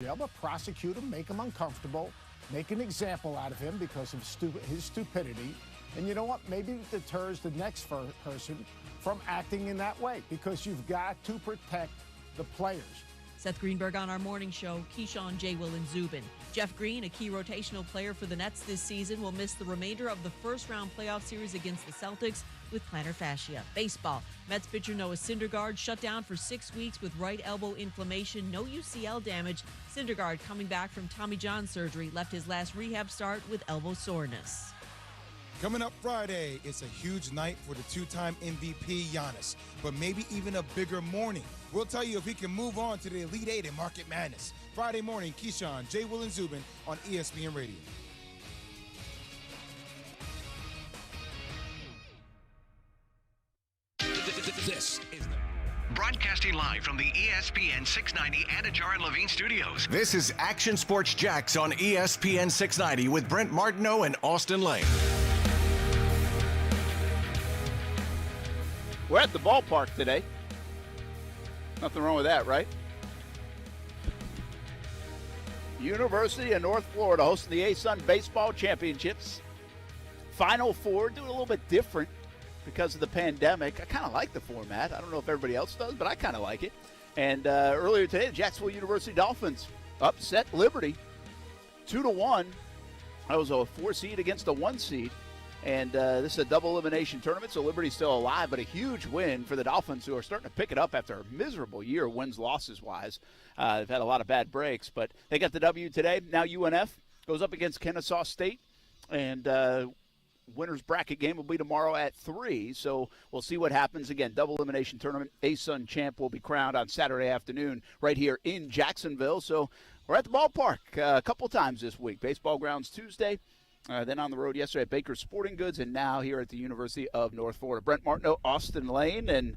Be able to prosecute him, make him uncomfortable, make an example out of him because of his stupidity. And you know what? Maybe it deters the next person from acting in that way because you've got to protect the players. Seth Greenberg on our morning show, Keyshawn, J. Will, and Zubin. Jeff Green, a key rotational player for the Nets this season, will miss the remainder of the first-round playoff series against the Celtics with plantar fascia. Baseball, Mets pitcher Noah Syndergaard shut down for 6 weeks with right elbow inflammation, no UCL damage. Syndergaard, coming back from Tommy John surgery, left his last rehab start with elbow soreness. Coming up Friday, it's a huge night for the two-time MVP Giannis, but maybe even a bigger morning. We'll tell you if he can move on to the Elite Eight in Market Madness. Friday morning, Keyshawn, J. Will, and Zubin on ESPN Radio. This is broadcasting live from the ESPN 690 Anajar and Levine studios. This is Action Sports Jax on ESPN 690 with Brent Martineau and Austin Lane. We're at the ballpark today. Nothing wrong with that, right? University of North Florida hosting the ASUN Baseball Championships. Final four, doing a little bit different because of the pandemic. I kind of like the format. I don't know if everybody else does, but I kind of like it. And earlier today, the Jacksonville University Dolphins upset Liberty 2-1. That was a 4 seed against a 1 seed. And this is a double elimination tournament, so Liberty's still alive, but a huge win for the Dolphins, who are starting to pick it up after a miserable year, wins-losses-wise. They've had a lot of bad breaks, but they got the W today. Now UNF goes up against Kennesaw State, and winner's bracket game will be tomorrow at 3, so we'll see what happens. Again, double elimination tournament. ASUN champ will be crowned on Saturday afternoon right here in Jacksonville. So we're at the ballpark a couple times this week. Baseball grounds Tuesday. Then on the road yesterday at Baker's Sporting Goods, and now here at the University of North Florida. Brent Martineau, Austin Lane, and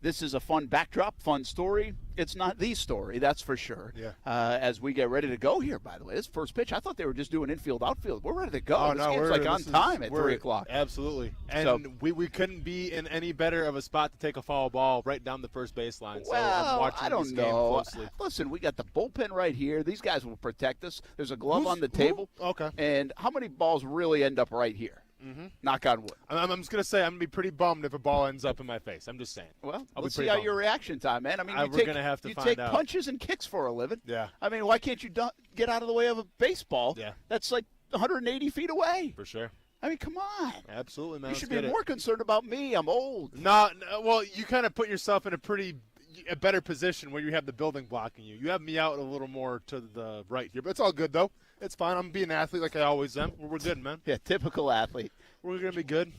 this is a fun backdrop, fun story. It's not the story, that's for sure. Yeah. As we get ready to go here, by the way, this first pitch, I thought they were just doing infield, outfield. We're ready to go. Oh, this no, game's like on time at 3 o'clock. Absolutely. And So, we couldn't be in any better of a spot to take a foul ball right down the first baseline. So I'm well, watching I don't this game know. closely. Listen, we got the bullpen right here. These guys will protect us. There's a glove on the table. Okay. And how many balls really end up right here? Mm-hmm. Knock on wood. I'm just going to say I'm going to be pretty bummed if a ball ends up in my face. I'm just saying. Well, I'll let's be see pretty how your bummed. reaction time, man. I mean, We're going to have to you find take out. punches and kicks for a living. Yeah. I mean, why can't you get out of the way of a baseball? Yeah. That's like 180 feet away. For sure. I mean, come on. Absolutely, man. You Let's should get be it. more concerned about me. I'm old. No, well, you kind of put yourself in a better position where you have the building blocking you. You have me out a little more to the right here, but it's all good, though. It's fine. I'm being an athlete like I always am. We're good, man. Yeah, typical athlete. We're going to be good.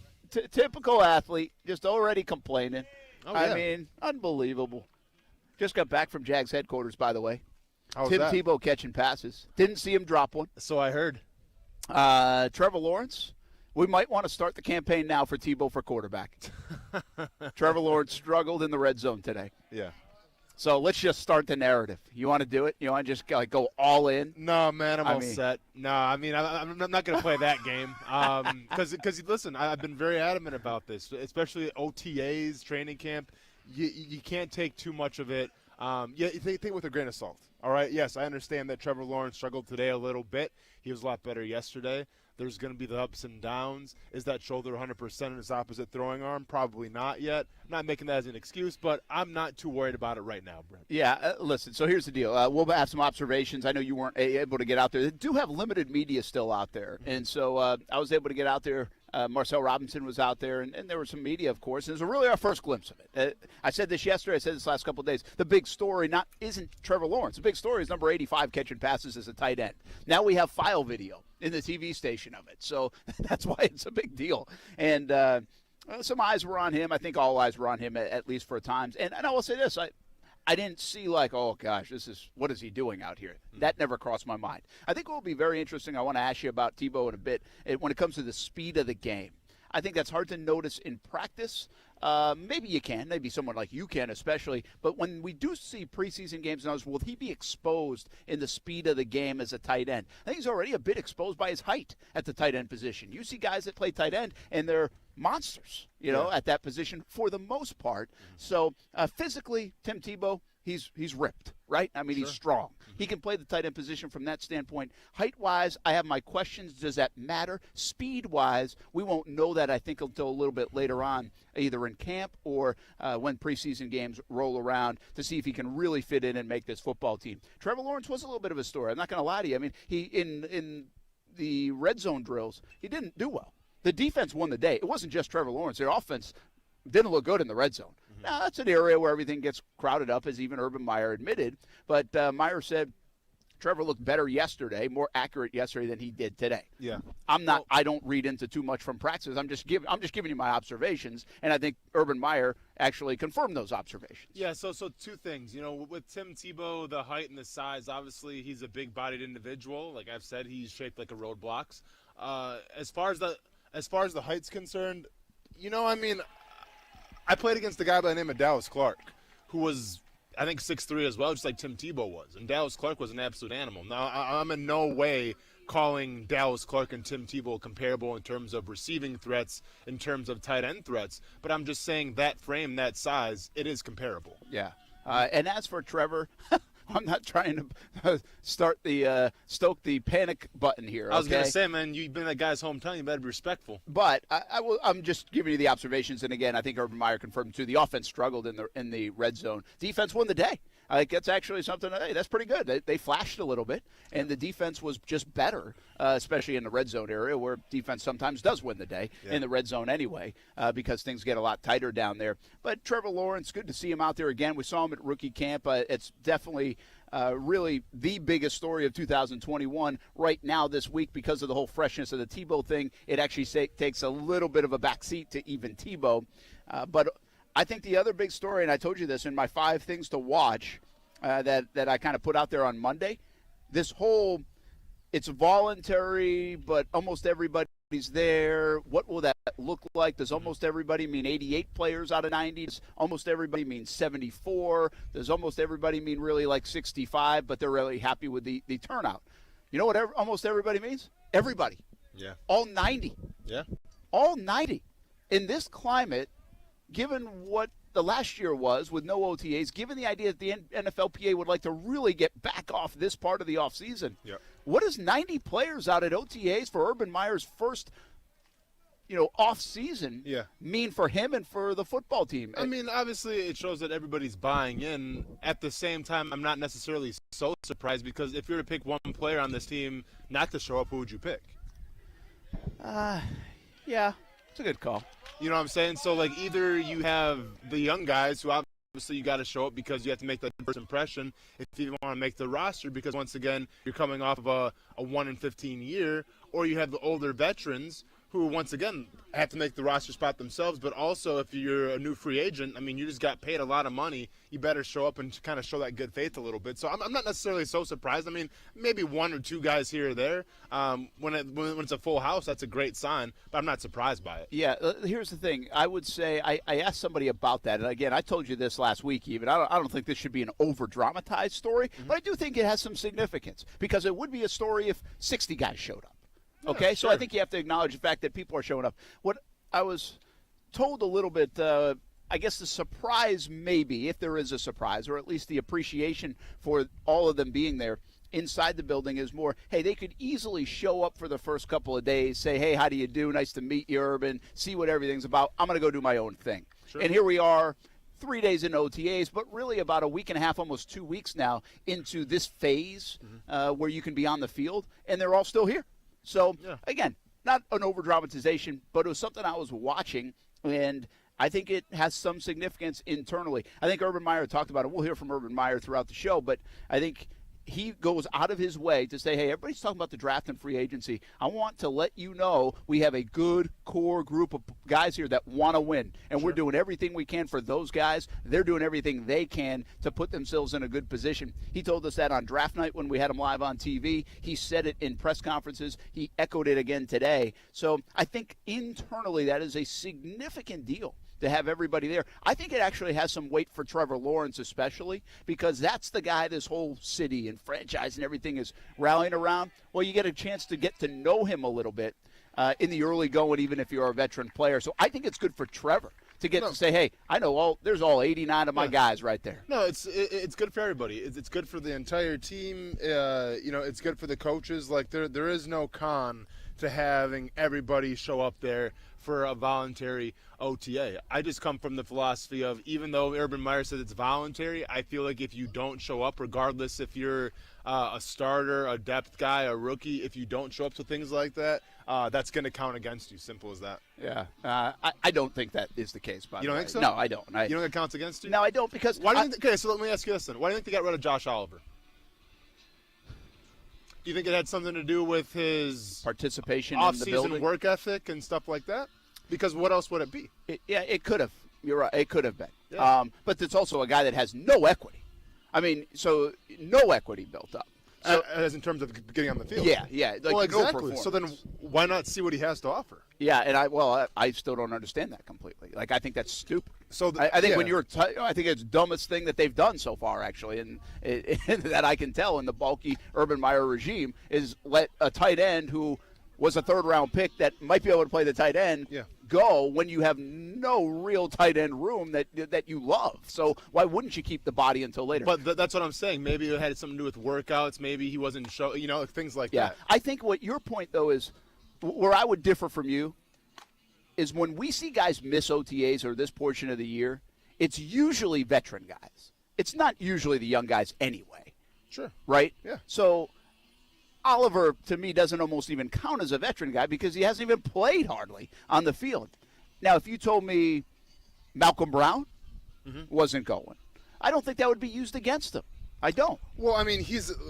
Typical athlete, just already complaining. Oh, yeah. I mean, unbelievable. Just got back from Jags headquarters, by the way. How was Tim that? Tebow catching passes. Didn't see him drop one. So I heard. Trevor Lawrence. We might want to start the campaign now for Tebow for quarterback. Trevor Lawrence struggled in the red zone today. Yeah. So let's just start the narrative. You want to do it? You want to just go all in? No, man, I'm all mean- set. No, I mean, I'm not going to play that game. Because, listen, I've been very adamant about this, especially OTAs, training camp. You can't take too much of it. You take it with a grain of salt. All right, yes, I understand that Trevor Lawrence struggled today a little bit. He was a lot better yesterday. There's going to be the ups and downs. Is that shoulder 100% in his opposite throwing arm? Probably not yet. I'm not making that as an excuse, but I'm not too worried about it right now, Brent. Yeah, listen, so here's the deal. We'll have some observations. I know you weren't able to get out there. They do have limited media still out there. And so I was able to get out there. Marcel Robinson was out there, and there was some media, of course. And it was really our first glimpse of it. I said this yesterday. I said this last couple of days. The big story isn't Trevor Lawrence. The big story is number 85 catching passes as a tight end. Now we have file video in the TV station of it. So that's why it's a big deal. And some eyes were on him. I think all eyes were on him, at least for times. And I will say this. I didn't see oh, gosh, what is he doing out here? That never crossed my mind. I think what will be very interesting, I want to ask you about Tebow in a bit, when it comes to the speed of the game. I think that's hard to notice in practice. Maybe you can. Maybe someone like you can especially. But when we do see preseason games, will he be exposed in the speed of the game as a tight end? I think he's already a bit exposed by his height at the tight end position. You see guys that play tight end, and they're monsters, at that position for the most part. So physically, Tim Tebow, he's ripped, right? I mean, he's strong. He can play the tight end position from that standpoint. Height-wise, I have my questions. Does that matter? Speed-wise, we won't know that, I think, until a little bit later on, either in camp or when preseason games roll around to see if he can really fit in and make this football team. Trevor Lawrence was a little bit of a story. I'm not going to lie to you. I mean, he in the red zone drills, he didn't do well. The defense won the day. It wasn't just Trevor Lawrence. Their offense didn't look good in the red zone. Now, that's an area where everything gets crowded up, as even Urban Meyer admitted. But Meyer said Trevor looked better yesterday, more accurate yesterday than he did today. Yeah. I don't read into too much from practice. I'm just giving you my observations, and I think Urban Meyer actually confirmed those observations. Yeah, so two things. You know, with Tim Tebow, the height and the size, obviously he's a big-bodied individual. Like I've said, he's shaped like a roadblocks. As far as the height's concerned, you know, I mean, I played against a guy by the name of Dallas Clark, who was, I think, 6'3" as well, just like Tim Tebow was. And Dallas Clark was an absolute animal. Now, I'm in no way calling Dallas Clark and Tim Tebow comparable in terms of receiving threats, in terms of tight end threats. But I'm just saying that frame, that size, it is comparable. Yeah. And as for Trevor, I'm not trying to stoke the panic button here. I was going to say, man, you've been in that guy's hometown. You better be respectful. But I'm just giving you the observations. And again, I think Urban Meyer confirmed too. The offense struggled in the red zone. Defense won the day. I think that's actually something. Hey, that's pretty good. They flashed a little bit, and the defense was just better, especially in the red zone area, where defense sometimes does win the day in the red zone anyway, because things get a lot tighter down there. But Trevor Lawrence, good to see him out there again. We saw him at rookie camp. It's definitely really the biggest story of 2021 right now this week because of the whole freshness of the Tebow thing. It actually takes a little bit of a backseat to even Tebow, but I think the other big story, and I told you this in my 5 things to watch that I kind of put out there on Monday, this whole it's voluntary, but almost everybody's there. What will that look like? Does almost everybody mean 88 players out of 90? Does almost everybody mean 74? Does almost everybody mean really like 65, but they're really happy with the turnout? You know what almost everybody means? Everybody. Yeah. All 90. Yeah. All 90. In this climate, given what the last year was with no OTAs, given the idea that the NFLPA would like to really get back off this part of the offseason, what does 90 players out at OTAs for Urban Meyer's first, off season mean for him and for the football team? I mean, obviously it shows that everybody's buying in. At the same time, I'm not necessarily so surprised because if you were to pick one player on this team not to show up, who would you pick? Yeah, it's a good call. You know what I'm saying? So, like, either you have the young guys who obviously you got to show up because you have to make that first impression if you want to make the roster because, once again, you're coming off of a 1-in-15 year, or you have the older veterans who, once again, have to make the roster spot themselves. But also, if you're a new free agent, I mean, you just got paid a lot of money. You better show up and kind of show that good faith a little bit. So I'm not necessarily so surprised. I mean, maybe 1 or 2 guys here or there. When it's a full house, that's a great sign. But I'm not surprised by it. Yeah, here's the thing. I would say I asked somebody about that. And, again, I told you this last week even. I don't think this should be an over-dramatized story. But I do think it has some significance because it would be a story if 60 guys showed up. Okay, yeah, so I think you have to acknowledge the fact that people are showing up. What I was told a little bit, I guess the surprise maybe, if there is a surprise, or at least the appreciation for all of them being there inside the building is more, hey, they could easily show up for the first couple of days, say, hey, how do you do? Nice to meet you, Urban, see what everything's about. I'm going to go do my own thing. Sure. And here we are. 3 days in OTAs, but really about a week and a half, almost 2 weeks now into this phase where you can be on the field, and they're all still here. So, again, not an over-dramatization, but it was something I was watching, and I think it has some significance internally. I think Urban Meyer talked about it. We'll hear from Urban Meyer throughout the show, but I think he goes out of his way to say, hey, everybody's talking about the draft and free agency. I want to let you know we have a good core group of guys here that want to win, and we're doing everything we can for those guys. They're doing everything they can to put themselves in a good position. He told us that on draft night when we had him live on TV. He said it in press conferences. He echoed it again today. So I think internally that is a significant deal to have everybody there. I think it actually has some weight for Trevor Lawrence especially because that's the guy this whole city and franchise and everything is rallying around. Well, you get a chance to get to know him a little bit in the early going, even if you're a veteran player. So I think it's good for Trevor to get to say, hey, I know there's all 89 of my guys right there. No, it's good for everybody. It's good for the entire team. It's good for the coaches. Like there is no con to having everybody show up there for a voluntary OTA. I just come from the philosophy of, even though Urban Meyer says it's voluntary, I feel like if you don't show up, regardless if you're a starter, a depth guy, a rookie, if you don't show up to things like that, that's going to count against you. Simple as that. Yeah. I don't think that is the case, by the way. You don't think so? No, I don't. You don't think it counts against you? No, I don't, because okay, so let me ask you this then. Why do you think they got rid of Josh Oliver? Do you think it had something to do with his participation off-season in the building, work ethic and stuff like that? Because what else would it be? It could have. You're right. It could have been. Yeah. But it's also a guy that has no equity. I mean, so no equity built up. So, as in terms of getting on the field. Yeah. Like well, exactly. No so then why not see what he has to offer? Yeah, and I still don't understand that completely. Like, I think that's stupid. So I think when I think it's the dumbest thing that they've done so far, actually, and that I can tell in the bulky Urban Meyer regime is let a tight end who was a third-round pick that might be able to play the tight end go when you have no real tight end room that you love. So why wouldn't you keep the body until later? But that's what I'm saying. Maybe it had something to do with workouts. Maybe he wasn't things like that. I think what your point, though, is where I would differ from you is when we see guys miss OTAs or this portion of the year, it's usually veteran guys. It's not usually the young guys anyway. Sure. Right? Yeah. So Oliver, to me, doesn't almost even count as a veteran guy because he hasn't even played hardly on the field. Now, if you told me Malcolm Brown wasn't going, I don't think that would be used against him. I don't. Well, I mean,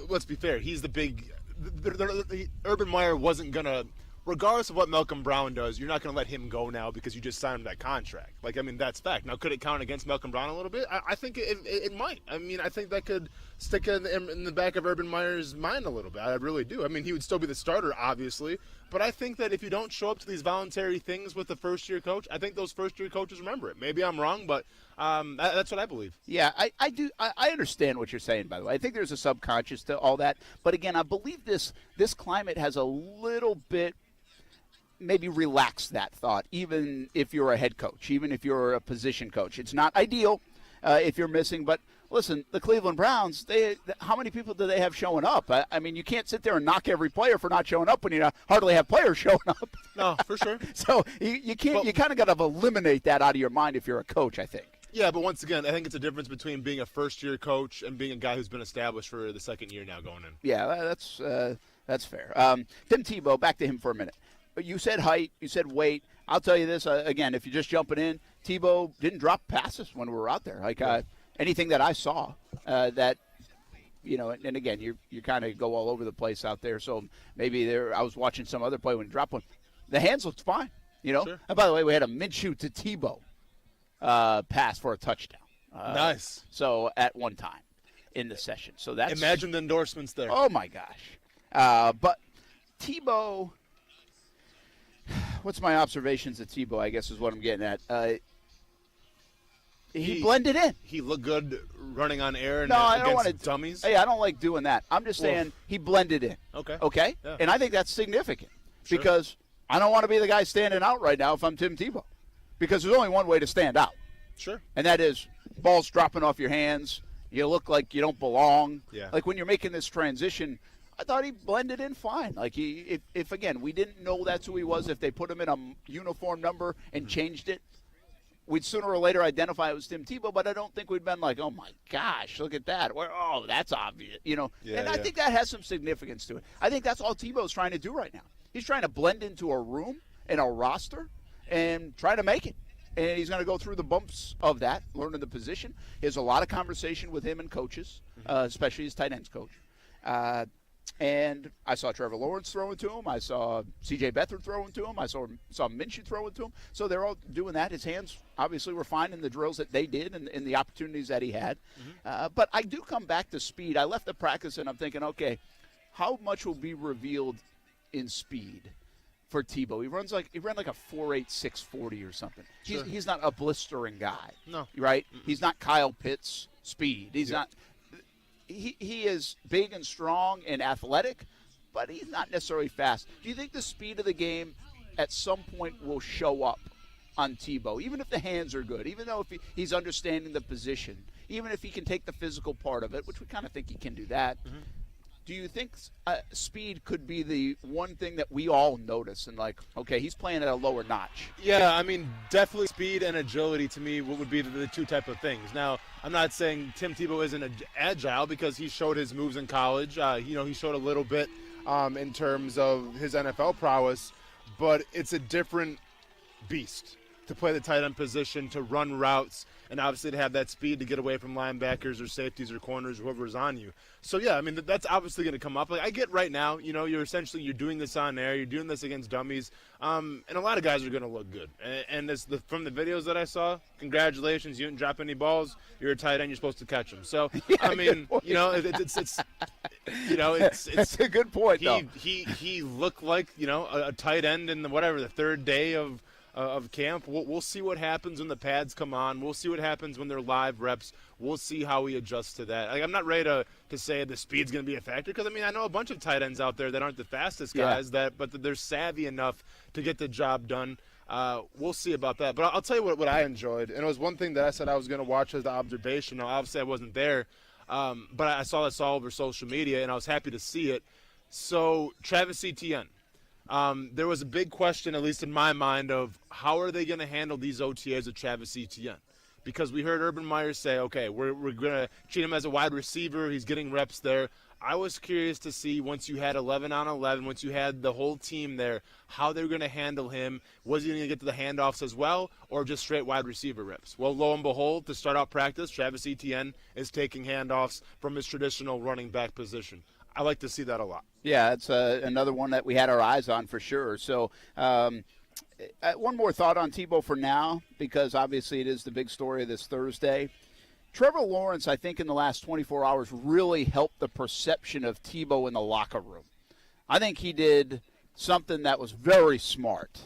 let's be fair. He's the big – Urban Meyer wasn't going to – regardless of what Malcolm Brown does, you're not going to let him go now because you just signed him that contract. Like, I mean, that's fact. Now, could it count against Malcolm Brown a little bit? I think it might. I mean, I think that could stick in the back of Urban Meyer's mind a little bit. I really do. I mean, he would still be the starter, obviously. But I think that if you don't show up to these voluntary things with the first-year coach, I think those first-year coaches remember it. Maybe I'm wrong, but that's what I believe. Yeah, I do. I understand what you're saying, by the way. I think there's a subconscious to all that. But, again, I believe this climate has a little bit maybe relax that thought, even if you're a head coach, even if you're a position coach. It's not ideal if you're missing, but listen, the Cleveland Browns, how many people do they have showing up? I mean, you can't sit there and knock every player for not showing up when you hardly have players showing up. No, for sure. So you can't. You kind of got to eliminate that out of your mind if you're a coach, I think. Yeah, but once again, I think it's a difference between being a first-year coach and being a guy who's been established for the second year now going in. Yeah, that's fair. Tim Tebow, back to him for a minute. You said height, you said weight. I'll tell you this, again, if you're just jumping in, Tebow didn't drop passes when we were out there. Like anything that I saw that, and again, you kind of go all over the place out there. So maybe I was watching some other play when he dropped one. The hands looked fine, Sure. And by the way, we had a Minshew to Tebow pass for a touchdown. Nice. So at one time in the session. So that's imagine the endorsements there. Oh, my gosh. But Tebow – what's my observations of Tebow, I guess is what I'm getting at. He blended in. He looked good running on air and against dummies. Hey, I don't like doing that. I'm just saying he blended in. Okay? Yeah. And I think that's significant Sure. because I don't want to be the guy standing out right now if I'm Tim Tebow because there's only one way to stand out. Sure. And that is balls dropping off your hands. You look like you don't belong. Yeah. Like when you're making this transition – I thought he blended in fine. Like if again, we didn't know that's who he was. If they put him in a uniform number and changed it, we'd sooner or later identify it was Tim Tebow. But I don't think we'd been like, oh my gosh, look at that. That's obvious, And I think that has some significance to it. I think that's all Tebow's trying to do right now. He's trying to blend into a room and a roster and try to make it. And he's going to go through the bumps of that, learning the position. He has a lot of conversation with him and coaches, especially his tight ends coach. And I saw Trevor Lawrence throwing to him. I saw C.J. Beathard throwing to him. I saw Minshew throwing to him. So they're all doing that. His hands obviously were fine in the drills that they did and in the opportunities that he had. But I do come back to speed. I left the practice and I'm thinking, okay, how much will be revealed in speed for Tebow? He ran like a 4.8 640 or something. Sure. He's not a blistering guy. No. Right? He's not Kyle Pitts speed. He's not. He is big and strong and athletic, but he's not necessarily fast. Do you think the speed of the game at some point will show up on Tebow, even if the hands are good, even though if he's understanding the position, even if he can take the physical part of it, which we kind of think he can do that. Mm-hmm. Do you think speed could be the one thing that we all notice and like, okay, he's playing at a lower notch? Yeah, I mean, definitely speed and agility to me would be the two type of things. Now, I'm not saying Tim Tebow isn't agile because he showed his moves in college. He showed a little bit in terms of his NFL prowess, but it's a different beast to play the tight end position, to run routes, and obviously to have that speed to get away from linebackers or safeties or corners, whoever's on you. So, yeah, I mean, that's obviously going to come up. Like, I get right now, you're doing this on air, you're doing this against dummies, and a lot of guys are going to look good. And from the videos that I saw, congratulations, you didn't drop any balls, you're a tight end, you're supposed to catch them. So, yeah, I mean, it's that's a good point, though. He looked like, a tight end in the third day of camp. We'll see what happens when the pads come on. We'll see what happens when they're live reps. We'll see how he adjusts to that. Like, I'm not ready to say the speed's going to be a factor because, I know a bunch of tight ends out there that aren't the fastest guys, but they're savvy enough to get the job done. We'll see about that. But I'll tell you what I enjoyed, and it was one thing that I said I was going to watch as the observation. Now, obviously, I wasn't there, but I saw this all over social media, and I was happy to see it. So, Travis Etienne. There was a big question, at least in my mind, of how are they going to handle these OTAs with Travis Etienne? Because we heard Urban Meyer say, okay, we're going to treat him as a wide receiver. He's getting reps there. I was curious to see, once you had 11 on 11, once you had the whole team there, how they were going to handle him. Was he going to get to the handoffs as well, or just straight wide receiver reps? Well, lo and behold, to start out practice, Travis Etienne is taking handoffs from his traditional running back position. I like to see that a lot. Yeah, it's another one that we had our eyes on for sure. So one more thought on Tebow for now, because obviously it is the big story of this Thursday. Trevor Lawrence, I think in the last 24 hours, really helped the perception of Tebow in the locker room. I think he did something that was very smart.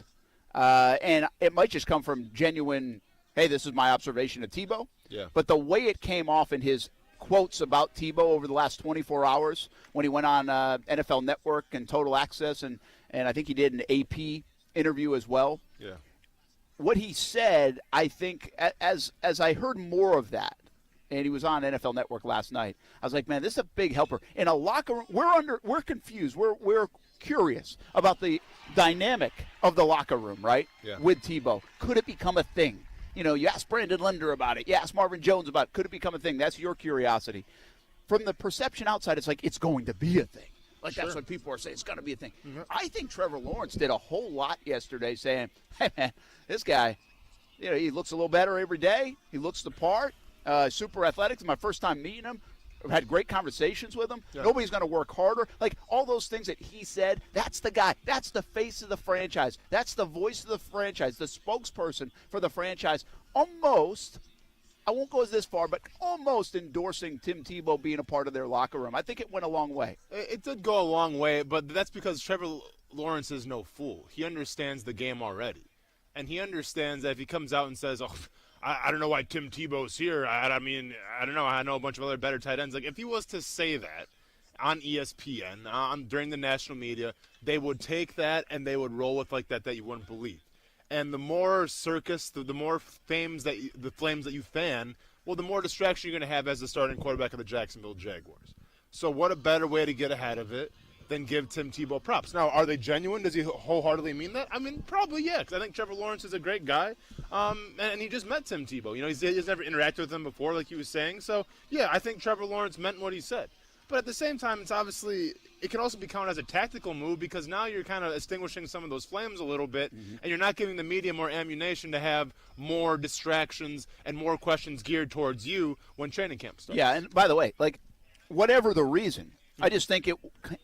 And it might just come from genuine, hey, this is my observation of Tebow. Yeah. But the way it came off in his quotes about Tebow over the last 24 hours when he went on NFL Network and Total Access, and I think he did an AP interview as well. Yeah. What he said, I think, as I heard more of that, and he was on NFL Network last night, I was like, man, this is a big helper. In a locker room, we're confused. We're curious about the dynamic of the locker room, right? Yeah. With Tebow. Could it become a thing? You asked Brandon Linder about it. You asked Marvin Jones about it. Could it become a thing? That's your curiosity. From the perception outside, it's like it's going to be a thing. Like, sure. That's what people are saying. It's going to be a thing. Mm-hmm. I think Trevor Lawrence did a whole lot yesterday saying, hey, man, this guy, he looks a little better every day. He looks the part. Super athletic. It's my first time meeting him. I've had great conversations with him. Yeah. Nobody's going to work harder. Like, all those things that he said, that's the guy. That's the face of the franchise. That's the voice of the franchise, the spokesperson for the franchise. Almost, I won't go this far, but almost endorsing Tim Tebow being a part of their locker room. I think it went a long way. It did go a long way, but that's because Trevor Lawrence is no fool. He understands the game already. And he understands that if he comes out and says, I don't know why Tim Tebow's here. I don't know. I know a bunch of other better tight ends. Like, if he was to say that on ESPN, during the national media, they would take that and they would roll with like that you wouldn't believe. And the more circus, the more flames that you fan, well, the more distraction you're going to have as the starting quarterback of the Jacksonville Jaguars. So what a better way to get ahead of it than give Tim Tebow props. Now, are they genuine? Does he wholeheartedly mean that? Probably, yeah, because I think Trevor Lawrence is a great guy, and he just met Tim Tebow. He's never interacted with him before, like he was saying. So, yeah, I think Trevor Lawrence meant what he said. But at the same time, it can also be counted as a tactical move because now you're kind of extinguishing some of those flames a little bit, and you're not giving the media more ammunition to have more distractions and more questions geared towards you when training camp starts. Yeah, and by the way, like, whatever the reason, I just think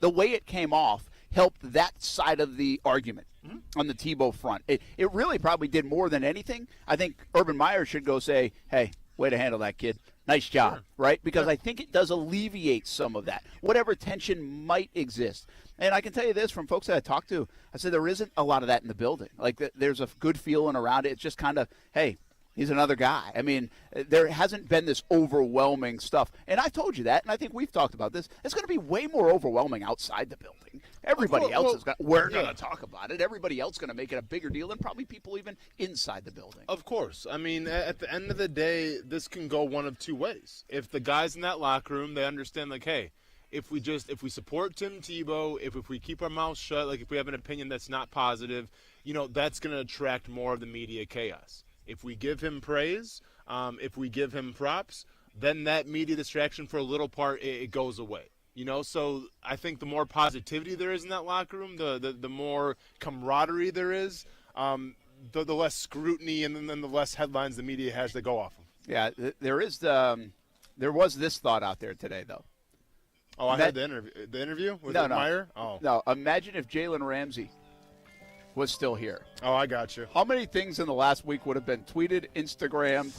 the way it came off helped that side of the argument on the Tebow front. It really probably did more than anything. I think Urban Meyer should go say, hey, way to handle that, kid. Nice job, right? Because I think it does alleviate some of that, whatever tension might exist. And I can tell you this from folks that I talked to, I said there isn't a lot of that in the building. Like, there's a good feeling around it. It's just kind of, hey, He's another guy. I mean, there hasn't been this overwhelming stuff. And I told you that, and I think we've talked about this. It's going to be way more overwhelming outside the building. Everybody else is going to, we're going to talk about it. Everybody else is going to make it a bigger deal than probably people even inside the building. Of course. I mean, at the end of the day, this can go one of two ways. If the guys in that locker room, they understand, like, hey, if we support Tim Tebow, if we keep our mouths shut, like if we have an opinion that's not positive, that's going to attract more of the media chaos. If we give him praise, if we give him props, then that media distraction for a little part, it goes away. So I think the more positivity there is in that locker room, the more camaraderie there is, the less scrutiny and then the less headlines the media has to go off of. Yeah, there was this thought out there today, though. Oh, I had the interview with Meyer? Oh. No, imagine if Jalen Ramsey was still here. Oh, I got you. How many things in the last week would have been tweeted, Instagrammed,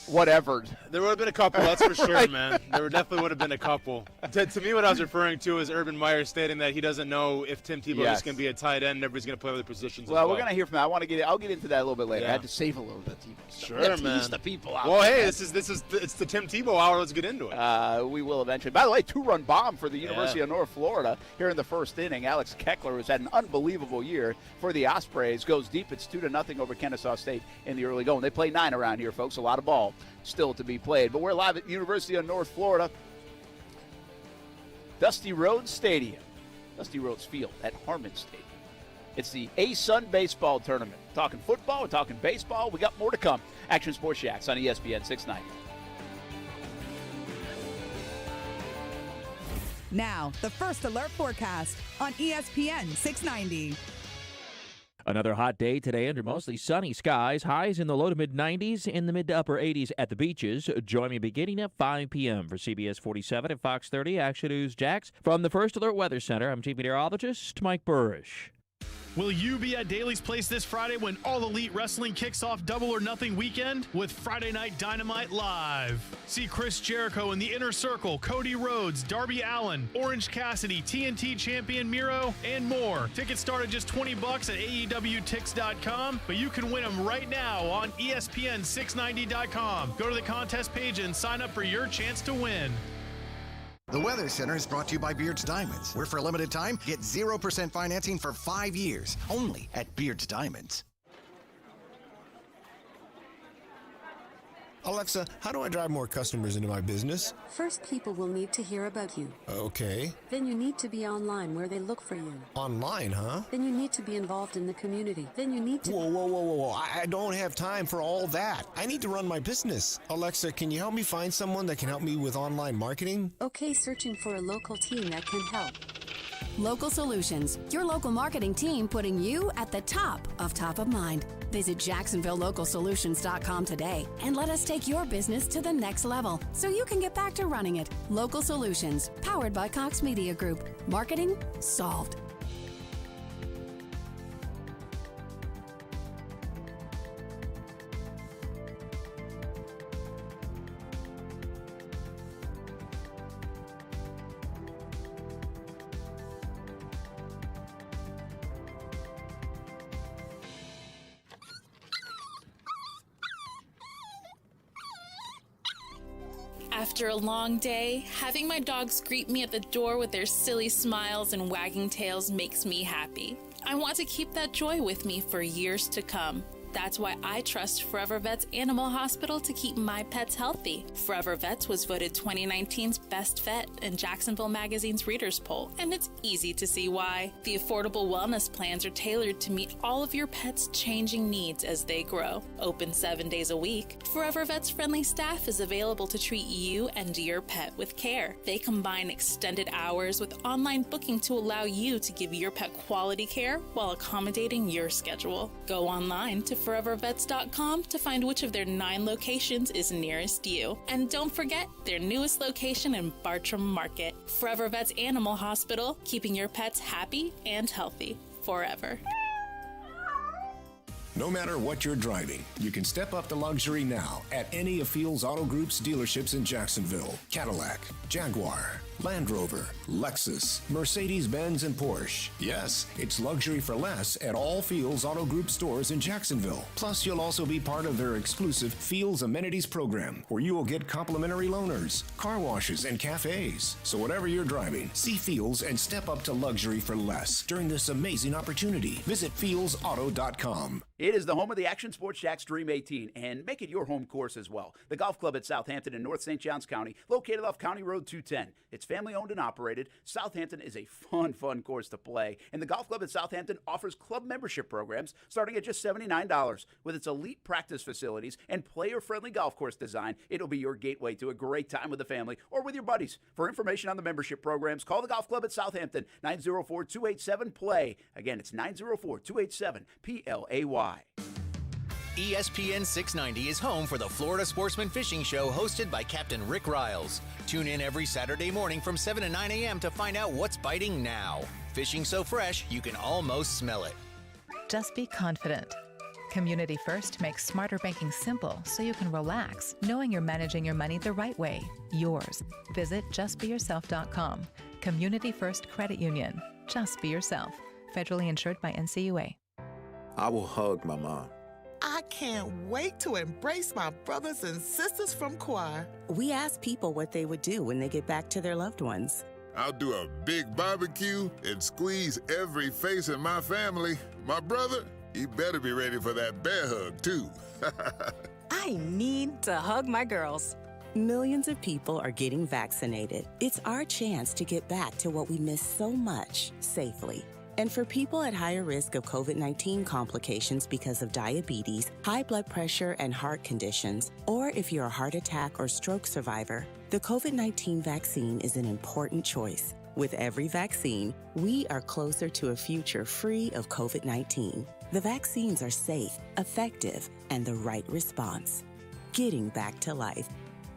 whatever? There would have been a couple, that's for sure, man. There definitely would have been a couple. To me, what I was referring to is Urban Meyer stating that he doesn't know if Tim Tebow is going to be a tight end, everybody's going to play other positions. Well, we're going to hear from that. I'll get into that a little bit later. Yeah. I had to save a little bit. Sure, man. Tease the people out. Well, hey, it's the Tim Tebow hour. Let's get into it. We will eventually. By the way, 2-run bomb for the University of North Florida here in the first inning. Alex Keckler, who's had an unbelievable year for the Ospreys, goes deep. It's 2-0 over Kennesaw State in the early going. They play 9 around here, folks. A lot of ball still to be played. But we're live at University of North Florida. Dusty Rhodes Stadium. Dusty Rhodes Field at Harmon Stadium. It's the ASUN baseball tournament. Talking football, we're talking baseball. We got more to come. Action Sports Shacks on ESPN 690. Now, the first alert forecast on ESPN 690. Another hot day today under mostly sunny skies. Highs in the low to mid-90s, in the mid to upper 80s at the beaches. Join me beginning at 5 p.m. for CBS 47 and Fox 30 Action News Jax. From the First Alert Weather Center, I'm Chief Meteorologist Mike Burrish. Will you be at Daly's Place this Friday when All Elite Wrestling kicks off Double or Nothing weekend with Friday Night Dynamite live? See Chris Jericho in the Inner Circle, Cody Rhodes, Darby Allin, Orange Cassidy, TNT champion Miro, and more. Tickets start at just $20 at AEWTix.com, but you can win them right now on ESPN690.com. Go to the contest page and sign up for your chance to win. The Weather Center is brought to you by Beard's Diamonds, where for a limited time, get 0% financing for 5 years, only at Beard's Diamonds. Alexa, how do I drive more customers into my business? First, people will need to hear about you. Okay. Then you need to be online where they look for you. Online, huh? Then you need to be involved in the community. Then you need to... Whoa. I don't have time for all that. I need to run my business. Alexa, can you help me find someone that can help me with online marketing? Okay, searching for a local team that can help. Local Solutions, your local marketing team putting you at the top of mind. Visit JacksonvilleLocalSolutions.com today and let us take your business to the next level so you can get back to running it. Local Solutions, powered by Cox Media Group. Marketing solved. After a long day, having my dogs greet me at the door with their silly smiles and wagging tails makes me happy. I want to keep that joy with me for years to come. That's why I trust Forever Vets Animal Hospital to keep my pets healthy. Forever Vets was voted 2019's best vet in Jacksonville Magazine's Readers Poll, and it's easy to see why. The affordable wellness plans are tailored to meet all of your pet's changing needs as they grow. Open 7 days a week, Forever Vets friendly staff is available to treat you and your pet with care. They combine extended hours with online booking to allow you to give your pet quality care while accommodating your schedule. Go online to forevervets.com to find which of their 9 locations is nearest you. And don't forget their newest location in Bartram Market. Forever Vets Animal Hospital, keeping your pets happy and healthy forever. No matter what you're driving, you can step up to luxury now at any of Fields Auto Group's dealerships in Jacksonville. Cadillac, Jaguar, Land Rover, Lexus, Mercedes-Benz, and Porsche. Yes, it's luxury for less at all Fields Auto Group stores in Jacksonville. Plus, you'll also be part of their exclusive Fields Amenities program, where you will get complimentary loaners, car washes, and cafes. So whatever you're driving, see Fields and step up to luxury for less during this amazing opportunity. Visit fieldsauto.com. It is the home of the Action Sports Jack's Dream 18, and make it your home course as well. The golf club at Southampton in North St. Johns County, located off County Road 210. It's family-owned and operated. Southampton is a fun course to play, and the golf club at Southampton offers club membership programs starting at just $79. With its elite practice facilities and player-friendly golf course design, it'll be your gateway to a great time with the family or with your buddies. For information on the membership programs, call the golf club at Southampton, 904-287-PLAY. Again, it's 904-287-PLAY. ESPN 690 is home for the Florida Sportsman Fishing Show hosted by Captain Rick Riles. Tune in every Saturday morning from 7 to 9 a.m. to find out what's biting now. Fishing so fresh, you can almost smell it. Just be confident. Community First makes smarter banking simple so you can relax, knowing you're managing your money the right way. Yours. Visit justbeyourself.com. Community First Credit Union. Just be yourself. Federally insured by NCUA. I will hug my mom. I can't wait to embrace my brothers and sisters from choir. We asked people what they would do when they get back to their loved ones. I'll do a big barbecue and squeeze every face in my family. My brother, he better be ready for that bear hug, too. I need to hug my girls. Millions of people are getting vaccinated. It's our chance to get back to what we miss so much safely. And for people at higher risk of COVID-19 complications because of diabetes, high blood pressure, and heart conditions, or if you're a heart attack or stroke survivor, the COVID-19 vaccine is an important choice. With every vaccine, we are closer to a future free of COVID-19. The vaccines are safe, effective, and the right response. Getting back to life.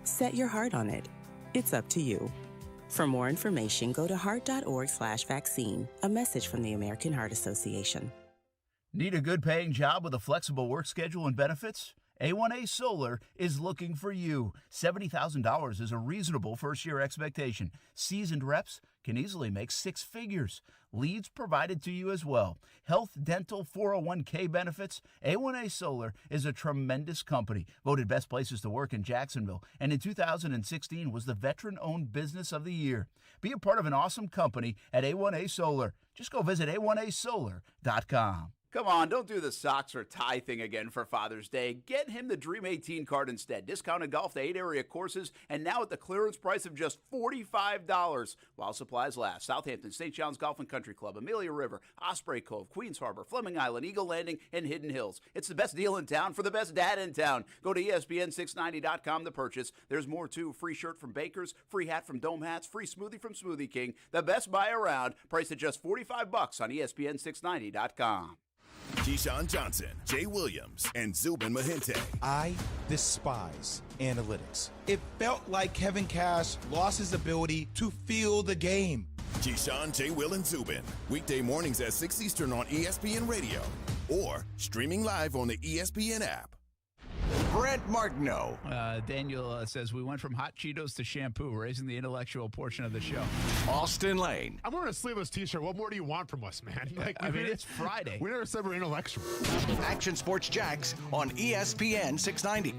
Set your heart on it. It's up to you. For more information, go to heart.org/vaccine. A message from the American Heart Association. Need a good paying job with a flexible work schedule and benefits? A1A Solar is looking for you. $70,000 is a reasonable first-year expectation. Seasoned reps can easily make six figures. Leads provided to you as well. Health, dental, 401k benefits. A1A Solar is a tremendous company, voted best places to work in Jacksonville, and in 2016 was the Veteran-Owned Business of the Year. Be a part of an awesome company at A1A Solar. Just go visit A1ASolar.com. Come on, don't do the socks or tie thing again for Father's Day. Get him the Dream 18 card instead. Discounted golf to 8 area courses, and now at the clearance price of just $45 while supplies last. Southampton, St. John's Golf and Country Club, Amelia River, Osprey Cove, Queens Harbor, Fleming Island, Eagle Landing, and Hidden Hills. It's the best deal in town for the best dad in town. Go to ESPN690.com to purchase. There's more too. Free shirt from Bakers, free hat from Dome Hats, free smoothie from Smoothie King. The best buy around, priced at just $45 on ESPN690.com. Keyshawn Johnson, Jay Williams, and Zubin Mahente. I despise analytics. It felt like Kevin Cash lost his ability to feel the game. Keyshawn, Jay, Will, and Zubin. Weekday mornings at 6 Eastern on ESPN Radio or streaming live on the ESPN app. Brent Martineau. Daniel says we went from hot Cheetos to shampoo, raising the intellectual portion of the show. Austin Lane. I'm wearing a sleeveless t-shirt. What more do you want from us, man? It's Friday. We never said we're intellectual. Action Sports Jax on ESPN 690.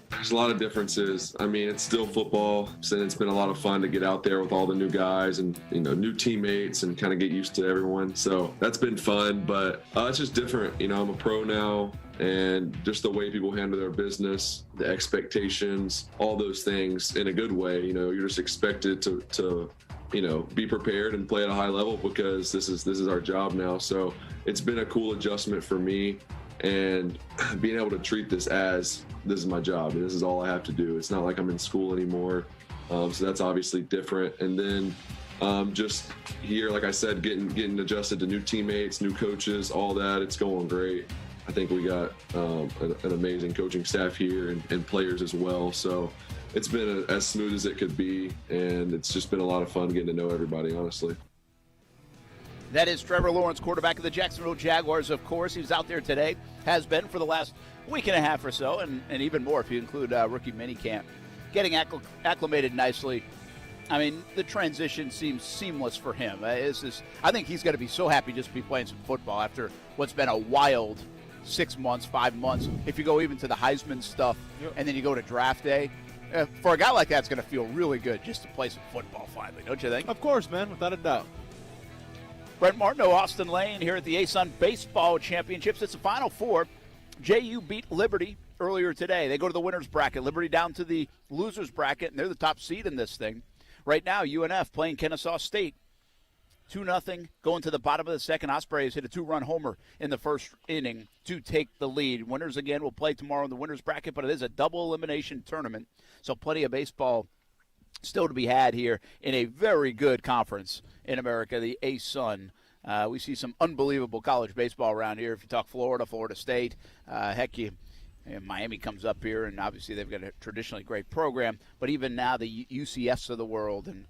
There's a lot of differences. I mean, it's still football, and it's been a lot of fun to get out there with all the new guys and, new teammates and kind of get used to everyone. So that's been fun, but it's just different. I'm a pro now, and just the way people handle their business, the expectations, all those things in a good way. You're just expected to be prepared and play at a high level because this is our job now. So it's been a cool adjustment for me, and being able to treat this as this is my job and this is all I have to do. It's not like I'm in school anymore. So that's obviously different. And then just here, like I said, getting adjusted to new teammates, new coaches, all that, it's going great. I think we got an amazing coaching staff here and players as well. So it's been as smooth as it could be, and it's just been a lot of fun getting to know everybody, honestly. That is Trevor Lawrence, quarterback of the Jacksonville Jaguars, of course. He's out there today, has been for the last week and a half or so, and even more if you include rookie minicamp. Getting acclimated nicely I mean, the transition seems seamless for him. I think he's going to be so happy just to be playing some football after what's been a wild 6 months, 5 months. If you go even to the Heisman stuff, and then you go to draft day, for a guy like that, it's going to feel really good just to play some football finally, don't you think? Of course, man, without a doubt. Brent Martineau, Austin Lane here at the ASUN Baseball Championships. It's the Final Four. JU beat Liberty earlier today. They go to the winner's bracket. Liberty down to the loser's bracket, and they're the top seed in this thing. Right now, UNF playing Kennesaw State. 2-0 going to the bottom of the second. Ospreys hit a 2-run homer in the first inning to take the lead. Winners again will play tomorrow in the winner's bracket, but it is a double elimination tournament, so plenty of baseball still to be had here in a very good conference in America, the ASUN. We see some unbelievable college baseball around here. If you talk Florida, Florida State, Miami comes up here, and obviously they've got a traditionally great program. But even now, the UCFs of the world, and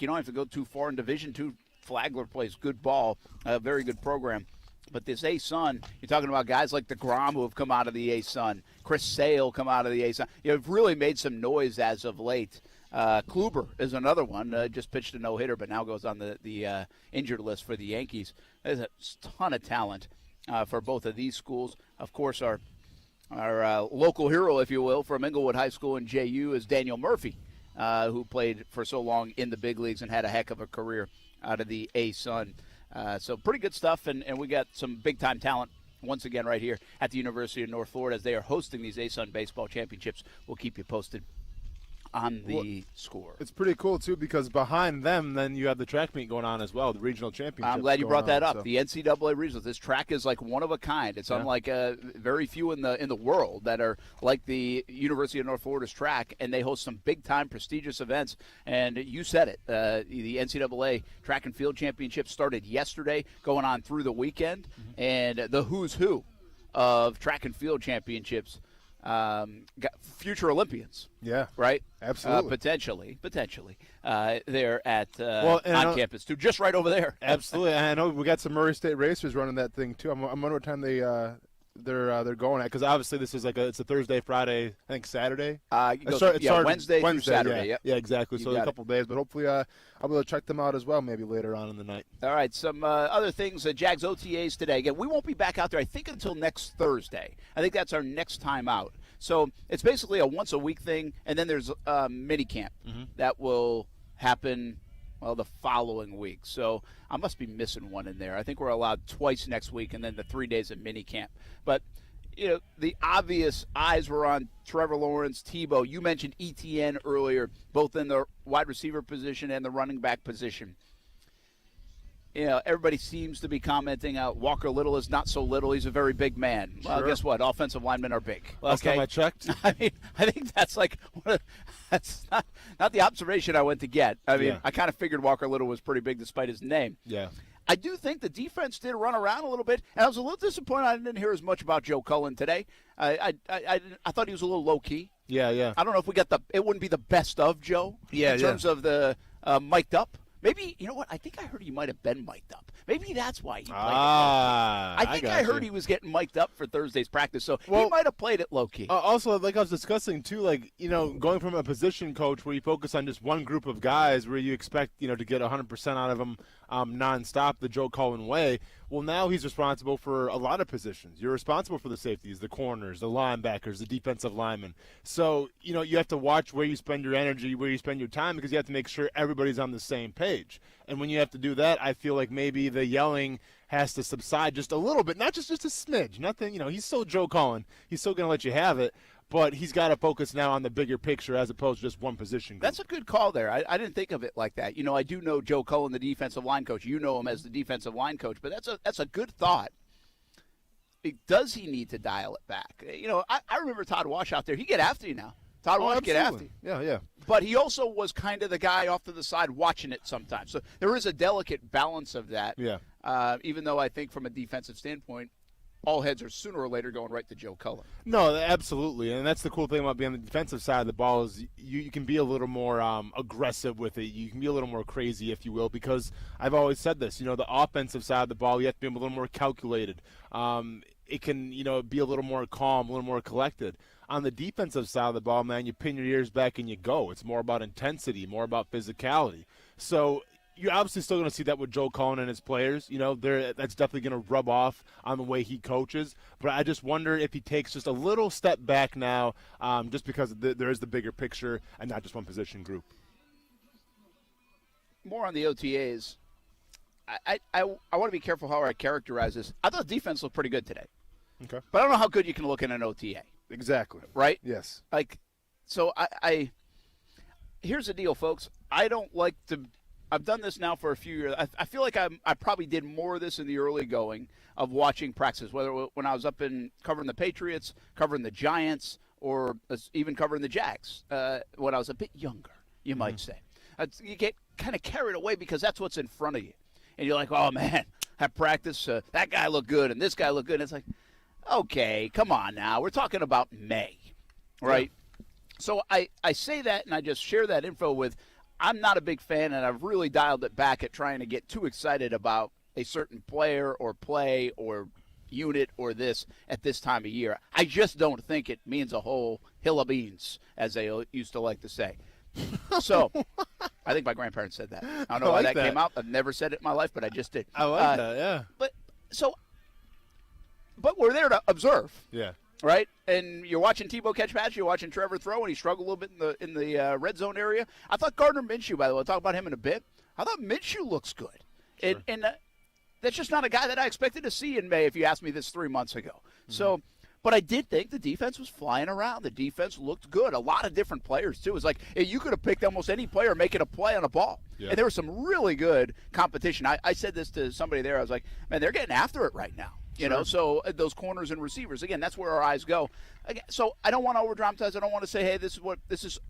you don't have to go too far in Division II. Flagler plays good ball, a very good program. But this ASUN, you're talking about guys like DeGrom who have come out of the ASUN, Chris Sale come out of the ASUN. You've really made some noise as of late. Kluber is another one. Just pitched a no-hitter, but now goes on the injured list for the Yankees. There's a ton of talent for both of these schools. Of course, our local hero, if you will, from Inglewood High School in JU is Daniel Murphy, who played for so long in the big leagues and had a heck of a career out of the ASUN. So pretty good stuff, and we got some big-time talent once again right here at the University of North Florida as they are hosting these ASUN Baseball Championships. We'll keep you posted on the score. It's pretty cool, too, because behind them, then you have the track meet going on as well, the regional championship. I'm glad you brought that up. So. The NCAA regionals. This track is like one of a kind. It's unlike very few in the world that are like the University of North Florida's track, and they host some big-time prestigious events. And you said it. The NCAA track and field championship started yesterday, going on through the weekend, and the who's who of track and field championships got future Olympians. Yeah. Right? Absolutely. Potentially. They're at on campus, too, just right over there. Absolutely. And I know we got some Murray State racers running that thing, too. I'm wondering what time they're going at, because obviously this is it's a Thursday, Friday, I think Saturday. Wednesday through Saturday. Yeah, exactly. So a couple days, but hopefully I'll be able to check them out as well maybe later on in the night. All right, some other things, Jags OTAs today. Again, we won't be back out there, I think, until next Thursday. I think that's our next time out. So it's basically a once-a-week thing, and then there's mini camp that will happen, the following week. So I must be missing one in there. I think we're allowed twice next week, and then the 3 days of mini camp. But, the obvious eyes were on Trevor Lawrence, Tebow. You mentioned Etienne earlier, both in the wide receiver position and the running back position. Everybody seems to be commenting Walker Little is not so little. He's a very big man. Well, sure. Guess what? Offensive linemen are big. Last time I checked. I mean, I think that's that's not the observation I went to get. I mean, I kind of figured Walker Little was pretty big despite his name. Yeah. I do think the defense did run around a little bit, and I was a little disappointed I didn't hear as much about Joe Cullen today. I thought he was a little low-key. Yeah. I don't know if we got it wouldn't be the best of Joe in terms of the mic'd up. Maybe, you know what, I think I heard he might have been mic'd up. Maybe that's why he played it low-key. I think I heard he was getting mic'd up for Thursday's practice, so he might have played it low-key. Also, like I was discussing, too, going from a position coach where you focus on just one group of guys where you expect, to get 100% out of them nonstop the Joe Cullen way. Well, now he's responsible for a lot of positions. You're responsible for the safeties, the corners, the linebackers, the defensive linemen. So, you have to watch where you spend your energy, where you spend your time, because you have to make sure everybody's on the same page. And when you have to do that, I feel like maybe the yelling has to subside just a little bit, not just a smidge. Nothing, he's still Joe Cullen. He's still going to let you have it. But he's got to focus now on the bigger picture as opposed to just one position group. That's a good call there. I didn't think of it like that. I do know Joe Cullen, the defensive line coach. You know him as the defensive line coach, but that's a good thought. Does he need to dial it back? I remember Todd Wash out there. He get after you now. Todd Wash get after you. Yeah. But he also was kind of the guy off to the side watching it sometimes. So there is a delicate balance of that. Yeah. Even though I think from a defensive standpoint, all heads are sooner or later going right to Joe Cullen. No, absolutely, and that's the cool thing about being on the defensive side of the ball is you can be a little more aggressive with it. You can be a little more crazy, if you will, because I've always said this. The offensive side of the ball, you have to be a little more calculated. it can, be a little more calm, a little more collected. On the defensive side of the ball, man, you pin your ears back and you go. It's more about intensity, more about physicality. So you're obviously still going to see that with Joe Cullen and his players. That's definitely going to rub off on the way he coaches. But I just wonder if he takes just a little step back now, just because there is the bigger picture and not just one position group. More on the OTAs. I want to be careful how I characterize this. I thought the defense looked pretty good today. Okay. But I don't know how good you can look in an OTA. Exactly. Right? Yes. So here's the deal, folks. I don't like to – I've done this now for a few years. I feel like I probably did more of this in the early going of watching practices, whether when I was up in covering the Patriots, covering the Giants, or even covering the Jags when I was a bit younger, you might say. You get kind of carried away because that's what's in front of you. And you're like, oh, man, at practice, that guy looked good and this guy looked good. And it's like, okay, come on now. We're talking about May, right? Yeah. So I say that and I just share that info with I'm not a big fan, and I've really dialed it back at trying to get too excited about a certain player or play or unit or this at this time of year. I just don't think it means a whole hill of beans, as they used to like to say. So I think my grandparents said that. I don't know why that came out. I've never said it in my life, but I just did. I like that, yeah. But we're there to observe. Yeah. Right? And you're watching Tebow catch passes, you're watching Trevor throw, and he struggled a little bit in the red zone area. I thought Gardner Minshew, by the way, I'll talk about him in a bit. I thought Minshew looks good. Sure. And that's just not a guy that I expected to see in May if you asked me this 3 months ago. Mm-hmm. So, but I did think the defense was flying around. The defense looked good. A lot of different players, too. It's like you could have picked almost any player making a play on a ball. Yeah. And there was some really good competition. I said this to somebody there. I was like, man, they're getting after it right now. So those corners and receivers, again, that's where our eyes go. Again, so I don't want to over-dramatize. I don't want to say, hey,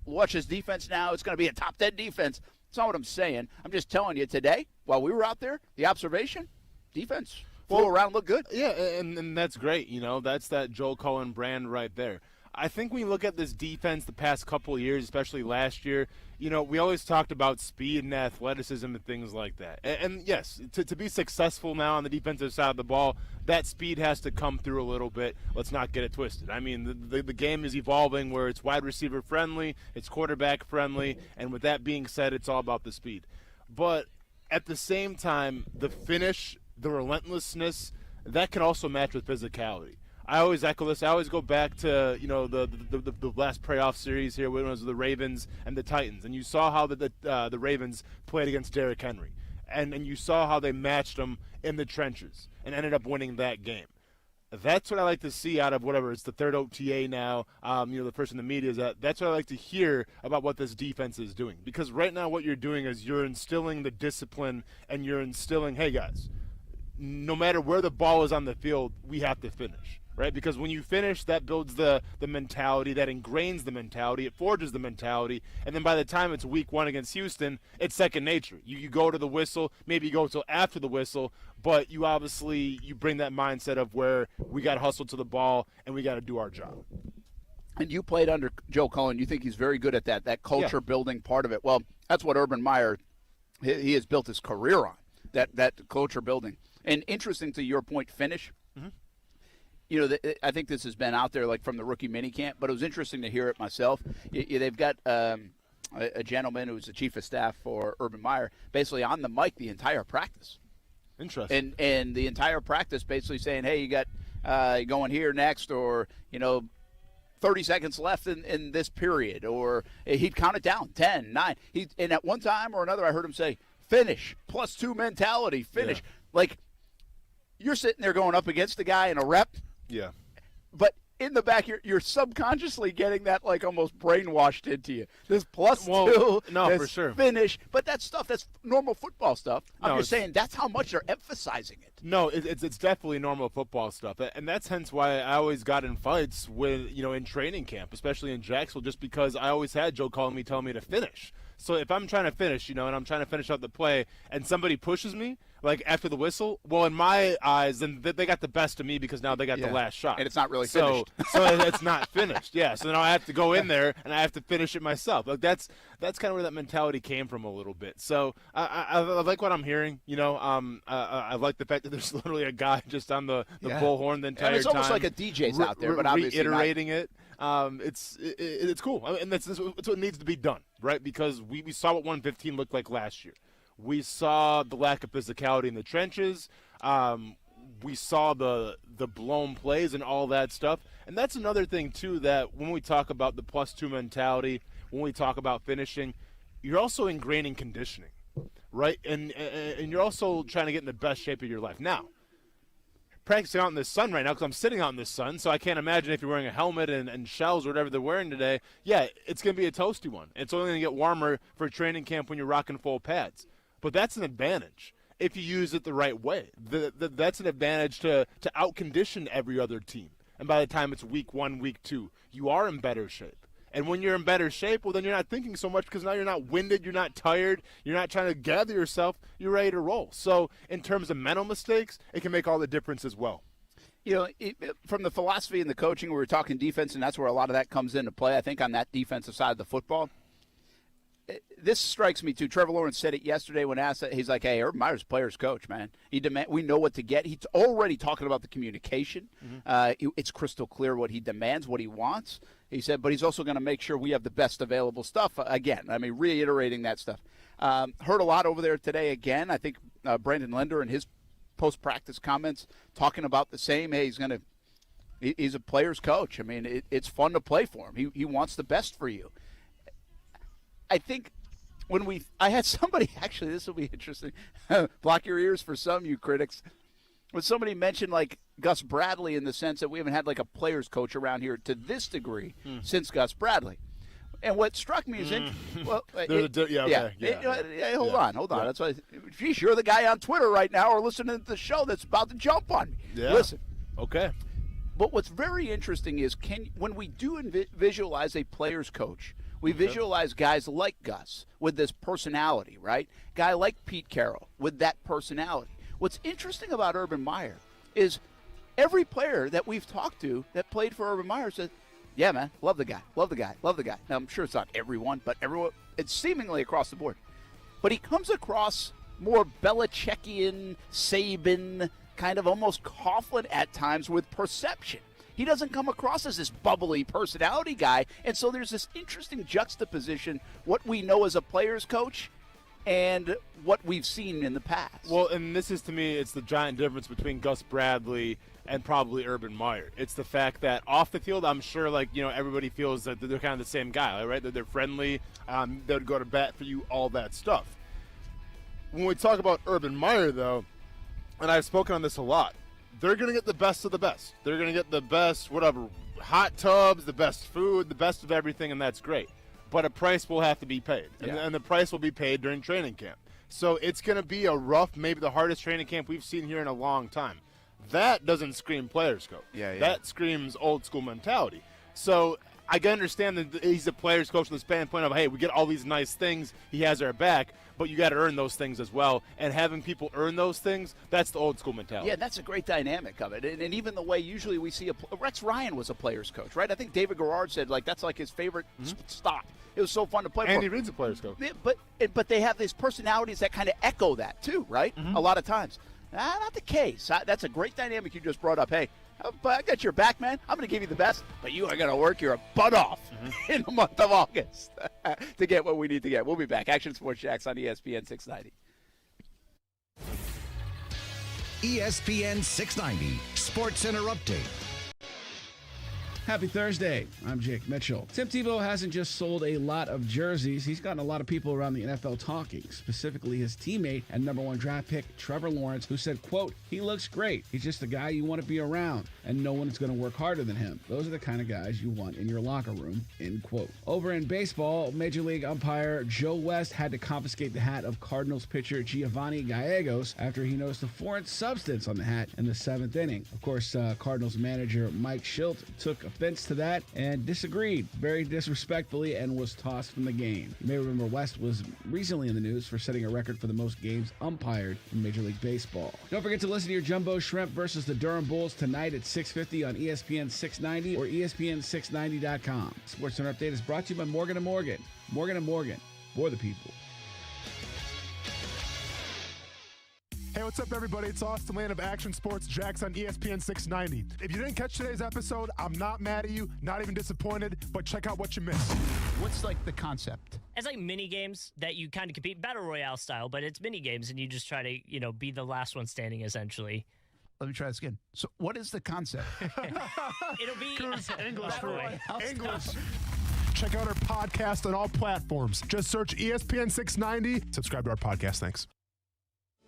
watch this defense now. It's going to be a top 10 defense. That's not what I'm saying. I'm just telling you today, while we were out there, the observation, defense flew around, looked good. Yeah, and that's great. That's that Joel Cullen brand right there. I think when you look at this defense the past couple of years, especially last year, we always talked about speed and athleticism and things like that. And yes, to be successful now on the defensive side of the ball, that speed has to come through a little bit. Let's not get it twisted. I mean, the game is evolving where it's wide receiver friendly, it's quarterback friendly, and with that being said, it's all about the speed. But at the same time, the finish, the relentlessness, that can also match with physicality. I always echo this. I always go back to the last playoff series here when it was the Ravens and the Titans, and you saw how the Ravens played against Derrick Henry, and you saw how they matched them in the trenches and ended up winning that game. That's what I like to see out of whatever it's the third OTA now. The first in the media is that's what I like to hear about what this defense is doing, because right now what you're doing is you're instilling the discipline and you're instilling, hey guys, no matter where the ball is on the field, we have to finish. Right, because when you finish, that builds the mentality, that ingrains the mentality, it forges the mentality, and then by the time it's week 1 against Houston, it's second nature. You go to the whistle, maybe you go until after the whistle, but you bring that mindset of where we got to hustle to the ball and we got to do our job. And you played under Joe Cullen. You think he's very good at that culture building part of it. Well, that's what Urban Meyer, he has built his career on, that culture building. And interesting to your point, finish. Mm-hmm. I think this has been out there like from the rookie minicamp, but it was interesting to hear it myself. They've got a gentleman who's the chief of staff for Urban Meyer basically on the mic the entire practice. Interesting. And the entire practice basically saying, hey, you got going here next, or, 30 seconds left in this period, or he'd count it down, 10, 9. And at one time or another I heard him say, finish, +2 mentality, finish. Yeah. Like, you're sitting there going up against the guy in a rep. Yeah. But in the back, you're subconsciously getting that like almost brainwashed into you. This +2, no, for sure. Finish. But that stuff, that's normal football stuff. I'm just saying that's how much they're emphasizing it. No, it's definitely normal football stuff. And that's hence why I always got in fights with, in training camp, especially in Jacksonville, just because I always had Joe calling me, telling me to finish. So if I'm trying to finish, and I'm trying to finish out the play, and somebody pushes me, like after the whistle, well, in my eyes, then they got the best of me because now they got the last shot. And it's not really finished. So it's not finished, yeah. So now I have to go in there, and I have to finish it myself. Like that's kind of where that mentality came from a little bit. So I like what I'm hearing, I like the fact that there's literally a guy just on the bullhorn the entire time. It's almost like a DJ's out there, but obviously reiterating it. It's cool, and that's what needs to be done, right? Because we saw what 115 looked like last year. We saw the lack of physicality in the trenches. We saw the blown plays and all that stuff. And that's another thing, too, that when we talk about the +2 mentality, when we talk about finishing, you're also ingraining conditioning, right? And you're also trying to get in the best shape of your life. Now, practicing out in the sun right now because I'm sitting out in the sun, so I can't imagine if you're wearing a helmet and shells or whatever they're wearing today, it's going to be a toasty one. It's only going to get warmer for training camp when you're rocking full pads. But that's an advantage if you use it the right way. That's an advantage to out-condition every other team. And by the time it's week 1, week 2, you are in better shape. And when you're in better shape, well, then you're not thinking so much because now you're not winded, you're not tired, you're not trying to gather yourself, you're ready to roll. So in terms of mental mistakes, it can make all the difference as well. From the philosophy and the coaching, we were talking defense, and that's where a lot of that comes into play, I think, on that defensive side of the football. This strikes me, too. Trevor Lawrence said it yesterday when asked. He's like, hey, Urban Meyer's player's coach, man. We know what to get. He's already talking about the communication. It's crystal clear what he demands, what he wants. He said, but he's also going to make sure we have the best available stuff. Again, reiterating that stuff. Heard a lot over there today again. I think Brandon Linder in his post-practice comments talking about the same. Hey, he's a player's coach. It's fun to play for him. He wants the best for you. I think I had somebody, actually, this will be interesting. Block your ears for some, you critics. When somebody mentioned like Gus Bradley in the sense that we haven't had like a player's coach around here to this degree since Gus Bradley. And what struck me is, hold on. That's why, geez, you're the guy on Twitter right now or listening to the show that's about to jump on me. Yeah. Listen. Okay. But what's very interesting is when we do visualize a player's coach, we visualize guys like Gus with this personality, right? Guy like Pete Carroll with that personality. What's interesting about Urban Meyer is every player that we've talked to that played for Urban Meyer said, yeah, man, love the guy. Now, I'm sure it's not everyone, but everyone, it's seemingly across the board. But he comes across more Belichickian, Saban, kind of almost Coughlin at times with perception. He doesn't come across as this bubbly personality guy. And so there's this interesting juxtaposition, what we know as a player's coach and what we've seen in the past. Well, and this is, to me, it's the giant difference between Gus Bradley and probably Urban Meyer. It's the fact that off the field, I'm sure, everybody feels that they're kind of the same guy, right? That they're friendly, they'll go to bat for you, all that stuff. When we talk about Urban Meyer, though, and I've spoken on this a lot, they're going to get the best of the best. They're going to get the best, hot tubs, the best food, the best of everything, and that's great. But a price will have to be paid, and the price will be paid during training camp. So it's going to be a rough, maybe the hardest training camp we've seen here in a long time. That doesn't scream players coach. That screams old school mentality. So I can understand that he's a player's coach from the standpoint of, hey, we get all these nice things, he has our back, but you got to earn those things as well. And having people earn those things, that's the old school mentality. Yeah, that's a great dynamic of it. And even the way usually we see Rex Ryan was a player's coach, right? I think David Garrard said, that's like his favorite stop. It was so fun to play for. Andy Reid's a player's coach. But they have these personalities that kind of echo that too, right? A lot of times. Not the case. That's a great dynamic you just brought up. Hey, I got your back, man. I'm going to give you the best, but you are going to work your butt off in the month of August to get what we need to get. We'll be back. Action Sports Jacks on ESPN 690. ESPN 690 Sports Center Update. Happy Thursday. I'm Jake Mitchell. Tim Tebow hasn't just sold a lot of jerseys. He's gotten a lot of people around the NFL talking, specifically his teammate and #1 draft pick, Trevor Lawrence, who said, quote, he looks great. He's just the guy you want to be around, and no one is going to work harder than him. Those are the kind of guys you want in your locker room, end quote. Over in baseball, Major League umpire Joe West had to confiscate the hat of Cardinals pitcher Giovanni Gallegos after he noticed a foreign substance on the hat in the 7th inning. Of course, Cardinals manager Mike Schilt took offense to that and disagreed very disrespectfully and was tossed from the game. You may remember West was recently in the news for setting a record for the most games umpired in Major League Baseball. Don't forget to listen to your Jumbo Shrimp versus the Durham Bulls tonight at 6:50 on ESPN 690 or ESPN690.com. Sports Center Update is brought to you by Morgan & Morgan. Morgan & Morgan, for the people. Hey, what's up, everybody? It's Austin Lane of Action Sports Jacks on ESPN 690. If you didn't catch today's episode, I'm not mad at you, not even disappointed, but check out what you missed. What's like the concept? It's like mini games that you kind of compete battle royale style, but it's mini games and you just try to, be the last one standing essentially. Let me try this again. So what is the concept? It'll be English. Check out our podcast on all platforms. Just search ESPN 690. Subscribe to our podcast. Thanks.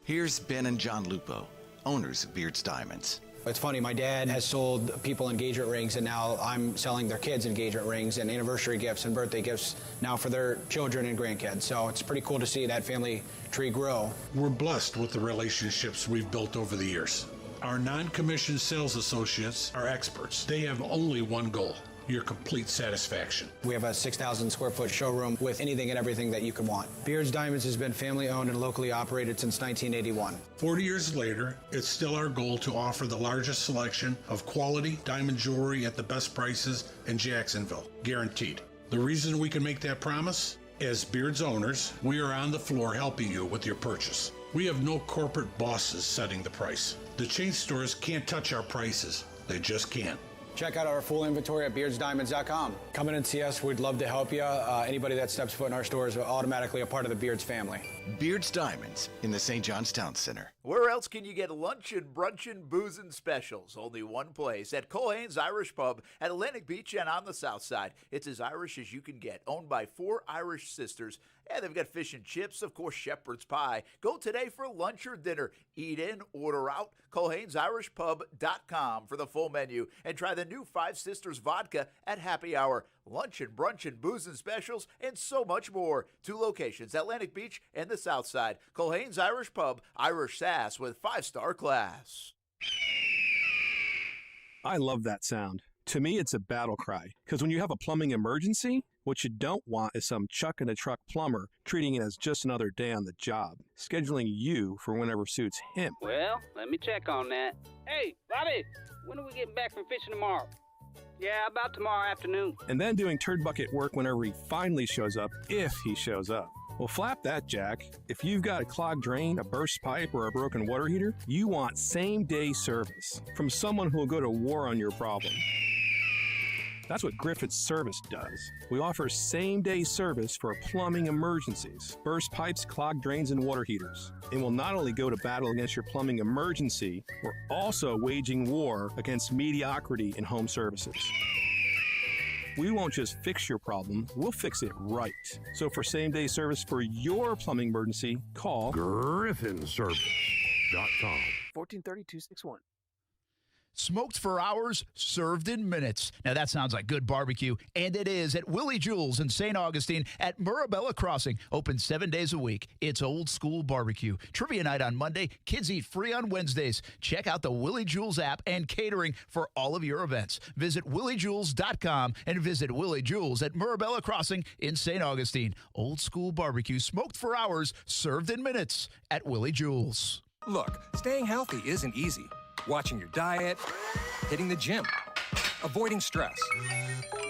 Here's Ben and John Lupo, owners of Beard's Diamonds. It's funny, my dad has sold people engagement rings, and now I'm selling their kids engagement rings and anniversary gifts and birthday gifts now for their children and grandkids. So it's pretty cool to see that family tree grow. We're blessed with the relationships we've built over the years. Our non-commissioned sales associates are experts. They have only one goal: your complete satisfaction. We have a 6,000 square foot showroom with anything and everything that you can want. Beard's Diamonds has been family owned and locally operated since 1981. 40 years later, it's still our goal to offer the largest selection of quality diamond jewelry at the best prices in Jacksonville, guaranteed. The reason we can make that promise? As Beard's owners, we are on the floor helping you with your purchase. We have no corporate bosses setting the price. The chain stores can't touch our prices. They just can't. Check out our full inventory at beardsdiamonds.com. Come in and see us. We'd love to help you. Anybody that steps foot in our stores is automatically a part of the Beards family. Beard's Diamonds in the St. John's Town Center. Where else can you get luncheon, brunchin', boozin' specials? Only one place, at Colhane's Irish Pub at Atlantic Beach and on the south side. It's as Irish as you can get, owned by 4 Irish sisters. And they've got fish and chips, of course, shepherd's pie. Go today for lunch or dinner. Eat in, order out. ColhainesIrishPub.com for the full menu. And try the new 5 Sisters vodka at happy hour. Luncheon, brunchin', boozin' specials, and so much more. 2 locations, Atlantic Beach and the south side. Colhane's Irish Pub, Irish sass with 5-star class. I love that sound. To me, it's a battle cry. Because when you have a plumbing emergency, what you don't want is some chuck-in-a-truck plumber treating it as just another day on the job, scheduling you for whenever suits him. Well, let me check on that. Hey, Bobby, when are we getting back from fishing tomorrow? Yeah, about tomorrow afternoon. And then doing turd bucket work whenever he finally shows up, if he shows up. Well, flap that, Jack. If you've got a clogged drain, a burst pipe, or a broken water heater, you want same-day service from someone who will go to war on your problem. That's what Griffith's Service does. We offer same-day service for plumbing emergencies, burst pipes, clogged drains, and water heaters. And we'll not only go to battle against your plumbing emergency, we're also waging war against mediocrity in home services. We won't just fix your problem, we'll fix it right. So for same-day service for your plumbing emergency, call GriffinService.com. 143261. Smoked for hours, served in minutes. Now that sounds like good barbecue, and it is at Willie Jules in St. Augustine at Murabella Crossing. Open 7 days a week. It's old school barbecue. Trivia night on Monday. Kids eat free on Wednesdays. Check out the Willie Jules app and catering for all of your events. Visit williejules.com and visit Willie Jules at Murabella Crossing in St. Augustine. Old school barbecue, smoked for hours, served in minutes at Willie Jules. Look, staying healthy isn't easy. Watching your diet, hitting the gym, avoiding stress.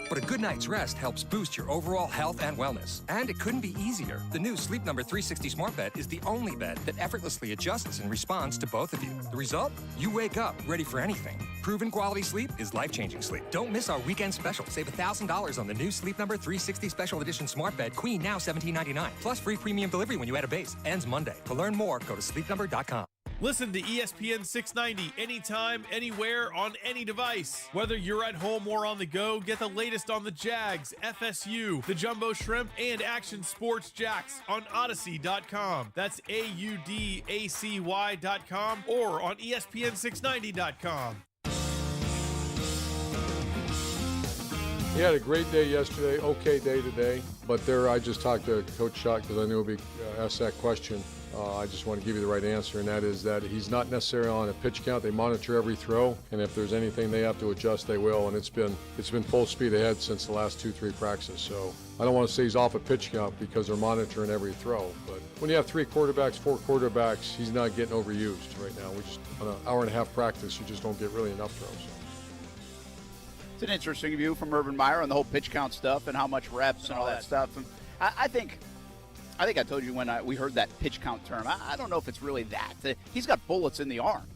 But a good night's rest helps boost your overall health and wellness. And it couldn't be easier. The new Sleep Number 360 Smart Bed is the only bed that effortlessly adjusts and responds to both of you. The result? You wake up ready for anything. Proven quality sleep is life-changing sleep. Don't miss our weekend special. Save $1,000 on the new Sleep Number 360 Special Edition Smart Bed, Queen, now $17.99. Plus free premium delivery when you add a base. Ends Monday. To learn more, go to sleepnumber.com. Listen to ESPN 690 anytime, anywhere, on any device. Whether you're at home or on the go, get the latest on the Jags, FSU, the Jumbo Shrimp, and Action Sports Jacks on Odyssey.com. That's AUDACY.com or on ESPN690.com. He had a great day yesterday, okay day today, but I just talked to Coach Schuck because I knew he'd be asked that question. I just want to give you the right answer, and that is that he's not necessarily on a pitch count. They monitor every throw, and if there's anything they have to adjust, they will. And it's been full speed ahead since the last 2-3 practices. So I don't want to say he's off a pitch count because they're monitoring every throw. But when you have 3 quarterbacks, 4 quarterbacks, he's not getting overused right now. We just on an hour and a half practice, you just don't get really enough throws. It's an interesting view from Urban Meyer on the whole pitch count stuff and how much reps and all that stuff. And I think I told you when we heard that pitch count term. I don't know if it's really that. He's got bullets in the arm.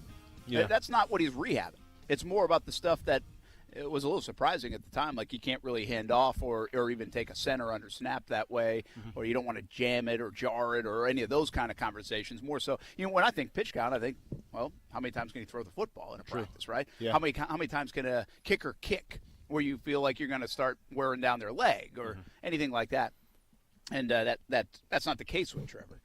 Yeah. That's not what he's rehabbing. It's more about the stuff that it was a little surprising at the time. Like you can't really hand off or even take a center under snap that way, or you don't want to jam it or jar it or any of those kind of conversations. More so, when I think pitch count, I think, well, how many times can you throw the football in a practice, right? Yeah. How many times can a kicker kick where you feel like you're going to start wearing down their leg or anything like that? And that's not the case with Trevor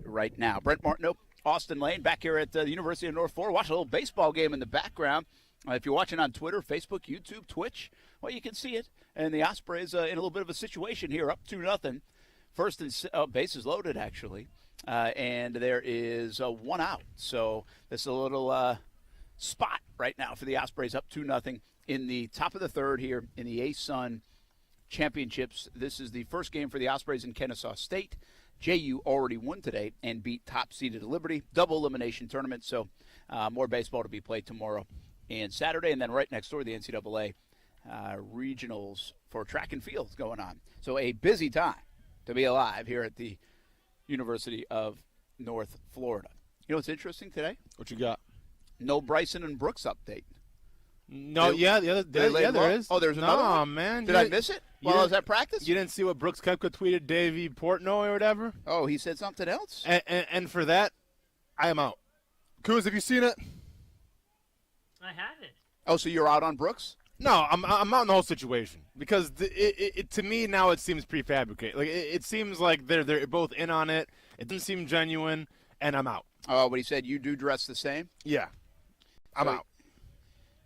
right now. Brent Martineau, Austin Lane, back here at the University of North Florida. Watch a little baseball game in the background. If you're watching on Twitter, Facebook, YouTube, Twitch, well, you can see it. And the Ospreys in a little bit of a situation here, up 2-0. First and bases loaded, actually. And there is 1 out. So this is a little spot right now for the Ospreys, up 2-0 in the top of the third here in the ASUN Championships. This is the first game for the Ospreys in Kennesaw State. JU already won today and beat top-seeded Liberty. Double elimination tournament, so more baseball to be played tomorrow and Saturday. And then right next door, the NCAA regionals for track and field going on. So a busy time to be alive here at the University of North Florida. You know what's interesting today? What you got? No Bryson and Brooks update. No, there is. Oh, there's another one? Oh, man. Did I miss it while I was at practice? You didn't see what Brooks Koepka tweeted Davey Portnoy or whatever? Oh, he said something else? And for that, I am out. Kuz, have you seen it? I haven't. Oh, so you're out on Brooks? No, I'm out in the whole situation because it to me now it seems prefabricated. Like it seems like they're both in on it. It doesn't seem genuine, and I'm out. Oh, but he said you do dress the same? Yeah, I'm out.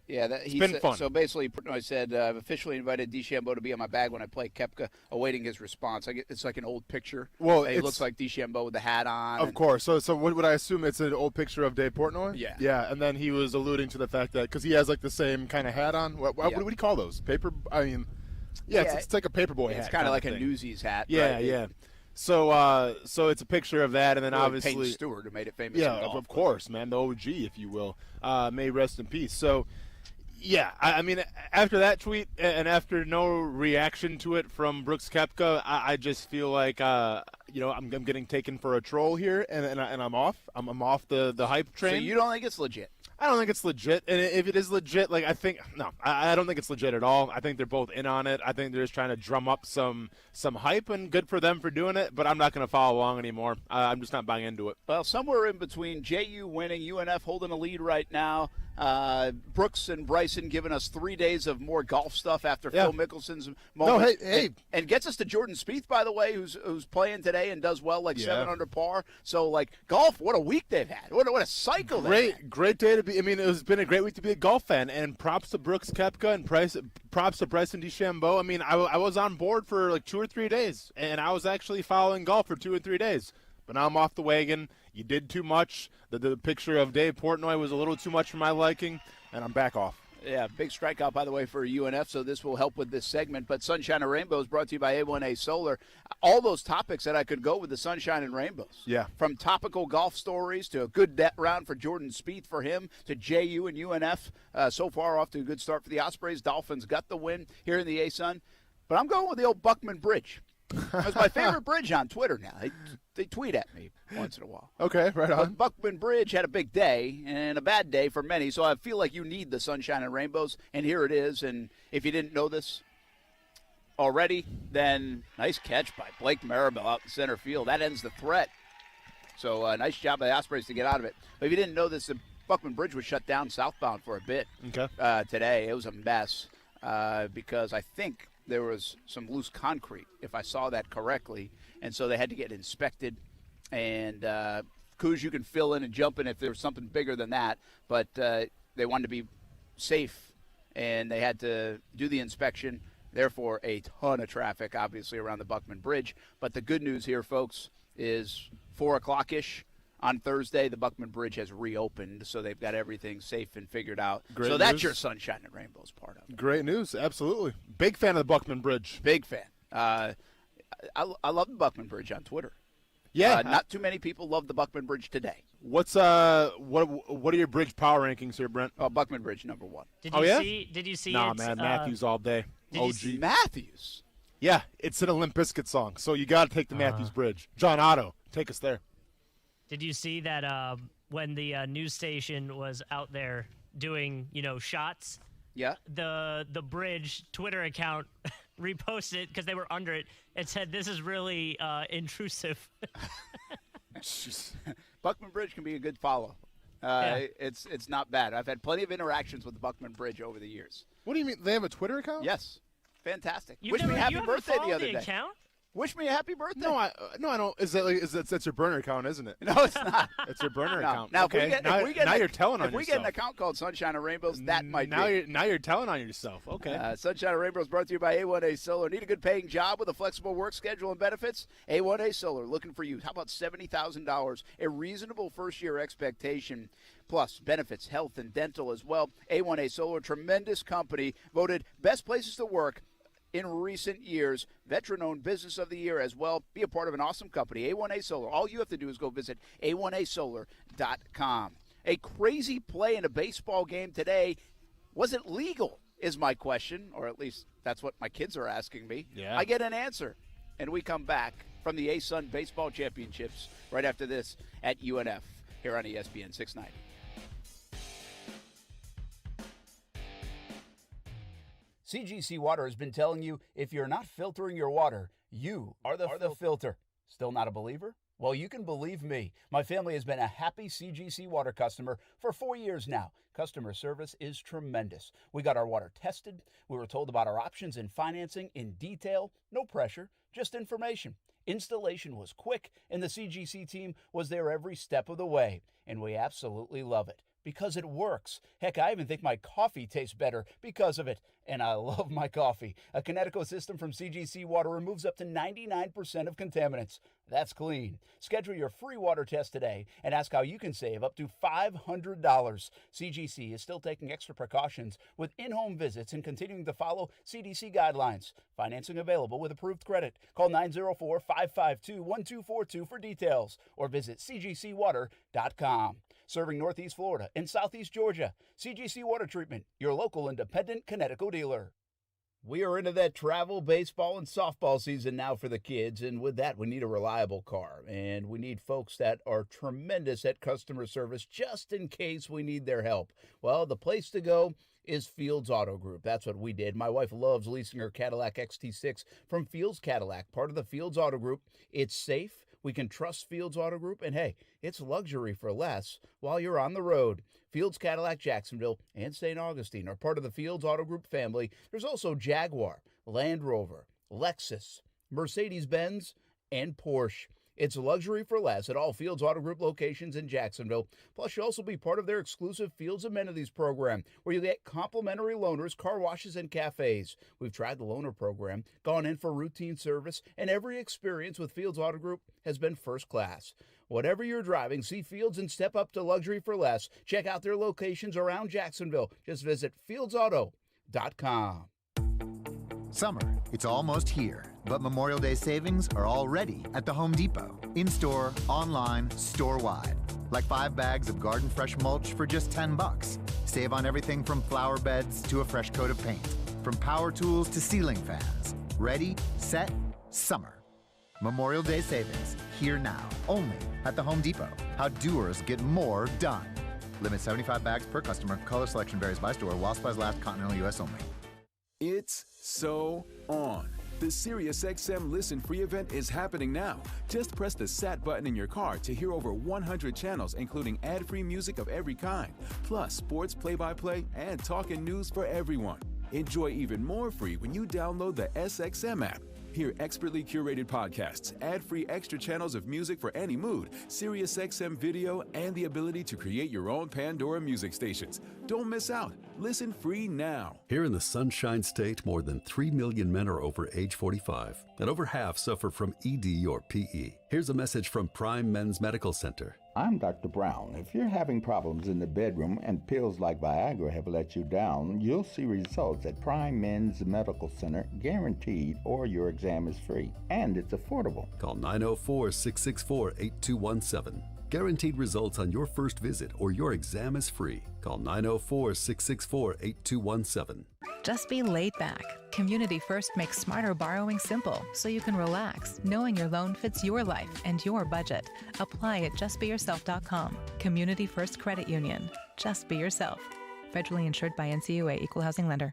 Yeah, it's been fun. So basically, I said, I've officially invited DeChambeau to be on my bag when I play Koepka, awaiting his response. It's like an old picture. Well, it looks like DeChambeau with the hat on. Of course. So what would I assume? It's an old picture of Dave Portnoy? Yeah. Yeah, and then he was alluding to the fact that because he has like the same kind of hat on. What do you call those? Paper? I mean, it's like a paperboy hat. It's kind of like a Newsies hat. Yeah, right? yeah. So it's a picture of that, and then obviously Peyton Stewart, who made it famous. Yeah, in golf, of course, man, the OG, if you will. May rest in peace. So. Yeah, I mean, after that tweet and after no reaction to it from Brooks Koepka, I just feel like, I'm getting taken for a troll here, and I'm off. I'm off the hype train. So you don't think it's legit? I don't think it's legit, and if it is legit, like I don't think it's legit at all. I think they're both in on it. I think they're just trying to drum up some hype, and good for them for doing it. But I'm not going to follow along anymore. I'm just not buying into it. Well, somewhere in between JU winning, UNF holding a lead right now. Brooks and Bryson giving us 3 days of more golf stuff after Phil Mickelson's moment. No, hey. And gets us to Jordan Spieth, by the way, who's playing today and does well, 7 under par. So, golf, what a week they've had. What a cycle they've had. Great day to be. I mean, it's been a great week to be a golf fan. And props to Brooks Koepka and props to Bryson DeChambeau. I mean, I was on board for 2 or 3 days, and I was actually following golf for 2 or 3 days. But now I'm off the wagon. You did too much. The picture of Dave Portnoy was a little too much for my liking, and I'm back off. Yeah, big strikeout, by the way, for UNF, so this will help with this segment. But Sunshine and Rainbows brought to you by A1A Solar. All those topics that I could go with the Sunshine and Rainbows. Yeah. From topical golf stories to a good round for Jordan Spieth for him to JU and UNF. So far off to a good start for the Ospreys. Dolphins got the win here in the ASUN. But I'm going with the old Buckman Bridge. That's my favorite bridge on Twitter now. They tweet at me once in a while. Okay, right on. But Buckman Bridge had a big day and a bad day for many, so I feel like you need the Sunshine and Rainbows, and here it is. And if you didn't know this already, then nice catch by Blake Maribel out in center field. That ends the threat. So nice job by the Ospreys to get out of it. But if you didn't know this, the Buckman Bridge was shut down southbound for a bit today. It was a mess because I think there was some loose concrete, if I saw that correctly, and so they had to get inspected. And Kuz, you can fill in and jump in if there was something bigger than that, but they wanted to be safe, and they had to do the inspection. Therefore, a ton of traffic, obviously, around the Buckman Bridge. But the good news here, folks, is 4 o'clock-ish. On Thursday, the Buckman Bridge has reopened, so they've got everything safe and figured out. Great so that's news. your sunshine and rainbows part of it. Great news, absolutely. Big fan of the Buckman Bridge. Big fan. I love the Buckman Bridge on Twitter. Yeah. Not too many people love the Buckman Bridge today. What's what are your bridge power rankings here, Brent? Oh, Buckman Bridge number 1. Did you see? Nah, it, man, Matthews all day. OG. Matthews? Yeah, it's an Limp Bizkit song, so you got to take the Matthews Bridge. John Otto, take us there. Did you see that when the news station was out there doing, shots? Yeah. The bridge Twitter account reposted it because they were under it. It said, "This is really intrusive." Buckman Bridge can be a good follow. It's not bad. I've had plenty of interactions with the Buckman Bridge over the years. What do you mean? They have a Twitter account? Yes. Fantastic. You Wish me happy haven't birthday the followed other day. account? Wish me a happy birthday. No, I don't. That's your burner account, isn't it? No, it's not. It's your burner No. account. Now, okay. Now you're telling on yourself. If we get an account called Sunshine and Rainbows, that might be. Now you're telling on yourself. Okay. Sunshine and Rainbows brought to you by A1A Solar. Need a good paying job with a flexible work schedule and benefits? A1A Solar, looking for you. How about $70,000? A reasonable first-year expectation, plus benefits, health, and dental as well. A1A Solar, tremendous company, voted best places to work in recent years, veteran-owned business of the year as well. Be a part of an awesome company, A1A Solar. All you have to do is go visit A1ASolar.com. A crazy play in a baseball game today. Was it legal is my question, or at least that's what my kids are asking me. Yeah. I get an answer. And we come back from the ASUN Baseball Championships right after this at UNF here on ESPN 690. CGC Water has been telling you if you're not filtering your water, you are the filter. Still not a believer? Well, you can believe me. My family has been a happy CGC Water customer for 4 years now. Customer service is tremendous. We got our water tested. We were told about our options in financing in detail. No pressure, just information. Installation was quick, and the CGC team was there every step of the way. And we absolutely love it. Because it works. Heck, I even think my coffee tastes better because of it. And I love my coffee. A Connecticut system from CGC Water removes up to 99% of contaminants. That's clean. Schedule your free water test today and ask how you can save up to $500. CGC is still taking extra precautions with in-home visits and continuing to follow CDC guidelines. Financing available with approved credit. Call 904-552-1242 for details or visit cgcwater.com. Serving Northeast Florida and Southeast Georgia. CGC Water Treatment, your local independent Connecticut dealer. We are into that travel, baseball, and softball season now for the kids, and with that, we need a reliable car, and we need folks that are tremendous at customer service just in case we need their help. Well, the place to go is Fields Auto Group. That's what we did. My wife loves leasing her Cadillac XT6 from Fields Cadillac, part of the Fields Auto Group. It's safe. We can trust Fields Auto Group, and hey, it's luxury for less while you're on the road. Fields Cadillac Jacksonville and St. Augustine are part of the Fields Auto Group family. There's also Jaguar, Land Rover, Lexus, Mercedes-Benz, and Porsche. It's luxury for less at all Fields Auto Group locations in Jacksonville. Plus, you'll also be part of their exclusive Fields Amenities program, where you get complimentary loaners, car washes, and cafes. We've tried the loaner program, gone in for routine service, and every experience with Fields Auto Group has been first class. Whatever you're driving, see Fields and step up to luxury for less. Check out their locations around Jacksonville. Just visit fieldsauto.com. Summer, it's almost here, but Memorial Day savings are already at the Home Depot. In-store, online, store-wide. Like 5 bags of garden fresh mulch for just $10. Save on everything from flower beds to a fresh coat of paint. From power tools to ceiling fans. Ready, set, summer. Memorial Day savings, here now, only at the Home Depot. How doers get more done. Limit 75 bags per customer. Color selection varies by store. While supplies last, continental U.S. only. It's so on. The SiriusXM Listen Free event is happening now. Just press the Sat button in your car to hear over 100 channels, including ad-free music of every kind, plus sports play-by-play and talk and news for everyone. Enjoy even more free when you download the SXM app. Hear expertly curated podcasts, ad-free extra channels of music for any mood, SiriusXM video, and the ability to create your own Pandora music stations. Don't miss out. Listen free now. Here in the Sunshine State, more than 3 million men are over age 45, and over half suffer from ED or PE. Here's a message from Prime Men's Medical Center. I'm Dr. Brown. If you're having problems in the bedroom and pills like Viagra have let you down, you'll see results at Prime Men's Medical Center, guaranteed, or your exam is free. And it's affordable. Call 904-664-8217. Guaranteed results on your first visit or your exam is free. Call 904-664-8217. Just be laid back. Community First makes smarter borrowing simple, so you can relax, knowing your loan fits your life and your budget. Apply at justbeyourself.com. Community First Credit Union. Just be yourself. Federally insured by NCUA, Equal Housing Lender.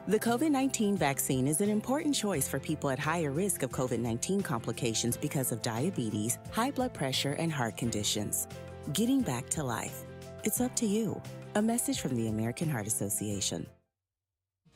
The COVID-19 vaccine is an important choice for people at higher risk of COVID-19 complications because of diabetes, high blood pressure, and heart conditions. Getting back to life. It's up to you. A message from the American Heart Association.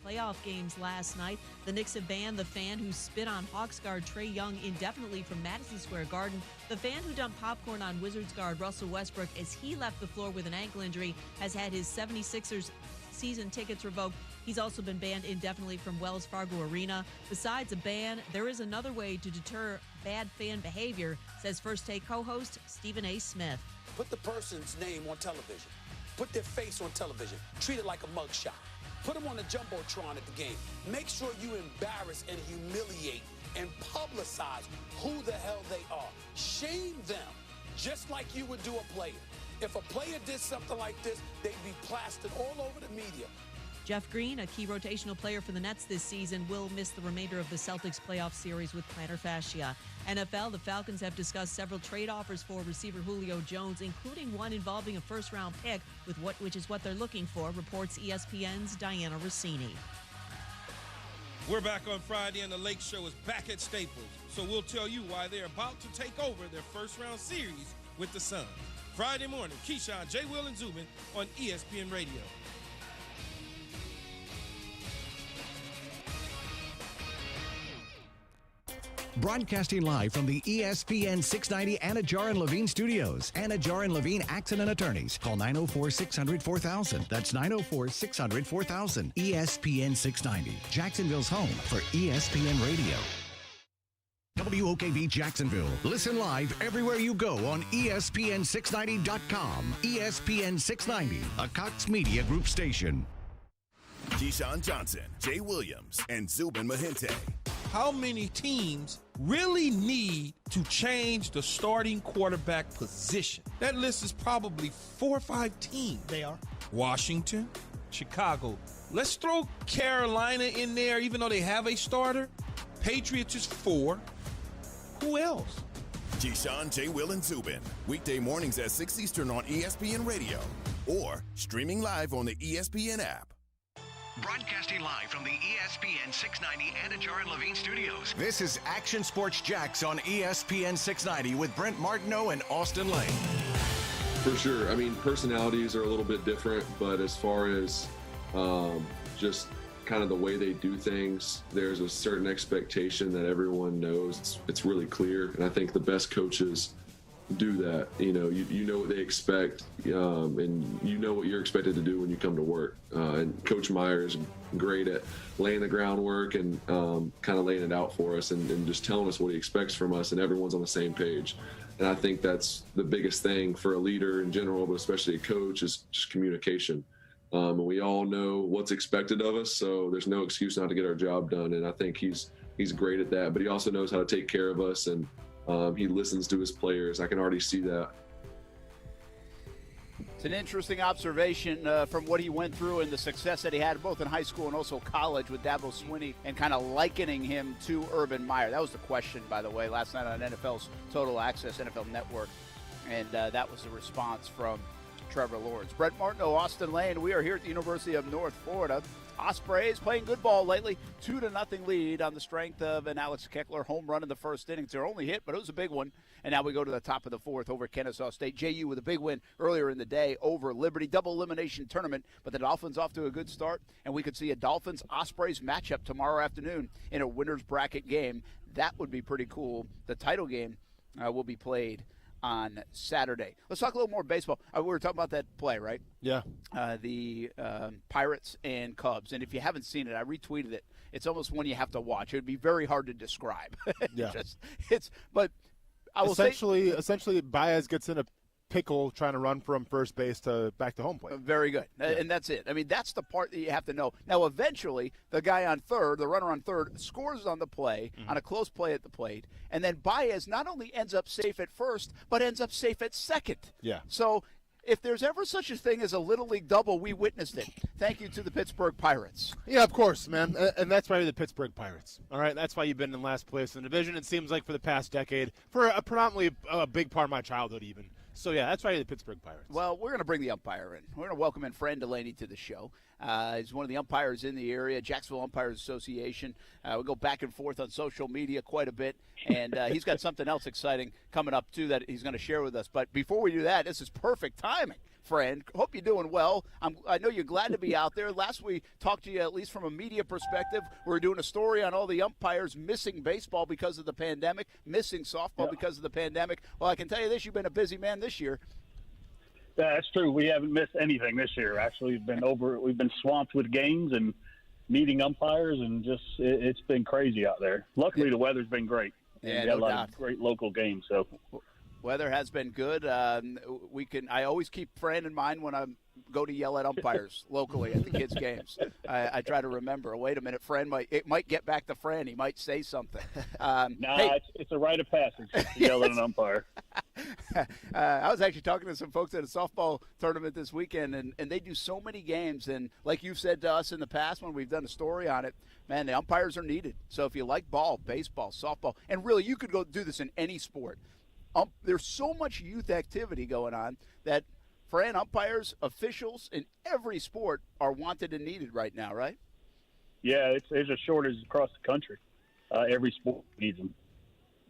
Playoff games last night. The Knicks have banned the fan who spit on Hawks guard Trae Young indefinitely from Madison Square Garden. The fan who dumped popcorn on Wizards guard Russell Westbrook as he left the floor with an ankle injury has had his 76ers season tickets revoked. He's also been banned indefinitely from Wells Fargo Arena. Besides a ban, there is another way to deter bad fan behavior, says First Take co-host Stephen A. Smith. Put the person's name on television. Put their face on television. Treat it like a mugshot. Put them on the Jumbotron at the game. Make sure you embarrass and humiliate and publicize who the hell they are. Shame them just like you would do a player. If a player did something like this, they'd be plastered all over the media. Jeff Green, a key rotational player for the Nets this season, will miss the remainder of the Celtics playoff series with plantar fascia. NFL, the Falcons have discussed several trade offers for receiver Julio Jones, including one involving a first-round pick, which is what they're looking for, reports ESPN's Diana Rossini. We're back on Friday, and the Lake Show is back at Staples, so we'll tell you why they're about to take over their first-round series with the Suns. Friday morning, Keyshawn, J. Will, and Zubin on ESPN Radio. Broadcasting live from the ESPN 690 Anajar and Levine studios. Anajar and Levine Accident Attorneys. Call 904-600-4000. That's 904-600-4000. ESPN 690. Jacksonville's home for ESPN Radio. WOKV Jacksonville. Listen live everywhere you go on ESPN690.com. ESPN 690, a Cox Media Group station. Keyshawn Johnson, Jay Williams, and Zubin Mahente. How many teams really need to change the starting quarterback position? That list is probably 4 or 5 teams. They are. Washington, Chicago. Let's throw Carolina in there, even though they have a starter. Patriots is 4. Who else? Keyshawn, J. Will, and Zubin. Weekday mornings at 6 Eastern on ESPN Radio. Or streaming live on the ESPN app. Broadcasting live from the ESPN 690 Anajar and Levine studios. This is Action Sports Jacks on ESPN 690 with Brent Martineau and Austin Lane. For sure. I mean, personalities are a little bit different, but as far as just kind of the way they do things, there's a certain expectation that everyone knows. It's really clear, and I think the best coaches do that. You know what they expect, and you know what you're expected to do when you come to work. And Coach Meyer is great at laying the groundwork and kind of laying it out for us and just telling us what he expects from us, and everyone's on the same page. And I think that's the biggest thing for a leader in general, but especially a coach, is just communication. And we all know what's expected of us, so there's no excuse not to get our job done. And I think he's great at that, but he also knows how to take care of us, and he listens to his players. I can already see that. It's an interesting observation from what he went through and the success that he had both in high school and also college with Dabo Swinney, and kind of likening him to Urban Meyer. That was the question, by the way, last night on NFL's Total Access NFL Network. And that was the response from Trevor Lawrence. Brett Martineau, Austin Lane. We are here at the University of North Florida. Ospreys playing good ball lately. 2-0 lead on the strength of an Alex Keckler home run in the first inning. It's their only hit, but it was a big one. And now we go to the top of the fourth over Kennesaw State. JU with a big win earlier in the day over Liberty. Double elimination tournament, but the Dolphins off to a good start. And we could see a Dolphins-Ospreys matchup tomorrow afternoon in a winner's bracket game. That would be pretty cool. The title game will be played on Saturday. Let's talk a little more baseball. We were talking about that play, right? Yeah. The Pirates and Cubs. And if you haven't seen it, I retweeted it. It's almost one you have to watch. It would be very hard to describe. Yeah. But I will essentially, Baez gets in a pickle trying to run from first base to back to home plate. Very good. Yeah. And that's it. I mean, that's the part that you have to know. Now, eventually, the guy on third, the runner on third, scores on the play, on a close play at the plate, and then Baez not only ends up safe at first, but ends up safe at second. Yeah. So if there's ever such a thing as a Little League double, we witnessed it. Thank you to the Pittsburgh Pirates. Yeah, of course, man. And that's why you're the Pittsburgh Pirates. All right? That's why you've been in last place in the division, it seems like, for the past decade, for a predominantly a big part of my childhood even. So, yeah, that's why you're the Pittsburgh Pirates. Well, we're going to bring the umpire in. We're going to welcome in Fran Delaney to the show. He's one of the umpires in the area, Jacksonville Umpires Association. We go back and forth on social media quite a bit, and he's got something else exciting coming up, too, that he's going to share with us. But before we do that, this is perfect timing. Fran, hope you're doing well. I know you're glad to be out there. Last we talked to you, at least from a media perspective, we were doing a story on all the umpires missing baseball because of the pandemic, missing softball because of the pandemic. Well, I can tell you this, you've been a busy man this year. That's true. We haven't missed anything this year. Actually, we've been swamped with games and meeting umpires, and just it's been crazy out there. Luckily, the weather's been great. Yeah, we got a lot of great local games. So. Weather has been good. I always keep Fran in mind when I go to yell at umpires locally at the kids' games. I try to remember. Wait a minute, Fran it might get back to Fran. He might say something. It's a rite of passage to yell at an umpire. I was actually talking to some folks at a softball tournament this weekend, and they do so many games. And like you've said to us in the past when we've done a story on it, man, the umpires are needed. So if you like ball, baseball, softball, and really you could go do this in any sport. There's so much youth activity going on that, Fran, umpires, officials in every sport are wanted and needed right now, right? Yeah, there's a shortage across the country. Every sport needs them.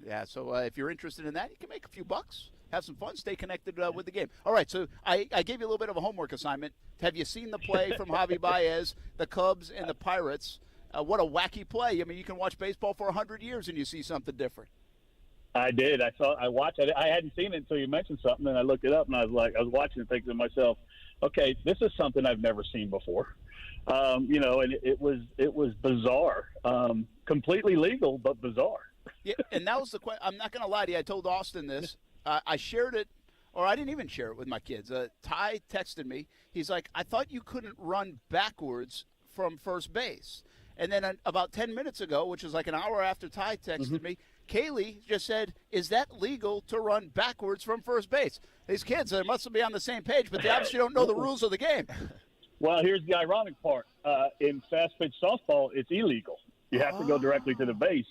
Yeah, so if you're interested in that, you can make a few bucks, have some fun, stay connected with the game. All right, so I gave you a little bit of a homework assignment. Have you seen the play from Javi Baez, the Cubs and the Pirates? What a wacky play. I mean, you can watch baseball for 100 years and you see something different. I did. I watched it. I hadn't seen it until you mentioned something, and I looked it up, and I was watching it, thinking to myself, okay, this is something I've never seen before. And it was bizarre, completely legal, but bizarre. Yeah, and that was the question. I'm not going to lie to you. I told Austin this. I shared it, or I didn't even share it with my kids. Ty texted me. He's like, I thought you couldn't run backwards from first base. And then about 10 minutes ago, which is like an hour after Ty texted me, Kaylee just said, is that legal to run backwards from first base? These kids, they must be on the same page, but they obviously don't know the rules of the game. Well, here's the ironic part. In fast-pitch softball, it's illegal. You have to go directly to the base.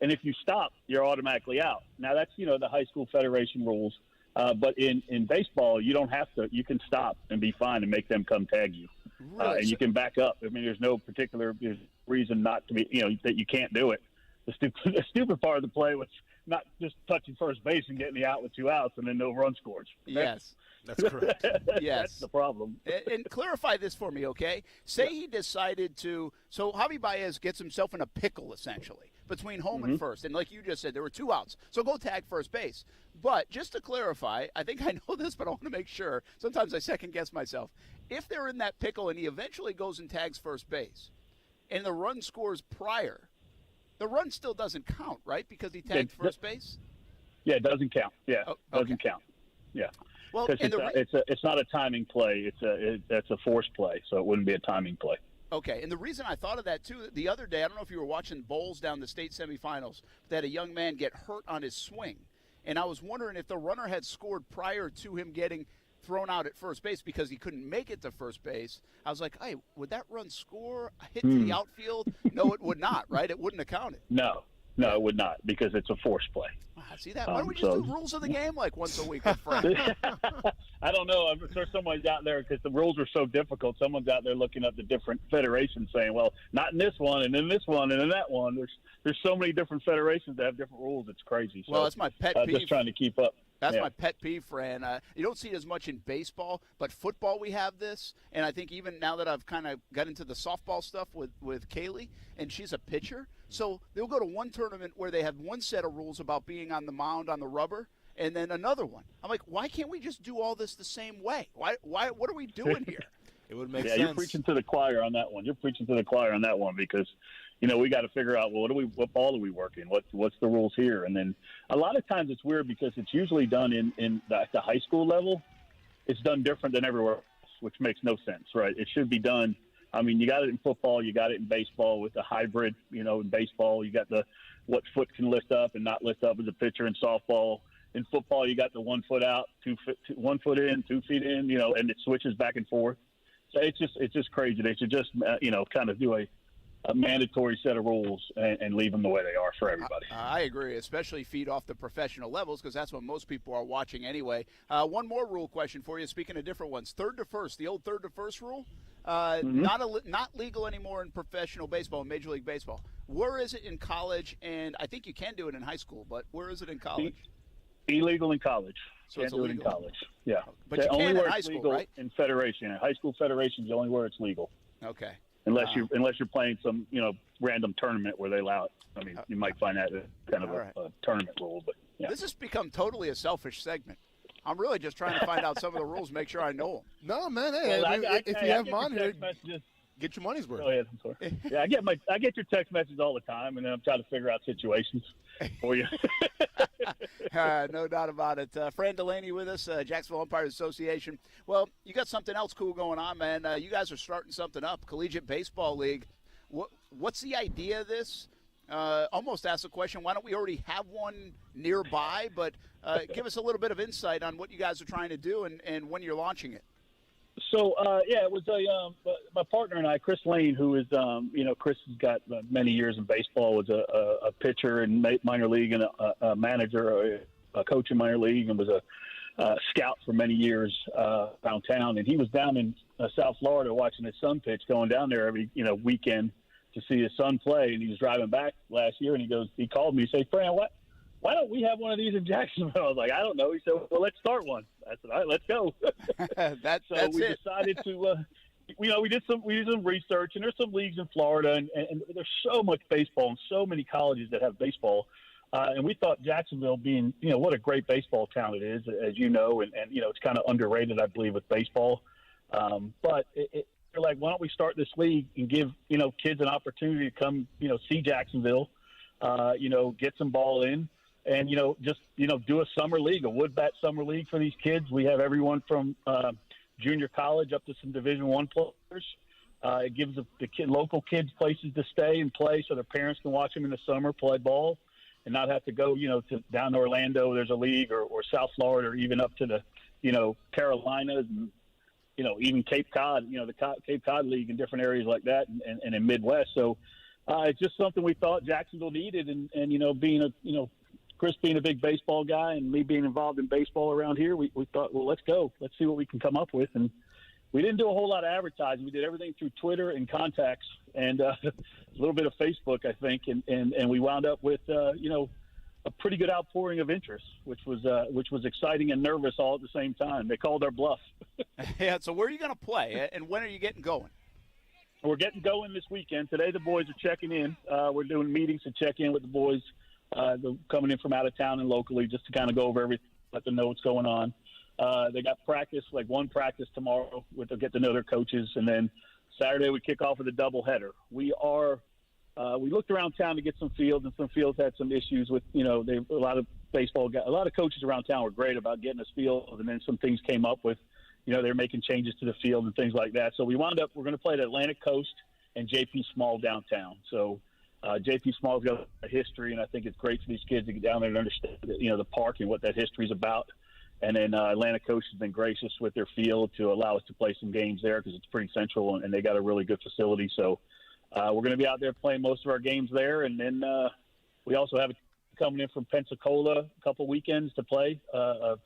And if you stop, you're automatically out. Now, that's, the high school federation rules. But in baseball, you don't have to. You can stop and be fine and make them come tag you. Really? And you can back up. I mean, there's no particular reason not to be, that you can't do it. The stupid part of the play was not just touching first base and getting the out with 2 outs and then no run scores. Yes. That's correct. Yes. That's the problem. And clarify this for me, okay? Say he decided to – so Javi Baez gets himself in a pickle, essentially, between home and first. And like you just said, there were 2 outs. So go tag first base. But just to clarify, I think I know this, but I want to make sure. Sometimes I second-guess myself. If they're in that pickle and he eventually goes and tags first base and the run scores prior – the run still doesn't count, right? Because he tagged first base? Yeah, it doesn't count. Yeah, doesn't count. Yeah. Well, it's not a timing play. That's a force play, so it wouldn't be a timing play. Okay, and the reason I thought of that, too, the other day, I don't know if you were watching bowls down the state semifinals, that a young man get hurt on his swing. And I was wondering if the runner had scored prior to him getting thrown out at first base because he couldn't make it to first base. I was like, hey, would that run score a hit to the outfield? No, it would not, right? It wouldn't have counted. No, No, it would not, because it's a force play. See that? Why don't we just do rules of the game like once a week with Frank? I don't know. I'm sure someone's out there, because the rules are so difficult. Someone's out there looking up the different federations saying, well, not in this one, and in this one, and in that one. There's so many different federations that have different rules. It's crazy. So, well, that's my pet peeve. Just trying to keep up. That's my pet peeve, Fran. You don't see it as much in baseball, but football we have this. And I think even now that I've kind of got into the softball stuff with Kaylee, and she's a pitcher, so they'll go to one tournament where they have one set of rules about being on the mound on the rubber, and then another one. I'm like, why can't we just do all this the same way? Why? What are we doing here? It would make sense. Yeah, you're preaching to the choir on that one. Because we got to figure out, well, what ball are we working? What's the rules here? And then a lot of times it's weird because it's usually done in the high school level. It's done different than everywhere else, which makes no sense, right? It should be done. I mean, you got it in football, you got it in baseball with the hybrid. In baseball, you got what foot can lift up and not lift up as a pitcher. In softball, in football, you got the 1 foot out, 1 foot in, 2 feet in, and it switches back and forth. So it's just crazy. They should just kind of do a mandatory set of rules and leave them the way they are for everybody. I agree, especially feed off the professional levels, because that's what most people are watching anyway. One more rule question for you, speaking of different ones. Third to first, the old third to first rule, not legal anymore in professional baseball, in Major League Baseball. Where is it in college? And I think you can do it in high school, but where is it in college? Illegal in college. So Can't it's do illegal. it in college. Yeah. But you can in high school, right? In federation. High school federation is the only where it's legal. Okay. Unless you're playing some random tournament where they allow it. I mean, you might find that kind of a tournament rule, but yeah. This has become totally a selfish segment. I'm really just trying to find out some of the rules, make sure I know them. No, man. Hey, if you have them on here, get your money's worth. Go ahead. I'm sorry. Yeah, I get your text messages all the time, and then I'm trying to figure out situations for you. No doubt about it. Fran Delaney with us, Jacksonville Umpires Association. Well, you got something else cool going on, man. You guys are starting something up, Collegiate Baseball League. What's the idea of this? Almost asked the question, why don't we already have one nearby? But give us a little bit of insight on what you guys are trying to do and when you're launching it. So, it was my partner and I, Chris Lane, who is, Chris has got many years in baseball, was a pitcher in minor league and a manager, a coach in minor league, and was a scout for many years around town. And he was down in South Florida watching his son pitch, going down there every, weekend to see his son play. And he was driving back last year, and he called me, he said, Fran, why don't we have one of these in Jacksonville? I was like, I don't know. He said, well, let's start one. I said, all right, let's go. That's decided to, we did some research, and there's some leagues in Florida, and there's so much baseball and so many colleges that have baseball. And we thought Jacksonville being, what a great baseball town it is, as you know, and it's kind of underrated, I believe, with baseball. But they're like, why don't we start this league and give, kids an opportunity to come, see Jacksonville, get some ball in. And, do a summer league, a wood bat summer league for these kids. We have everyone from junior college up to some Division I players. It gives the local kids places to stay and play so their parents can watch them in the summer play ball and not have to go, down to Orlando. There's a league or South Florida or even up to the, Carolinas and, even Cape Cod, the Cape Cod League in different areas like that and in Midwest. So it's just something we thought Jacksonville needed. And being Chris being a big baseball guy and me being involved in baseball around here, we thought, well, let's go. Let's see what we can come up with. And we didn't do a whole lot of advertising. We did everything through Twitter and contacts and a little bit of Facebook, I think. And we wound up with, a pretty good outpouring of interest, which was exciting and nervous all at the same time. They called our bluff. Yeah. So where are you going to play and when are you getting going? We're getting going this weekend. Today the boys are checking in. We're doing meetings to check in with the boys. They're coming in from out of town and locally just to kind of go over everything, let them know what's going on. They got practice, like one practice tomorrow, they'll get to know their coaches, and then Saturday we kick off with a doubleheader. We looked around town to get some fields, and some fields had some issues with, a lot of baseball guys, a lot of coaches around town were great about getting us fields, and then some things came up with, they're making changes to the field and things like that. So we're going to play at Atlantic Coast and JP Small downtown. So JP Small's got a history, and I think it's great for these kids to get down there and understand, the park and what that history is about. And then Atlantic Coast has been gracious with their field to allow us to play some games there because it's pretty central, and they got a really good facility. So we're going to be out there playing most of our games there, and then We also have it coming in from Pensacola a couple weekends to play. The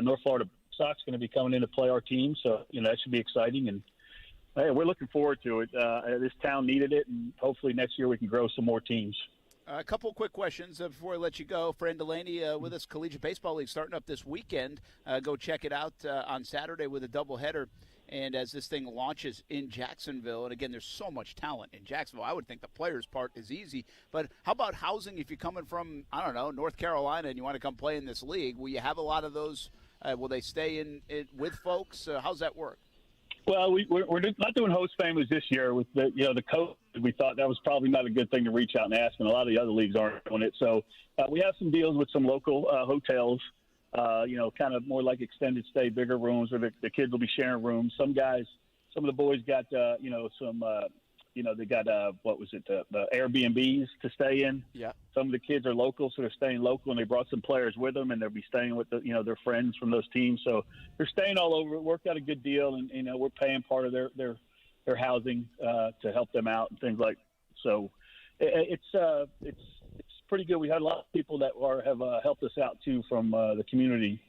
North Florida Sox going to be coming in to play our team, so that should be exciting. And hey, we're looking forward to it. This town needed it, and hopefully next year we can grow some more teams. A couple quick questions before I let you go. Fran Delaney with us, Collegiate Baseball League starting up this weekend. Go check it out on Saturday with a doubleheader. And as this thing launches in Jacksonville, and again, there's so much talent in Jacksonville, I would think the players' part is easy. But how about housing if you're coming from, I don't know, North Carolina and you want to come play in this league? Will you have a lot of those? Will they stay in with folks? How's that work? Well, we're not doing host families this year with the COVID. We thought that was probably not a good thing to reach out and ask, and a lot of the other leagues aren't doing it. So we have some deals with some local hotels, kind of more like extended stay, bigger rooms where the kids will be sharing rooms. Some of the boys got, they got, the Airbnbs to stay in. Yeah. Some of the kids are local, so they're staying local, and they brought some players with them, and they'll be staying with their friends from those teams. So they're staying all over. It worked out a good deal, and we're paying part of their housing to help them out and things like. So it's pretty good. We had a lot of people that have helped us out too from the community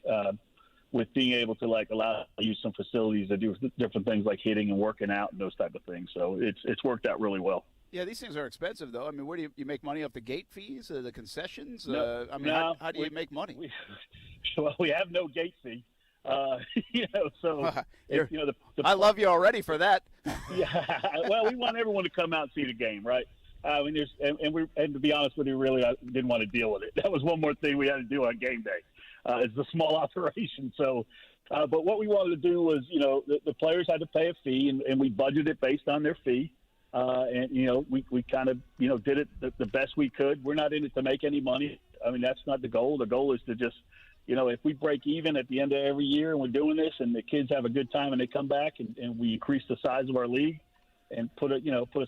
with being able to allow us to use some facilities to do different things like hitting and working out and those type of things. So it's worked out really well. Yeah, these things are expensive, though. I mean, where do you make money off the gate fees, the concessions? No, how do you make money? We have no gate fee. So I love you already for that. Yeah, well, we want everyone to come out and see the game, right? And to be honest with you, really, I didn't want to deal with it. That was one more thing we had to do on game day. It's a small operation, so. But what we wanted to do was, the players had to pay a fee, and we budgeted based on their fee. We kind of, did it the best we could. We're not in it to make any money. I mean, that's not the goal. The goal is to just, if we break even at the end of every year and we're doing this and the kids have a good time and they come back and we increase the size of our league and put a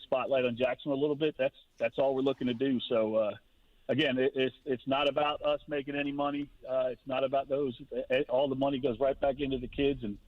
spotlight on Jackson a little bit, that's all we're looking to do. So, again, it's not about us making any money. It's not about those. All the money goes right back into the kids, and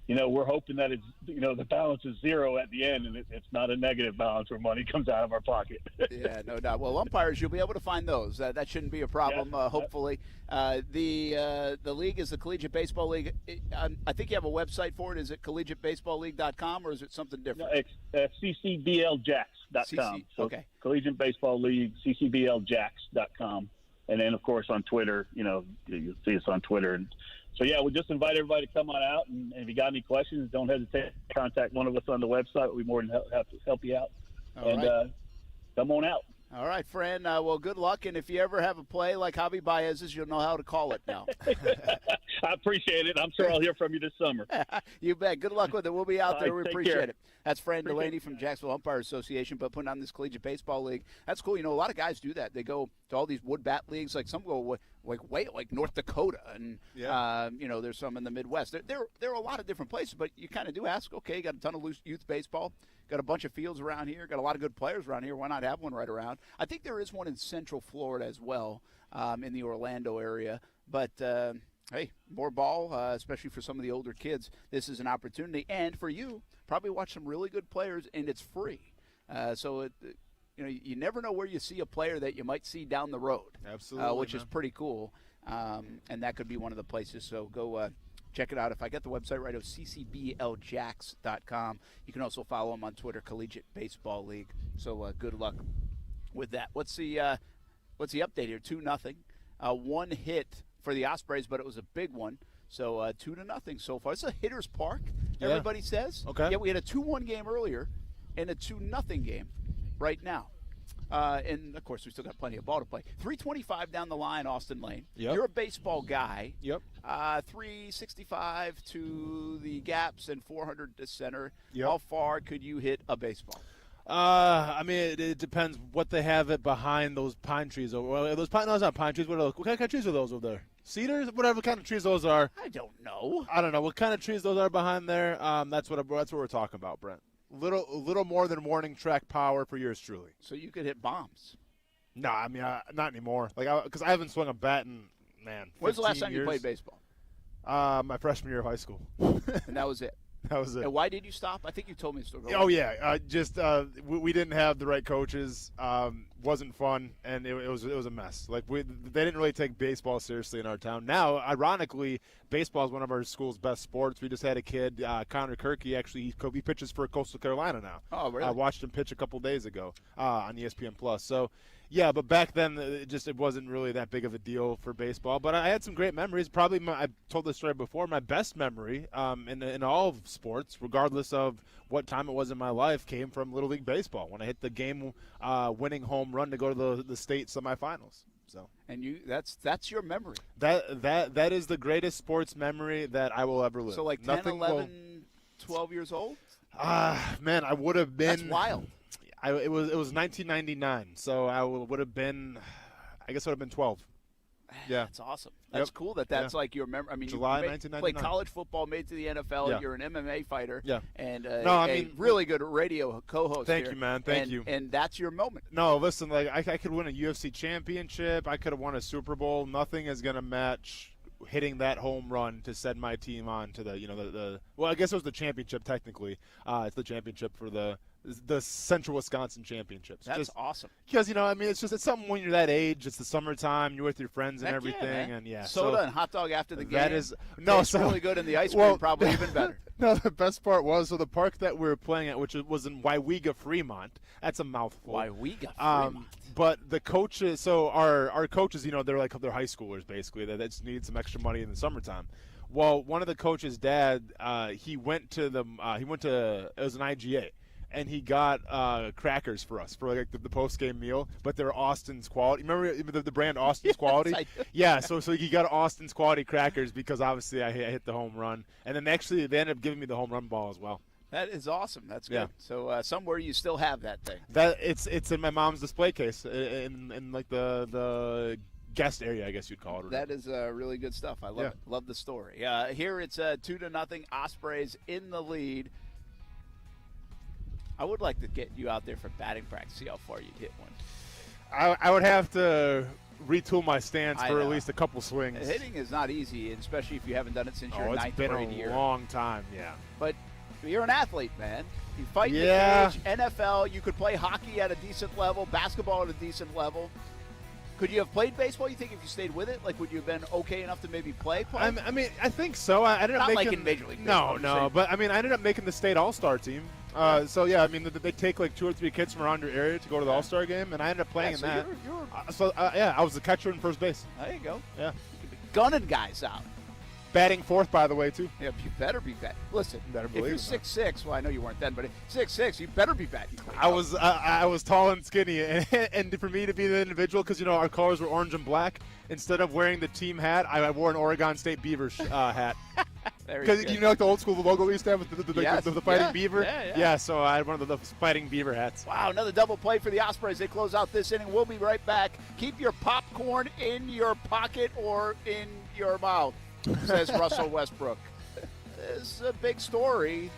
we're hoping that it's the balance is zero at the end, and it's not a negative balance where money comes out of our pocket. Yeah, no doubt. Well, umpires, you'll be able to find those. That shouldn't be a problem. Yeah. Hopefully, the league is the Collegiate Baseball League. I think you have a website for it. Is it collegiatebaseballleague.com or is it something different? No, it's ccbljacks.com. Okay. Collegiate Baseball League, ccbljacks.com, and then of course on Twitter. You'll see us on Twitter and. So, yeah, we'll just invite everybody to come on out, and if you got any questions, don't hesitate to contact one of us on the website. We'll be more than happy to help you out. Come on out. All right, Fran. Well, good luck, and if you ever have a play like Javi Baez's, you'll know how to call it now. I appreciate it. I'm sure I'll hear from you this summer. You bet. Good luck with it. We'll be out there. We appreciate it. That's Fran Delaney from Jacksonville Umpire Association, but putting on this Collegiate Baseball League. That's cool. A lot of guys do that. They go to all these wood bat leagues. Like some go like North Dakota, and there's some in the Midwest. There are a lot of different places, but you kind of do ask. Okay, you got a ton of loose youth baseball. Got a bunch of fields around here. Got a lot of good players around here. Why not have one right around? I think there is one in Central Florida as well, in the Orlando area. But hey, more ball, especially for some of the older kids. This is an opportunity, and for you, probably watch some really good players, and it's free. You never know where you see a player that you might see down the road. Absolutely, which is pretty cool, and that could be one of the places. So go check it out. If I get the website right, it's ccbljacks.com. You can also follow them on Twitter, Collegiate Baseball League. So good luck with that. What's the update here? 2-0. One hit for the Ospreys, but it was a big one. So 2-0 so far. It's a hitter's park, everybody says. Okay. Yeah, we had a 2-1 game earlier and a 2-0 game right now. And, of course, we still got plenty of ball to play. 325 down the line, Austin Lane. Yep. You're a baseball guy. Yep. 365 to the gaps and 400 to center. Yep. How far could you hit a baseball? It depends what they have it behind those pine trees. Well, those pine, no, it's not pine trees. What kind of trees are those over there? Cedars? Whatever kind of trees those are. I don't know. I don't know what kind of trees those are behind there. That's what we're talking about, Brent. Little more than warning track power for yours truly. So you could hit bombs. No, I mean not anymore. Because I haven't swung a bat in When's the last time years. you played baseball? My freshman year of high school. And that was it. That was it. And why did you stop? I think you told me to still go. Oh yeah, we didn't have the right coaches. wasn't fun, and it was a mess. Like they didn't really take baseball seriously in our town. Now, ironically, baseball is one of our school's best sports. We just had a kid, Connor Kirky. Actually, he pitches for Coastal Carolina now. Oh, really? I watched him pitch a couple days ago on ESPN Plus. So. Yeah, but back then it wasn't really that big of a deal for baseball. But I had some great memories. Probably I told this story before. My best memory in all of sports, regardless of what time it was in my life, came from Little League baseball when I hit the game-winning home run to go to the state semifinals. So. And that's your memory. That is the greatest sports memory that I will ever live. So like 10, 11, 12 years old? Man, I would have been. That's wild. It was 1999, so I would have been, I guess I would have been 12. Yeah, that's awesome. That's cool. That's like your memory. I mean, July you 1999. played college football, made to the NFL. Yeah. You're an MMA fighter. Yeah, and a really good radio co-host. Thank you, man. Thank you. And that's your moment. No, listen, like I could win a UFC championship. I could have won a Super Bowl. Nothing is gonna match hitting that home run to send my team on to the well, I guess it was the championship technically. It's the championship for the Central Wisconsin Championships. That's awesome. Because, I mean, it's something when you're that age. It's the summertime. You're with your friends and everything. Soda and hot dog after the game. That is really good, and the ice cream probably even better. No, the best part was, the park that we were playing at, which was in Waiwega, Fremont. That's a mouthful. Waiwega, Fremont. But the coaches, so our coaches, they're high schoolers basically. They just need some extra money in the summertime. Well, one of the coaches' dad, he went to it was an IGA. And he got crackers for us for like the post-game meal, but they're Austin's quality. Remember the brand Austin's Quality? Yeah, so he got Austin's Quality crackers because obviously I hit the home run. And then they ended up giving me the home run ball as well. That is awesome. That's good. Yeah. So somewhere you still have that thing. It's in my mom's display case in like the guest area, I guess you'd call it. That is really good stuff. I love it. Love the story. Here it's 2-0. Ospreys in the lead. I would like to get you out there for batting practice, see how far you'd hit one. I would have to retool my stance for at least a couple swings. Hitting is not easy, especially if you haven't done it since your ninth grade year. It's been a long time, yeah. But you're an athlete, man. You fight in the cage, NFL. You could play hockey at a decent level, basketball at a decent level. Could you have played baseball, you think, if you stayed with it? Like, would you have been okay enough to maybe play? I mean, I think so. I ended up not making, like in Major League Baseball. No, but I mean, I ended up making the state All-Star team. So, yeah, I mean, they take like 2 or 3 kids from around your area to go to the All-Star game, and I ended up playing in that. I was the catcher and first base. There you go. Yeah. You could be gunning guys out. Batting fourth, by the way, too. Yeah, you better be batting. Listen, if you're 6'6", well, I know you weren't then, but 6'6", you better be batting. I was tall and skinny, and for me to be the individual, because, our colors were orange and black, instead of wearing the team hat, I wore an Oregon State Beaver hat. Because, like the old school logo we used to have with the fighting beaver? Yeah, so I had one of the fighting beaver hats. Wow, another double play for the Ospreys. They close out this inning. We'll be right back. Keep your popcorn in your pocket or in your mouth, says Russell Westbrook. This is a big story.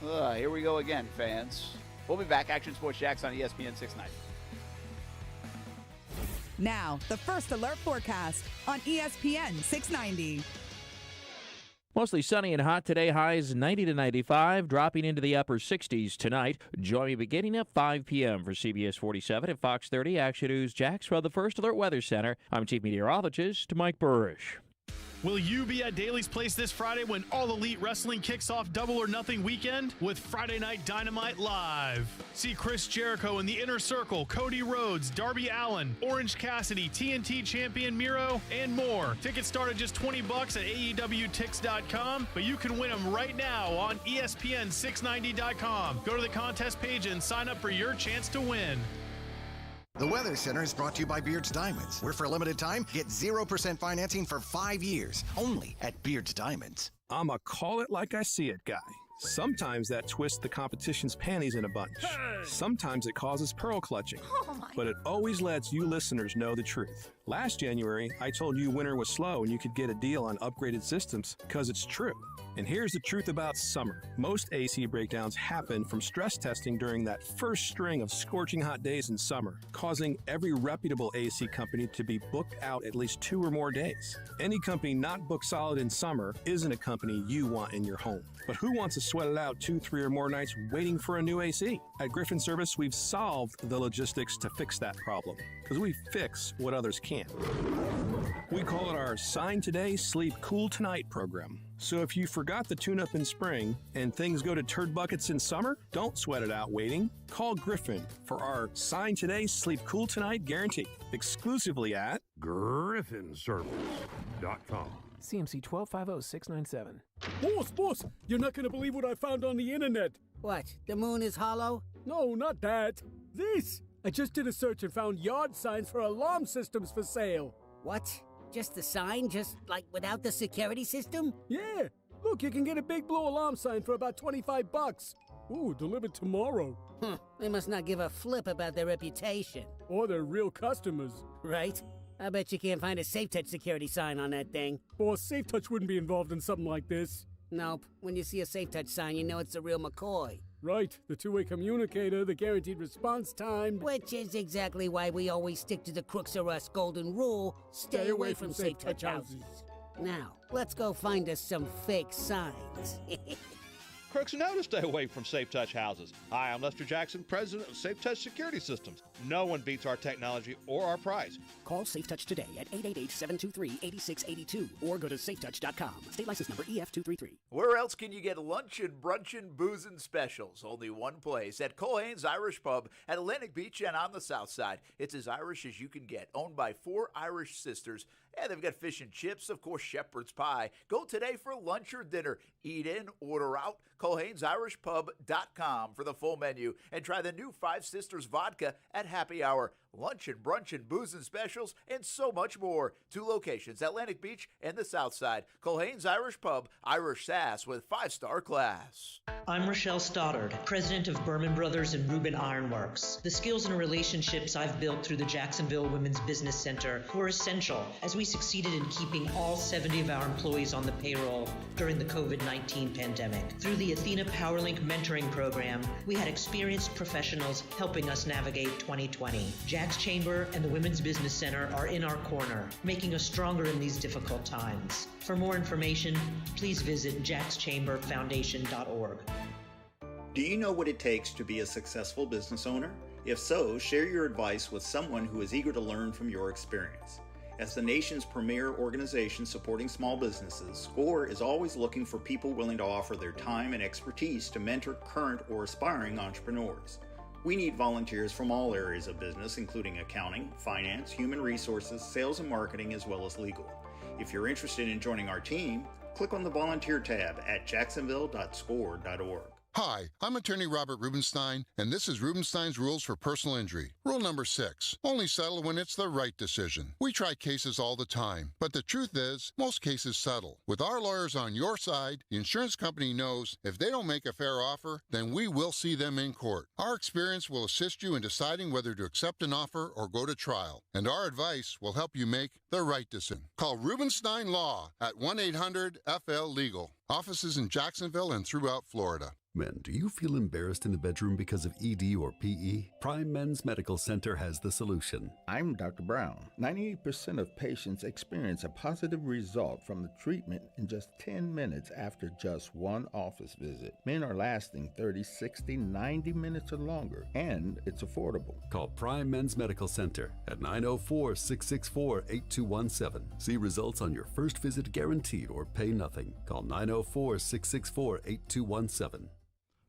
Here we go again, fans. We'll be back. Action Sports Jacks on ESPN 690. Now, the first alert forecast on ESPN 690. Mostly sunny and hot today, highs 90 to 95, dropping into the upper 60s tonight. Join me beginning at 5 p.m. for CBS 47 and Fox 30 Action News Jacks from the First Alert Weather Center. I'm Chief Meteorologist Mike Burrish. Will you be at Daly's Place this Friday when All Elite Wrestling kicks off Double or Nothing weekend with Friday Night Dynamite live? See Chris Jericho in the Inner Circle, Cody Rhodes, Darby Allin, Orange Cassidy, TNT champion Miro, and more. Tickets start at just $20 at AEWTix.com, but you can win them right now on ESPN690.com. Go to the contest page and sign up for your chance to win. The Weather Center is brought to you by Beard's Diamonds, where for a limited time, get 0% financing for 5 years, only at Beard's Diamonds. I'm a call it like I see it guy. Sometimes that twists the competition's panties in a bunch. Sometimes it causes pearl clutching. But it always lets you listeners know the truth. Last January, I told you winter was slow and you could get a deal on upgraded systems, because it's true. And here's the truth about summer. Most AC breakdowns happen from stress testing during that first string of scorching hot days in summer, causing every reputable AC company to be booked out at least 2 or more days. Any company not booked solid in summer isn't a company you want in your home. But who wants to sweat it out 2, 3, or more nights waiting for a new AC? At Griffin Service, we've solved the logistics to fix that problem, because we fix what others can't. We call it our Sign Today, Sleep Cool Tonight program. So if you forgot the tune-up in spring and things go to turd buckets in summer, don't sweat it out waiting. Call Griffin for our Sign Today, Sleep Cool Tonight guarantee, exclusively at GriffinService.com. CMC 1250-697. Boss, you're not going to believe what I found on the internet. What, the moon is hollow? No, not that. This. I just did a search and found yard signs for alarm systems for sale. What? Just the sign? Just, like, without the security system? Yeah. Look, you can get a big blue alarm sign for about $25. Ooh, delivered tomorrow. They must not give a flip about their reputation. Or their real customers. Right. I bet you can't find a SafeTouch security sign on that thing. Boss, SafeTouch wouldn't be involved in something like this. Nope. When you see a SafeTouch sign, you know it's the real McCoy. Right. The two-way communicator, the guaranteed response time. Which is exactly why we always stick to the Crooks or Us golden rule. Stay away from SafeTouch houses. Now, let's go find us some fake signs. Crooks know to stay away from SafeTouch houses. Hi, I'm Lester Jackson, president of SafeTouch Security Systems. No one beats our technology or our price. Call SafeTouch today at 888-723-8682 or go to safetouch.com. State license number EF233. Where else can you get lunchin', brunchin', boozin' specials? Only one place, at Culhane's Irish Pub at Atlantic Beach and on the South Side. It's as Irish as you can get, owned by 4 Irish sisters. And they've got fish and chips, of course, shepherd's pie. Go today for lunch or dinner. Eat in, order out. Culhane'sIrishPub.com for the full menu. And try the new 5 Sisters vodka at happy hour. Lunchin', brunchin', boozin' specials, and so much more. 2 locations, Atlantic Beach and the South Side. Culhane's Irish Pub, Irish Sass with 5-star class. I'm Rochelle Stoddard, president of Berman Brothers and Rubin Ironworks. The skills and relationships I've built through the Jacksonville Women's Business Center were essential as we succeeded in keeping all 70 of our employees on the payroll during the COVID-19 pandemic. Through the Athena PowerLink mentoring program, we had experienced professionals helping us navigate 2020. Jack's Chamber and the Women's Business Center are in our corner, making us stronger in these difficult times. For more information, please visit jackschamberfoundation.org. Do you know what it takes to be a successful business owner? If so, share your advice with someone who is eager to learn from your experience. As the nation's premier organization supporting small businesses, SCORE is always looking for people willing to offer their time and expertise to mentor current or aspiring entrepreneurs. We need volunteers from all areas of business, including accounting, finance, human resources, sales and marketing, as well as legal. If you're interested in joining our team, click on the volunteer tab at jacksonville.score.org. Hi, I'm attorney Robert Rubenstein, and this is Rubenstein's Rules for Personal Injury. Rule number 6, only settle when it's the right decision. We try cases all the time, but the truth is, most cases settle. With our lawyers on your side, the insurance company knows if they don't make a fair offer, then we will see them in court. Our experience will assist you in deciding whether to accept an offer or go to trial, and our advice will help you make the right decision. Call Rubenstein Law at 1-800-FL-LEGAL. Offices in Jacksonville and throughout Florida. Men, do you feel embarrassed in the bedroom because of ED or PE? Prime Men's Medical Center has the solution. I'm Dr. Brown. 98% of patients experience a positive result from the treatment in just 10 minutes after just one office visit. Men are lasting 30, 60, 90 minutes or longer, and it's affordable. Call Prime Men's Medical Center at 904-664-8217. See results on your first visit guaranteed or pay nothing. Call 904-664-8217.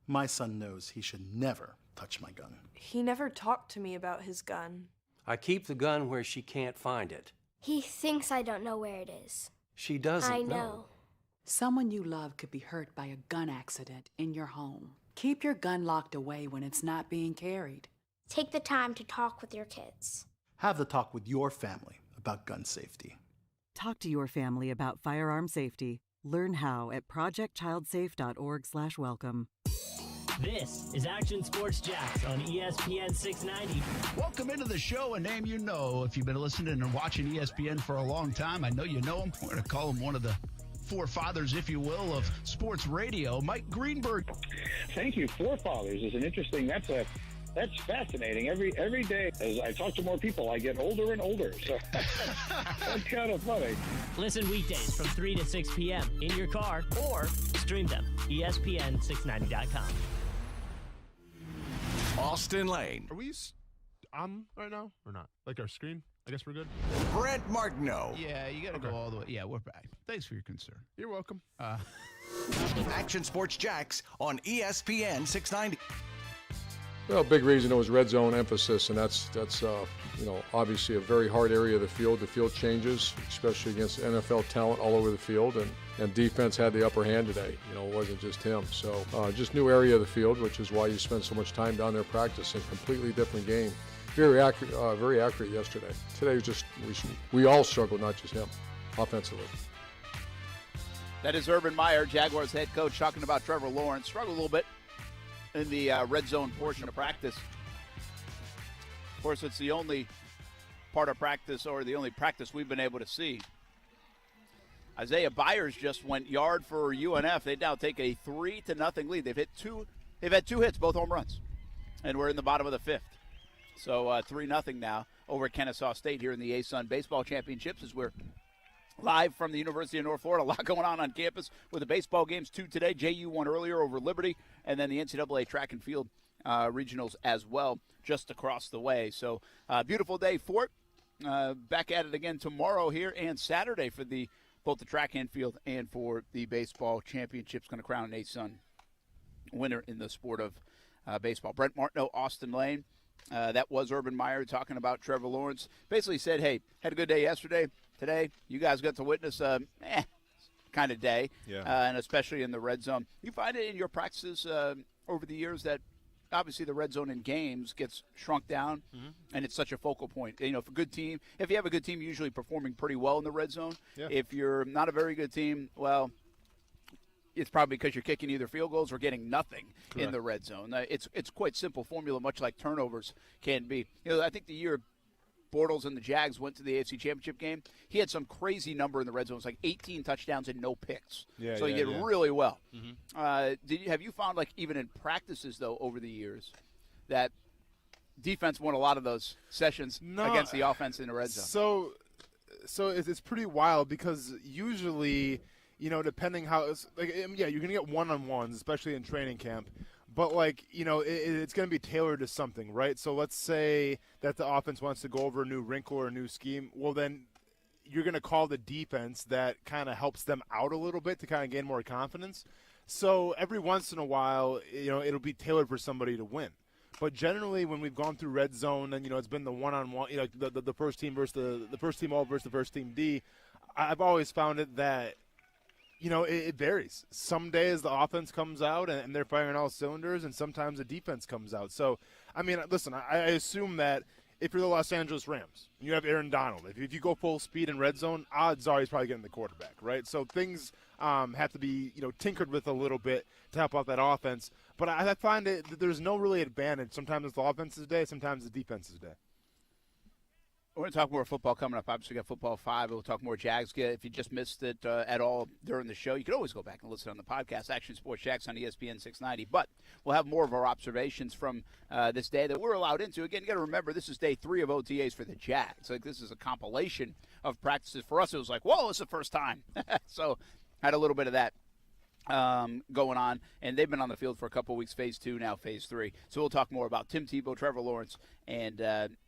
My son knows he should never touch my gun. He never talked to me about his gun. I keep the gun where she can't find it. He thinks I don't know where it is. She doesn't I know. Someone you love could be hurt by a gun accident in your home. Keep your gun locked away when it's not being carried. Take the time to talk with your kids. Have the talk with your family about gun safety. Talk to your family about firearm safety. Learn how at projectchildsafe.org/welcome. This is Action Sports Jacks on ESPN 690. Welcome into the show, a name you know. If you've been listening and watching ESPN for a long time, I know you know him. We're going to call him one of the forefathers, if you will, of sports radio. Mike Greenberg. Thank you. Forefathers is an interesting. That's fascinating. Every day, as I talk to more people, I get older and older. So that's kind of funny. Listen weekdays from 3 to 6 p.m. in your car or stream them. ESPN690.com. Austin Lane. Are we on right now or not? Like our screen? I guess we're good. Brent Martineau. Yeah, you got to go all the way. Yeah, we're back. Thanks for your concern. You're welcome. Action Sports Jacks on ESPN 690. Well, a big reason it was red zone emphasis, and that's obviously a very hard area of the field. The field changes, especially against NFL talent all over the field, and defense had the upper hand today. It wasn't just him. So just new area of the field, which is why you spend so much time down there practicing. Completely different game. Very accurate yesterday. Today was just we all struggled, not just him, offensively. That is Urban Meyer, Jaguars head coach, talking about Trevor Lawrence. Struggled a little bit in the red zone portion of practice. Of course, it's the only part of practice, or the only practice we've been able to see. Isaiah Byers just went yard for UNF. They now take a 3-0 lead. They've had two hits, both home runs, and we're in the bottom of the fifth. So 3-0 now over at Kennesaw State here in the ASUN Baseball Championships, as we're live from the University of North Florida. A lot going on campus with the baseball games, 2 today. JU won earlier over Liberty, and then the NCAA track and field regionals as well, just across the way. So beautiful day for it. Back at it again tomorrow here and Saturday for both the track and field and for the baseball championships. Going to crown an ASUN winner in the sport of baseball. Brent Martineau, Austin Lane. That was Urban Meyer talking about Trevor Lawrence. Basically said, hey, had a good day yesterday. Today, you guys got to witness kind of day, and especially in the red zone. You find it in your practices over the years that obviously the red zone in games gets shrunk down, and it's such a focal point. If you have a good team, usually performing pretty well in the red zone. Yeah. If you're not a very good team, well, it's probably because you're kicking either field goals or getting nothing in the red zone. It's quite simple formula, much like turnovers can be. I think the year Bortles and the Jags went to the AFC Championship game, he had some crazy number in the red zone. It's like 18 touchdowns and no picks. So he did really well. Have you found, like, even in practices, though, over the years, that defense won a lot of those sessions against the offense in the red zone? So it's pretty wild because usually, depending how you're going to get one-on-ones, especially in training camp. But, it's going to be tailored to something, right? So let's say that the offense wants to go over a new wrinkle or a new scheme. Well, then you're going to call the defense that kind of helps them out a little bit to kind of gain more confidence. So every once in a while, it'll be tailored for somebody to win. But generally, when we've gone through red zone and, it's been the one-on-one, the first team versus the first team all versus the first team D, I've always found it that, it varies. Some days the offense comes out and they're firing all cylinders, and sometimes the defense comes out. So, listen, I assume that if you're the Los Angeles Rams, you have Aaron Donald. If you go full speed in red zone, odds are he's probably getting the quarterback, right? So things have to be, tinkered with a little bit to help out that offense. But I find that there's no really advantage. Sometimes it's the offense's day, sometimes the defense's day. We're going to talk more football coming up. Obviously, we got football 5. We'll talk more Jags. If you just missed it at all during the show, you can always go back and listen on the podcast, Action Sports Jacks on ESPN 690. But we'll have more of our observations from this day that we're allowed into. Again, you got to remember, this is day 3 of OTAs for the Jags. This is a compilation of practices. For us, it was like, whoa, it's the first time. So had a little bit of that going on, and they've been on the field for a couple weeks, phase 2, now phase 3. So we'll talk more about Tim Tebow, Trevor Lawrence, and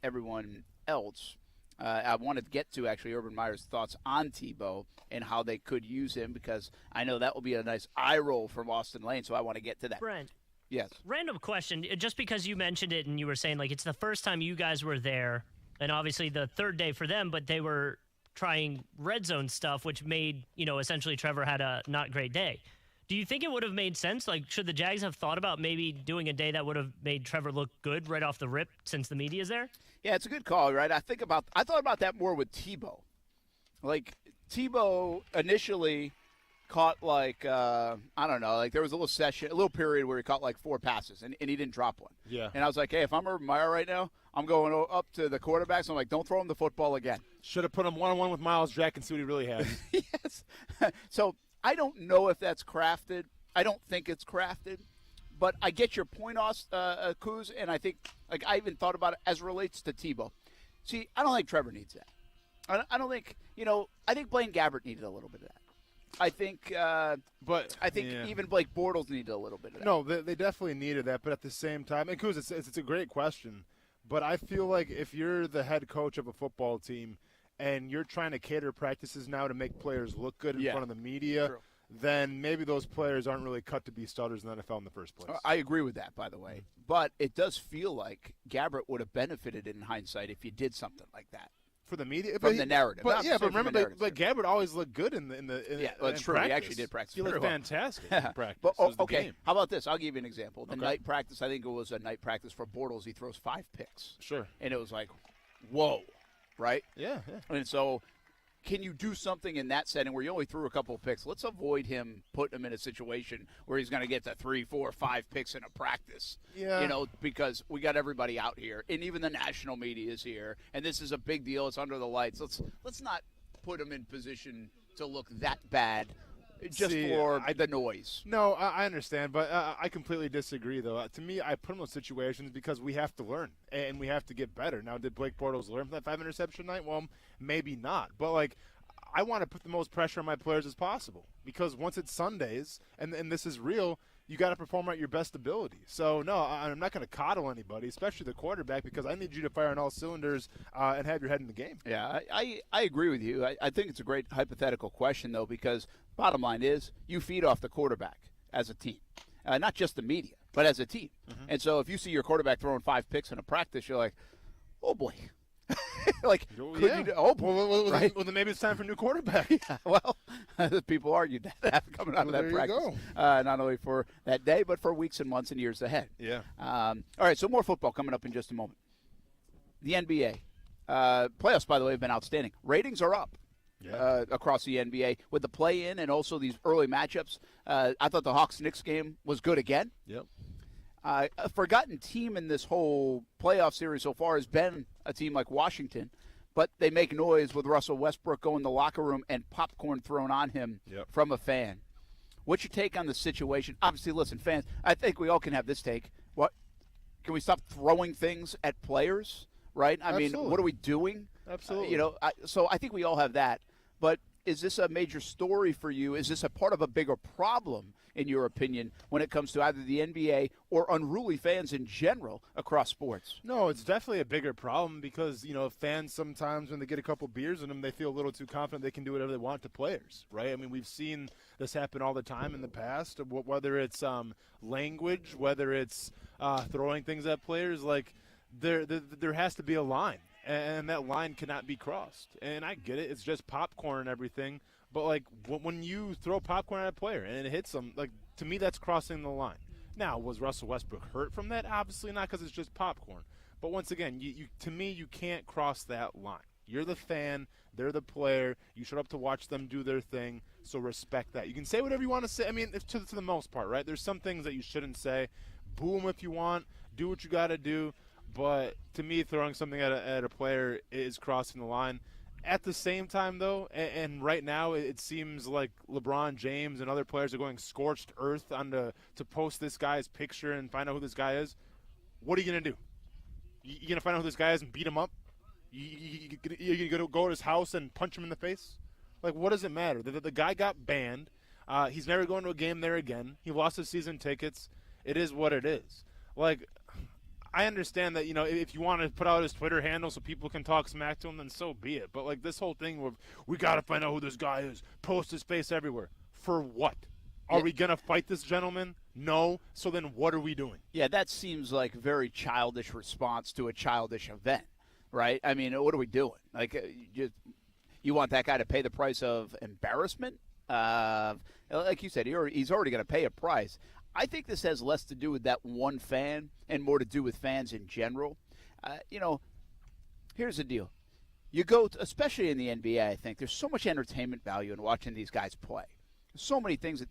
everyone else. I wanted to get to, actually, Urban Meyer's thoughts on Tebow and how they could use him, because I know that will be a nice eye roll from Austin Lane, so I want to get to that. Brent. Yes. Random question, just because you mentioned it and you were saying, it's the first time you guys were there, and obviously the third day for them, but they were trying red zone stuff, which made, essentially Trevor had a not great day. Do you think it would have made sense? Should the Jags have thought about maybe doing a day that would have made Trevor look good right off the rip since the media's there? Yeah, it's a good call, right? I thought about that more with Tebow. Tebow initially caught I don't know, there was a little period where he caught 4 passes and he didn't drop one. Yeah. And I was like, hey, if I'm Urban Meyer right now, I'm going up to the quarterbacks. I'm like, don't throw him the football again. Should have put him one-on-one with Miles Jack and see what he really has. Yes. So I don't know if that's crafted. I don't think it's crafted. But I get your point, Kuz, and I think, like, I even thought about it as it relates to Tebow. See, I don't think Trevor needs that. I don't think, I think Blaine Gabbert needed a little bit of that. I think, even Blake Bortles needed a little bit of that. No, they definitely needed that, but at the same time, and Kuz, it's a great question, but I feel like if you're the head coach of a football team and you're trying to cater practices now to make players look good in front of the media, then maybe those players aren't really cut to be starters in the NFL in the first place. I agree with that, by the way. But it does feel like Gabbert would have benefited in hindsight if you did something like that. For the media? From the narrative. But remember, but Gabbert always looked good in that's true. practice. He actually did practice. He looked fantastic in practice. But, okay, game. how about this? I'll give you an example. The night practice, I think it was a night practice for Bortles. He throws 5 picks. Sure. And it was like, whoa, right? Yeah. And so can you do something in that setting where you only threw a couple of picks? Let's avoid him putting him in a situation where he's going to get to 3, 4, 5 picks in a practice. Yeah. Because we got everybody out here, and even the national media is here, and this is a big deal. It's under the lights. Let's not put him in position to look that bad just for the noise. No, I understand, but I completely disagree, though. To me, I put him in those situations because we have to learn, and we have to get better. Now, did Blake Bortles learn from that 5-interception night? Well, maybe not. But, I want to put the most pressure on my players as possible because once it's Sundays, and this is real, you got to perform at your best ability. So, no, I'm not going to coddle anybody, especially the quarterback, because I need you to fire on all cylinders and have your head in the game. Yeah, I agree with you. I think it's a great hypothetical question, though, because bottom line is you feed off the quarterback as a team, not just the media, but as a team. Mm-hmm. And so if you see your quarterback throwing 5 picks in a practice, you're like, oh, boy. Well, then maybe it's time for a new quarterback. Well, people argued that coming out of that practice. Not only for that day, but for weeks and months and years ahead. Yeah. All right, so more football coming up in just a moment. The NBA. Playoffs, by the way, have been outstanding. Ratings are up across the NBA with the play-in and also these early matchups. I thought the Hawks-Knicks game was good again. Yep. A forgotten team in this whole playoff series so far has been a team like Washington, but they make noise with Russell Westbrook going in the locker room and popcorn thrown on him from a fan. What's your take on the situation? Obviously, listen, fans, I think we all can have this take. What? Can we stop throwing things at players, right? I mean, what are we doing? Absolutely. So I think we all have that. But is this a major story for you? Is this a part of a bigger problem, in your opinion, when it comes to either the NBA or unruly fans in general across sports? No, it's definitely a bigger problem because, fans sometimes when they get a couple beers in them, they feel a little too confident they can do whatever they want to players, right? I mean, we've seen this happen all the time in the past, whether it's language, whether it's throwing things at players. There has to be a line. And that line cannot be crossed. And I get it. It's just popcorn and everything. But, when you throw popcorn at a player and it hits them, to me, that's crossing the line. Now, was Russell Westbrook hurt from that? Obviously not, because it's just popcorn. But once again, to me, you can't cross that line. You're the fan. They're the player. You showed up to watch them do their thing, so respect that. You can say whatever you want to say. I mean, to the most part, right? There's some things that you shouldn't say. Boo them if you want. Do what you got to do. But to me, throwing something at a player is crossing the line. At the same time, though, and right now it seems like LeBron James and other players are going scorched earth to post this guy's picture and find out who this guy is. What are you going to do? You going to find out who this guy is and beat him up? You going to go to his house and punch him in the face? What does it matter? The guy got banned. He's never going to a game there again. He lost his season tickets. It is what it is. I understand that, if you want to put out his Twitter handle so people can talk smack to him, then so be it. But, this whole thing where we got to find out who this guy is, post his face everywhere. For what? Are we going to fight this gentleman? No. So then what are we doing? Yeah, that seems like a very childish response to a childish event, right? I mean, what are we doing? You want that guy to pay the price of embarrassment? Like you said, he's already going to pay a price. I think this has less to do with that one fan and more to do with fans in general. Here's the deal. You go, especially in the NBA, I think, there's so much entertainment value in watching these guys play. So many things that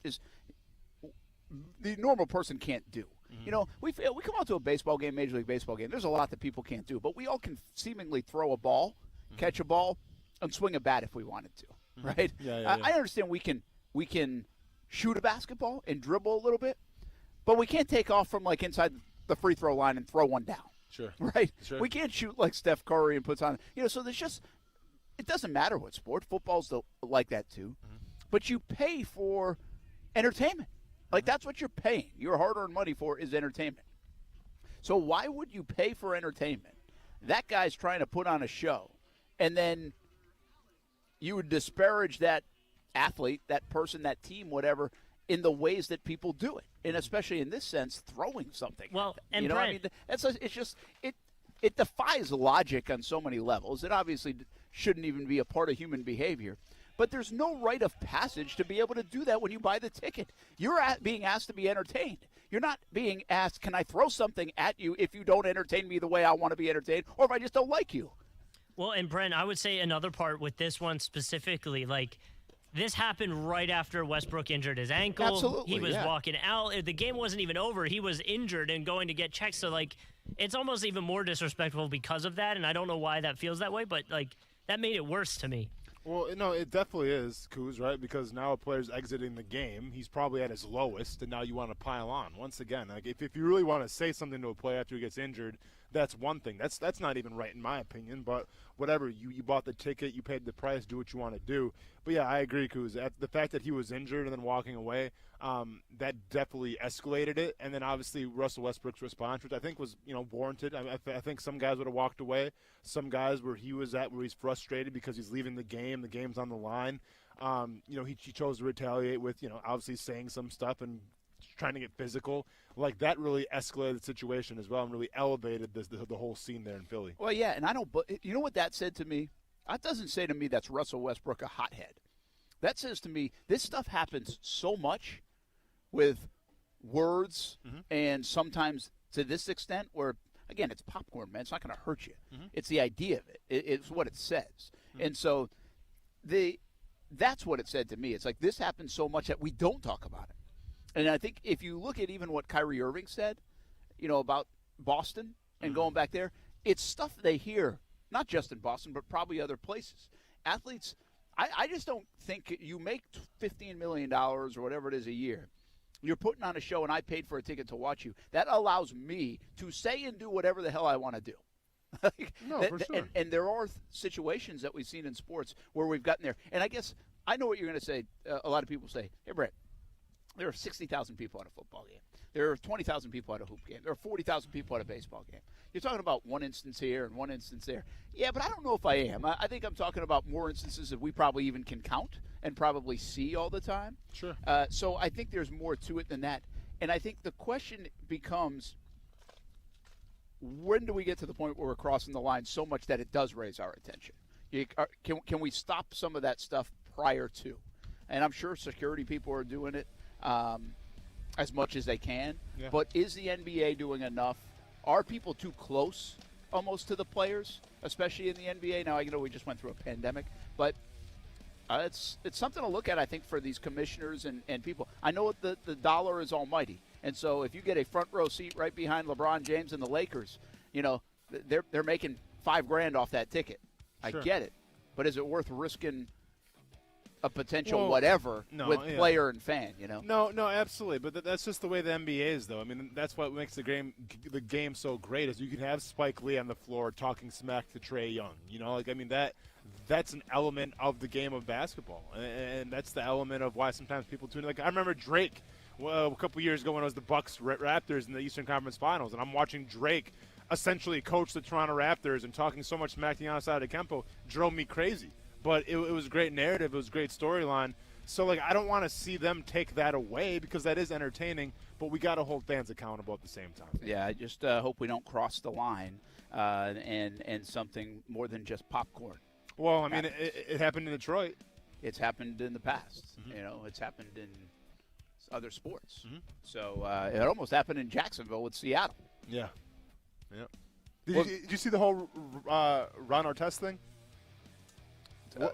the normal person can't do. Mm-hmm. We come out to a baseball game, Major League Baseball game. There's a lot that people can't do, but we all can seemingly throw a ball, catch a ball, and swing a bat if we wanted to, right? Yeah. I understand we can we can shoot a basketball and dribble a little bit, but we can't take off from like inside the free throw line and throw one down. Sure. Right? Sure. We can't shoot like Steph Curry and puts on, so there's just, it doesn't matter what sport. Football's like that too. Mm-hmm. But you pay for entertainment. Like that's what you're paying. Your hard-earned money for is entertainment. So why would you pay for entertainment? That guy's trying to put on a show, and then you would disparage that athlete, that person, that team, whatever, in the ways that people do it, and especially in this sense, throwing something. Well, and you know, Brent, I mean, it's just it defies logic on so many levels. It obviously shouldn't even be a part of human behavior. But there's no rite of passage to be able to do that when you buy the ticket. You're being asked to be entertained. You're not being asked, can I throw something at you if you don't entertain me the way I want to be entertained, or if I just don't like you? Well, and Brent, I would say another part with this one specifically, like, this happened right after Westbrook injured his ankle. Absolutely, he was walking out. The game wasn't even over. He was injured and going to get checked. So, like, it's almost even more disrespectful because of that, and I don't know why that feels that way, but, like, that made it worse to me. Well, no, it definitely is, Kuz, right? Because now a player's exiting the game. He's probably at his lowest, and now you want to pile on. Once again, like if you really want to say something to a player after he gets injured, that's one thing. That's not even right in my opinion, but whatever. You bought the ticket, you paid the price, do what you want to do. But, yeah, I agree, Kuz. The fact that he was injured and then walking away, that definitely escalated it. And then, obviously, Russell Westbrook's response, which I think was, warranted. I think some guys would have walked away. Some guys where he was at where he's frustrated because he's leaving the game. The game's on the line. He chose to retaliate with, obviously saying some stuff and trying to get physical. Like, that really escalated the situation as well and really elevated the whole scene there in Philly. Well, yeah, and you know what that said to me? That doesn't say to me that's Russell Westbrook a hothead. That says to me this stuff happens so much with words and sometimes to this extent where, again, it's popcorn, man. It's not going to hurt you. It's the idea of it. It's what it says. And so that's what it said to me. It's like this happens so much that we don't talk about it. And I think if you look at even what Kyrie Irving said, about Boston and going back there, it's stuff they hear, not just in Boston, but probably other places. Athletes, I just don't think you make $15 million or whatever it is a year. You're putting on a show, and I paid for a ticket to watch you. That allows me to say and do whatever the hell I want to do. For sure. And there are situations that we've seen in sports where we've gotten there. And I guess I know what you're going to say. A lot of people say, hey, Brett, there are 60,000 people at a football game. There are 20,000 people at a hoop game. There are 40,000 people at a baseball game. You're talking about one instance here and one instance there. Yeah, but I don't know if I am. I think I'm talking about more instances that we probably even can count and probably see all the time. Sure. So I think there's more to it than that. And I think the question becomes, when do we get to the point where we're crossing the line so much that it does raise our attention? Can we stop some of that stuff prior to? And I'm sure security people are doing it as much as they can. Yeah. But is the NBA doing enough? Are people too close almost to the players, especially in the NBA? Now, we just went through a pandemic, but it's something to look at, I think, for these commissioners and people. I know the dollar is almighty, and so if you get a front row seat right behind LeBron James and the Lakers, they're making $5,000 off that ticket. Sure. I get it, but is it worth risking a potential with player and fan, No, absolutely. But that's just the way the NBA is, though. I mean, that's what makes the game so great is you can have Spike Lee on the floor talking smack to Trae Young. That's an element of the game of basketball, and that's the element of why sometimes people tune in. Like I remember Drake a couple years ago when it was the Bucks Raptors in the Eastern Conference Finals, and I'm watching Drake essentially coach the Toronto Raptors and talking so much smack to Giannis Antetokounmpo drove me crazy. But it was a great narrative. It was a great storyline. So, I don't want to see them take that away because that is entertaining, but we got to hold fans accountable at the same time. Yeah, I just hope we don't cross the line and something more than just popcorn. Well, I mean, it happened in Detroit. It's happened in the past. It's happened in other sports. So it almost happened in Jacksonville with Seattle. Yeah. Did you see the whole Ron Artest thing?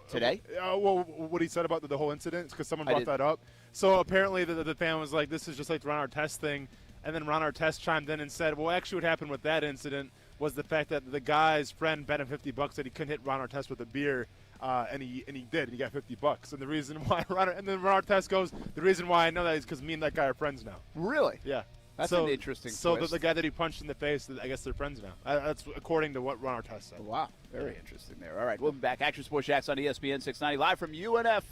Today? What he said about the whole incident, because someone brought that up. So apparently the fan was like, this is just like the Ron Artest thing. And then Ron Artest chimed in and said, well, actually what happened with that incident was the fact that the guy's friend bet him $50 that he couldn't hit Ron Artest with a beer. And he did. He got $50. And the reason why Ron Artest goes, the reason why I know that is because me and that guy are friends now. Really? Yeah. That's an interesting So twist. the guy that he punched in the face, I guess they're friends now. That's according to what Ron Artest said. Wow. Very interesting there. All right, we'll be back. Action Sports Jacks on ESPN 690, live from UNF.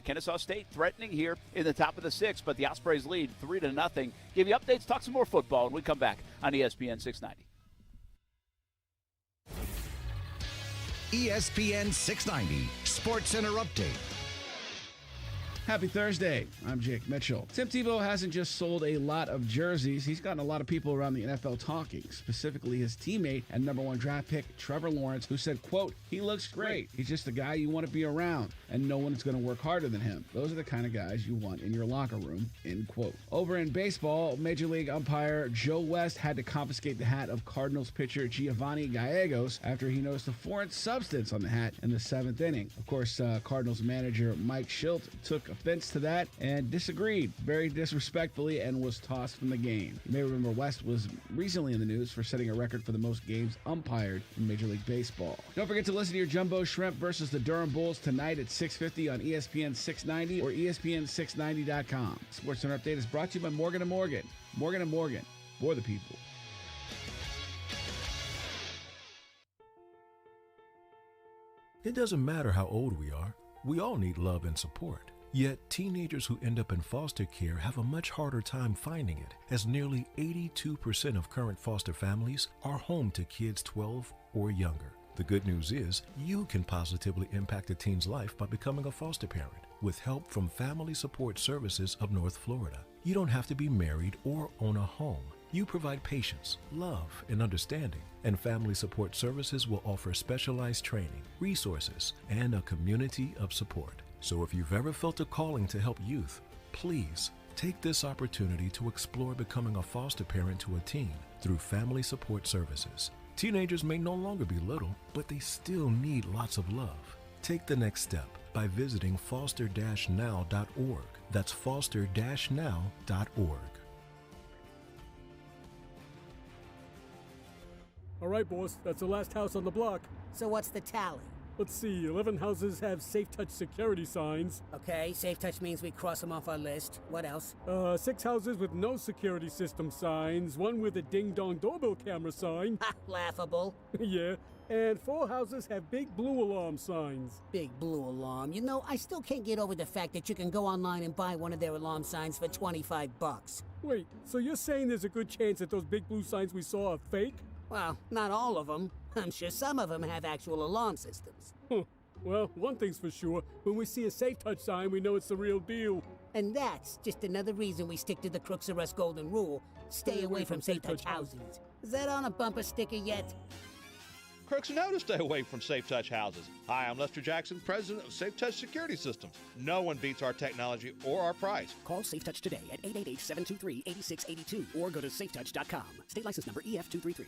Kennesaw State threatening here in the top of the sixth, but the Ospreys lead 3-0. Give you updates, talk some more football, and we come back on ESPN 690. ESPN 690 Sports Center Update. Happy Thursday. I'm Jake Mitchell. Tim Tebow hasn't just sold a lot of jerseys. He's gotten a lot of people around the NFL talking, specifically his teammate and number 1 draft pick, Trevor Lawrence, who said, quote, "He looks great. He's just the guy you want to be around, and no one's going to work harder than him. Those are the kind of guys you want in your locker room," end quote. Over in baseball, Major League umpire Joe West had to confiscate the hat of Cardinals pitcher Giovanni Gallegos after he noticed a foreign substance on the hat in the 7th inning. Of course, Cardinals manager Mike Schilt took offense to that and disagreed very disrespectfully and was tossed from the game. You may remember West was recently in the news for setting a record for the most games umpired in Major League Baseball. Don't forget to listen to your Jumbo Shrimp versus the Durham Bulls tonight at 6:50 on ESPN 690 or ESPN690.com. Sports Center Update is brought to you by Morgan & Morgan. Morgan & Morgan, for the people. It doesn't matter how old we are, we all need love and support. Yet, teenagers who end up in foster care have a much harder time finding it, as nearly 82% of current foster families are home to kids 12 or younger. The good news is, you can positively impact a teen's life by becoming a foster parent with help from Family Support Services of North Florida. You don't have to be married or own a home. You provide patience, love, and understanding, and Family Support Services will offer specialized training, resources, and a community of support. So if you've ever felt a calling to help youth, please take this opportunity to explore becoming a foster parent to a teen through Family Support Services. Teenagers may no longer be little, but they still need lots of love. Take the next step by visiting foster-now.org. That's foster-now.org. All right, boss, that's the last house on the block. So what's the tally? Let's see, 11 houses have Safe Touch security signs. Okay, Safe Touch means we cross them off our list. What else? 6 houses with no security system signs, 1 with a ding-dong doorbell camera sign. Ha, laughable. Yeah, and 4 houses have big blue alarm signs. Big blue alarm. You know, I still can't get over the fact that you can go online and buy one of their alarm signs for $25. Wait, so you're saying there's a good chance that those big blue signs we saw are fake? Well, not all of them. I'm sure some of them have actual alarm systems. Huh. Well, one thing's for sure. When we see a Safe Touch sign, we know it's the real deal. And that's just another reason we stick to the Crooks R Us golden rule. Stay away from Safe Touch houses. Is that on a bumper sticker yet? Crooks know to stay away from Safe Touch houses. Hi, I'm Lester Jackson, president of Safe Touch Security Systems. No one beats our technology or our price. Call Safe Touch today at 888-723-8682 or go to safetouch.com. State license number EF233.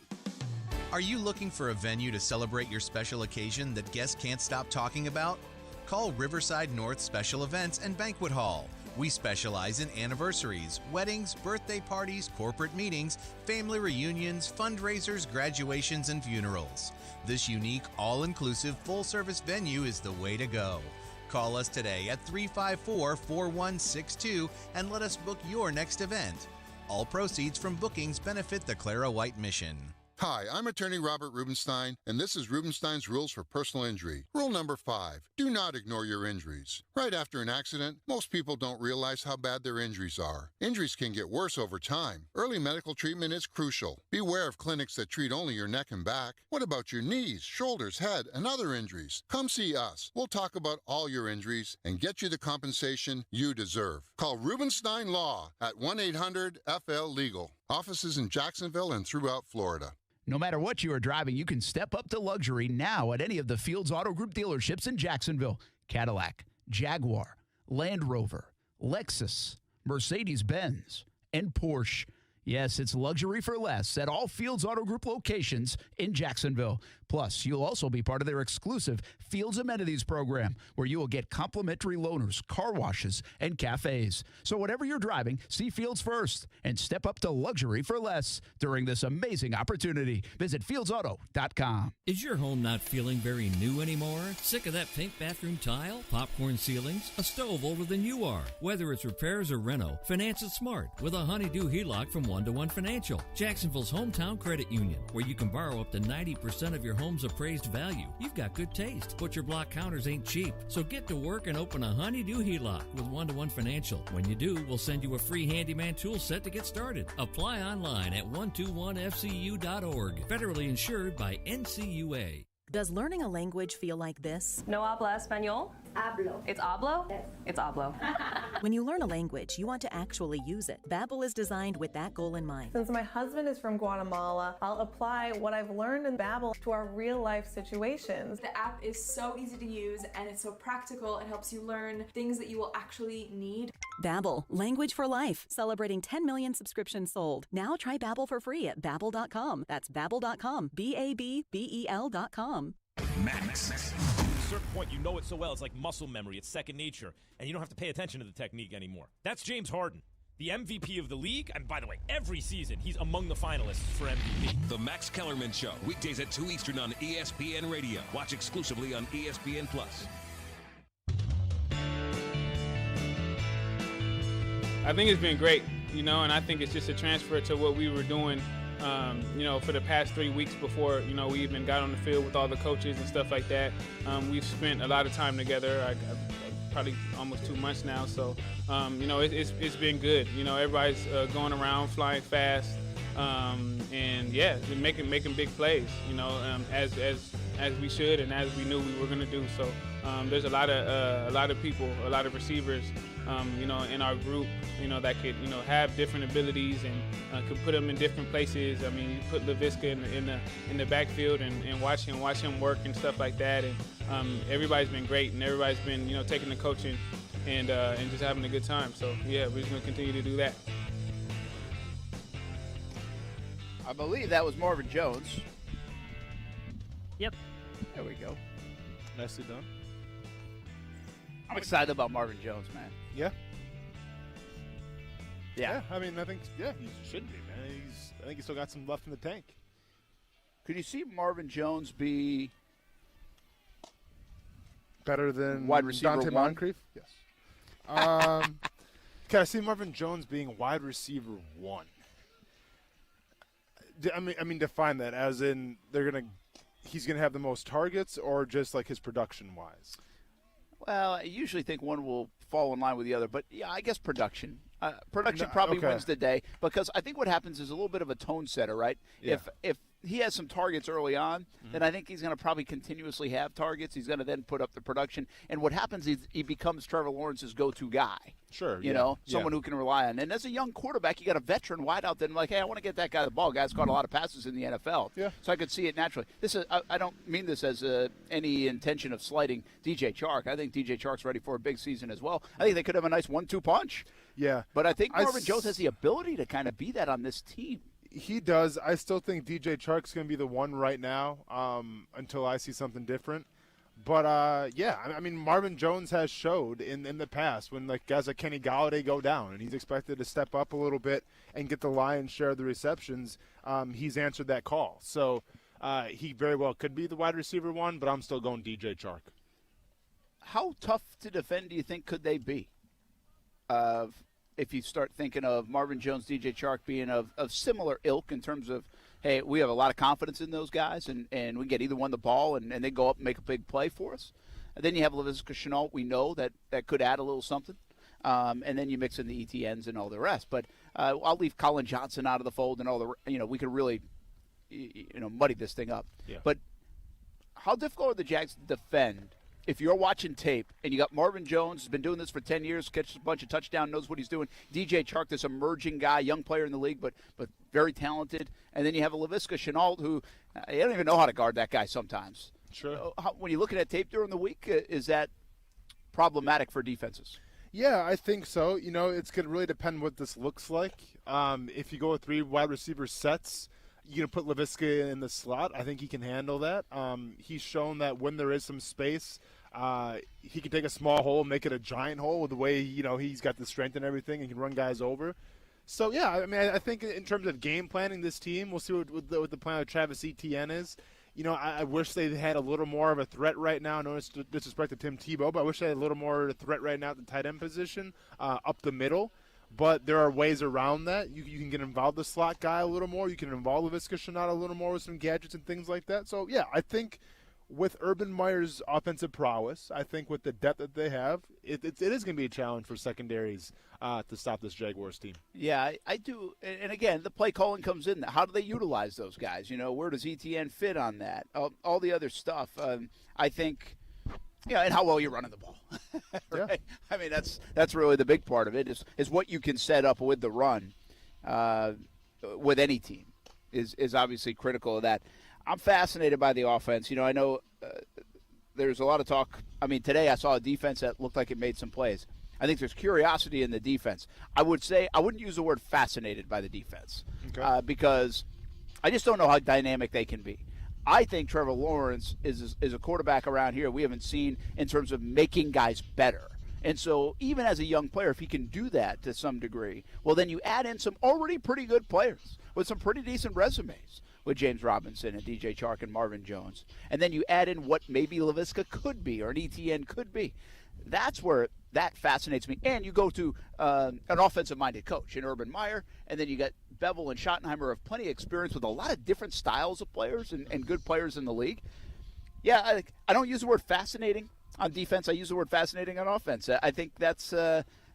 Are you looking for a venue to celebrate your special occasion that guests can't stop talking about? Call Riverside North Special Events and Banquet Hall. We specialize in anniversaries, weddings, birthday parties, corporate meetings, family reunions, fundraisers, graduations, and funerals. This unique, all-inclusive, full-service venue is the way to go. Call us today at 354-4162 and let us book your next event. All proceeds from bookings benefit the Clara White Mission. Hi, I'm attorney Robert Rubenstein, and this is Rubenstein's Rules for Personal Injury. Rule number 5, do not ignore your injuries. Right after an accident, most people don't realize how bad their injuries are. Injuries can get worse over time. Early medical treatment is crucial. Beware of clinics that treat only your neck and back. What about your knees, shoulders, head, and other injuries? Come see us. We'll talk about all your injuries and get you the compensation you deserve. Call Rubenstein Law at 1-800-FL-LEGAL. Offices in Jacksonville and throughout Florida. No matter what you are driving, you can step up to luxury now at any of the Fields Auto Group dealerships in Jacksonville. Cadillac, Jaguar, Land Rover, Lexus, Mercedes-Benz, and Porsche. Yes, it's luxury for less at all Fields Auto Group locations in Jacksonville. Plus, Plus, you'll also be part of their exclusive Fields Amenities program, where you will get complimentary loaners, car washes, and cafes. So whatever you're driving, see Fields first and step up to luxury for less during this amazing opportunity. Visit fieldsauto.com. Is your home not feeling very new anymore? Sick of that pink bathroom tile, popcorn ceilings, a stove older than you are? Whether it's repairs or reno, finance it smart with a Honeydew HELOC from 1-to-1 Financial, Jacksonville's hometown credit union, where you can borrow up to 90% of your home's appraised value. You've got good taste, but your block counters ain't cheap. So get to work and open a Honeydew HELOC with 1-to-1 Financial. When you do, we'll send you a free handyman tool set to get started. Apply online at 121fcu.org. Federally insured by NCUA. Does learning a language feel like this? No habla español? Hablo. It's hablo? Yes. It's hablo. When you learn a language, you want to actually use it. Babbel is designed with that goal in mind. Since my husband is from Guatemala, I'll apply what I've learned in Babbel to our real-life situations. The app is so easy to use and it's so practical. It helps you learn things that you will actually need. Babbel, language for life, celebrating 10 million subscriptions sold. Now try Babbel for free at babbel.com. That's babbel.com, BABBEL.com. Max. At a certain point, you know it so well, it's like muscle memory. It's second nature, and you don't have to pay attention to the technique anymore. That's James Harden, the MVP of the league, and by the way, every season, he's among the finalists for MVP. The Max Kellerman Show, weekdays at 2 Eastern on ESPN Radio. Watch exclusively on ESPN+. I think it's been great, and I think it's just a transfer to what we were doing for the past 3 weeks before, we even got on the field with all the coaches and stuff like that. We've spent a lot of time together, probably almost 2 months now. So, it's been good. Everybody's going around, flying fast, making big plays, as we should and as we knew we were going to do. So there's a lot of people, a lot of receivers, in our group, that could, have different abilities and could put them in different places. I mean, you put LaVisca in the backfield and watch him work and stuff like that. And everybody's been great, and everybody's been, taking the coaching and just having a good time. So yeah, we're just going to continue to do that. I believe that was Marvin Jones. Yep. There we go. Nicely done. I'm excited about Marvin Jones, man. Yeah. Yeah. I mean, I think, he should be, man. I think he's still got some left in the tank. Could you see Marvin Jones be better than wide receiver Dante one? Moncrief? Yes. Can I see Marvin Jones being wide receiver 1? I mean, define that as in he's gonna have the most targets, or just like his production wise. Well, I usually think one will fall in line with the other, but yeah, I guess production. Production probably wins the day, because I think what happens is a little bit of a tone setter, right? Yeah. If he has some targets early on, then I think he's going to probably continuously have targets. He's going to then put up the production, and what happens is he becomes Trevor Lawrence's go-to guy. Sure, someone who can rely on. And as a young quarterback, you got a veteran wide out there, and like, hey, I want to get that guy the ball. Guy's caught a lot of passes in the NFL. Yeah. So I could see it naturally. This is I don't mean this as any intention of slighting DJ Chark. I think DJ Chark's ready for a big season as well. I think they could have a nice 1-2 punch. Yeah. But I think Marvin Jones has the ability to kind of be that on this team. He does. I still think DJ Chark's going to be the one right now until I see something different. But, I mean, Marvin Jones has showed in the past when guys like Kenny Galladay go down and he's expected to step up a little bit and get the lion's share of the receptions. He's answered that call. So he very well could be the wide receiver 1, but I'm still going DJ Chark. How tough to defend do you think could they be? If you start thinking of Marvin Jones, DJ Chark being of similar ilk in terms of, hey, we have a lot of confidence in those guys, and we get either one the ball, and they go up and make a big play for us. And then you have LaVisca Chenault, we know that could add a little something. And then you mix in the Etiennes and all the rest. But I'll leave Colin Johnson out of the fold and all the, we could really, muddy this thing up. Yeah. But how difficult are the Jags to defend if you're watching tape and you got Marvin Jones, has been doing this for 10 years, catches a bunch of touchdowns, knows what he's doing. DJ Chark, this emerging guy, young player in the league, but very talented. And then you have a LaVisca Chenault who you don't even know how to guard that guy sometimes. Sure. When you look at that tape during the week, is that problematic for defenses? Yeah, I think so. It's going to really depend what this looks like. If you go with 3 wide receiver sets, you can put Laviska in the slot. I think he can handle that. He's shown that when there is some space, he can take a small hole, make it a giant hole with the way, he's got the strength and everything and can run guys over. So, yeah, I mean, I think in terms of game planning this team, we'll see what the plan of Travis Etienne is. I wish they had a little more of a threat right now. No disrespect to Tim Tebow, but I wish they had a little more threat right now at the tight end position, up the middle. But there are ways around that. You can get involved the slot guy a little more. You can involve Laviska Shenault a little more with some gadgets and things like that. So, yeah, I think with Urban Meyer's offensive prowess, I think with the depth that they have, it is going to be a challenge for secondaries to stop this Jaguars team. Yeah, I do. And again, the play calling comes in. How do they utilize those guys? Where does Etienne fit on that? All the other stuff. I think, and how well you're running the ball. Right? Yeah. I mean, that's really the big part of it is what you can set up with the run with any team is obviously critical of that. I'm fascinated by the offense. I know there's a lot of talk. I mean, today I saw a defense that looked like it made some plays. I think there's curiosity in the defense. I would say I wouldn't use the word fascinated by the defense because I just don't know how dynamic they can be. I think Trevor Lawrence is a quarterback around here we haven't seen in terms of making guys better. And so even as a young player, if he can do that to some degree, well, then you add in some already pretty good players with some pretty decent resumes with James Robinson and DJ Chark and Marvin Jones. And then you add in what maybe Laviska could be or an Etienne could be. That's where that fascinates me. And you go to an offensive-minded coach in Urban Meyer, and then you got Bevel and Schottenheimer have plenty of experience with a lot of different styles of players and good players in the league. Yeah, I don't use the word fascinating on defense. I use the word fascinating on offense. I think that's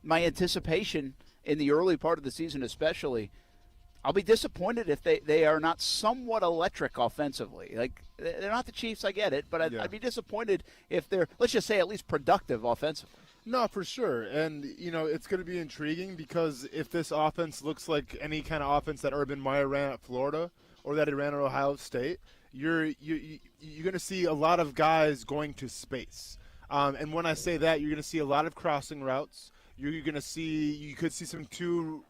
my anticipation in the early part of the season especially. I'll be disappointed if they are not somewhat electric offensively. Like, they're not the Chiefs, I get it, but I'd be disappointed if they're, let's just say, at least productive offensively. No, for sure. And, it's going to be intriguing because if this offense looks like any kind of offense that Urban Meyer ran at Florida or that he ran at Ohio State, you're going to see a lot of guys going to space. And when I say that, you're going to see a lot of crossing routes. You could see some two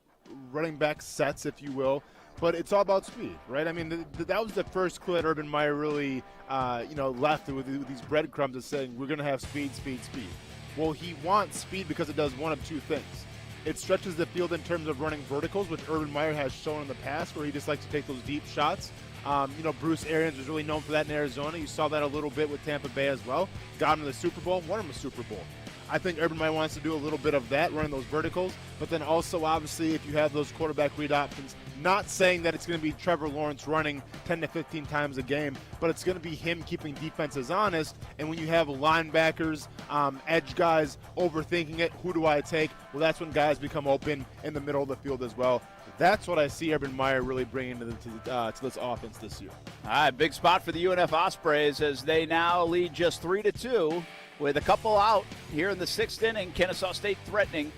running back sets, if you will, but it's all about speed, right? I mean, that was the first clue that Urban Meyer really, left with these breadcrumbs of saying we're going to have speed, speed, speed. Well, he wants speed because it does one of two things. It stretches the field in terms of running verticals, which Urban Meyer has shown in the past, where he just likes to take those deep shots. Bruce Arians was really known for that in Arizona. You saw that a little bit with Tampa Bay as well. Got him to the Super Bowl, won him a Super Bowl. I think Urban Meyer wants to do a little bit of that, running those verticals, but then also, obviously, if you have those quarterback read options, not saying that it's going to be Trevor Lawrence running 10 to 15 times a game, but it's going to be him keeping defenses honest, and when you have linebackers, edge guys overthinking it, who do I take? Well, that's when guys become open in the middle of the field as well. That's what I see Urban Meyer really bringing to this offense this year. All right, big spot for the UNF Ospreys as they now lead just 3-2 with a couple out here in the sixth inning. Kennesaw State threatening.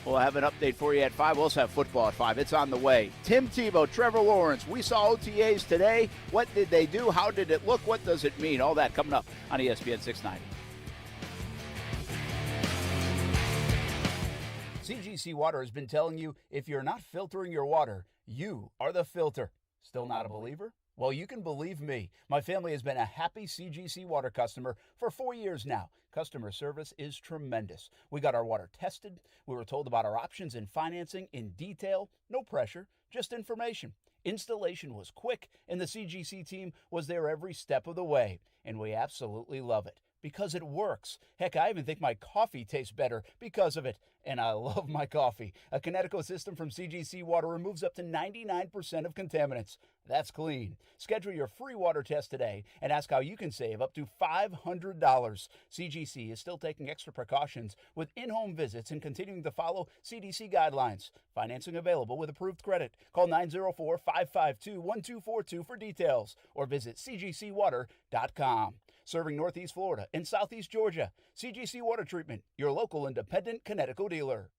We'll have an update for you at 5. We'll also have football at 5. It's on the way. Tim Tebow, Trevor Lawrence. We saw OTAs today. What did they do? How did it look? What does it mean? All that coming up on ESPN 690. CGC Water has been telling you if you're not filtering your water, you are the filter. Still not a believer? Well, you can believe me. My family has been a happy CGC Water customer for 4 years now. Customer service is tremendous. We got our water tested. We were told about our options in financing in detail. No pressure, just information. Installation was quick, and the CGC team was there every step of the way. And we absolutely love it because it works. Heck, I even think my coffee tastes better because of it. And I love my coffee. A Kinetico system from CGC Water removes up to 99% of contaminants. That's clean. Schedule your free water test today and ask how you can save up to $500. CGC is still taking extra precautions with in-home visits and continuing to follow CDC guidelines. Financing available with approved credit. Call 904-552-1242 for details or visit cgcwater.com. Serving Northeast Florida and Southeast Georgia. CGC Water Treatment, your local independent Kinetico dealer.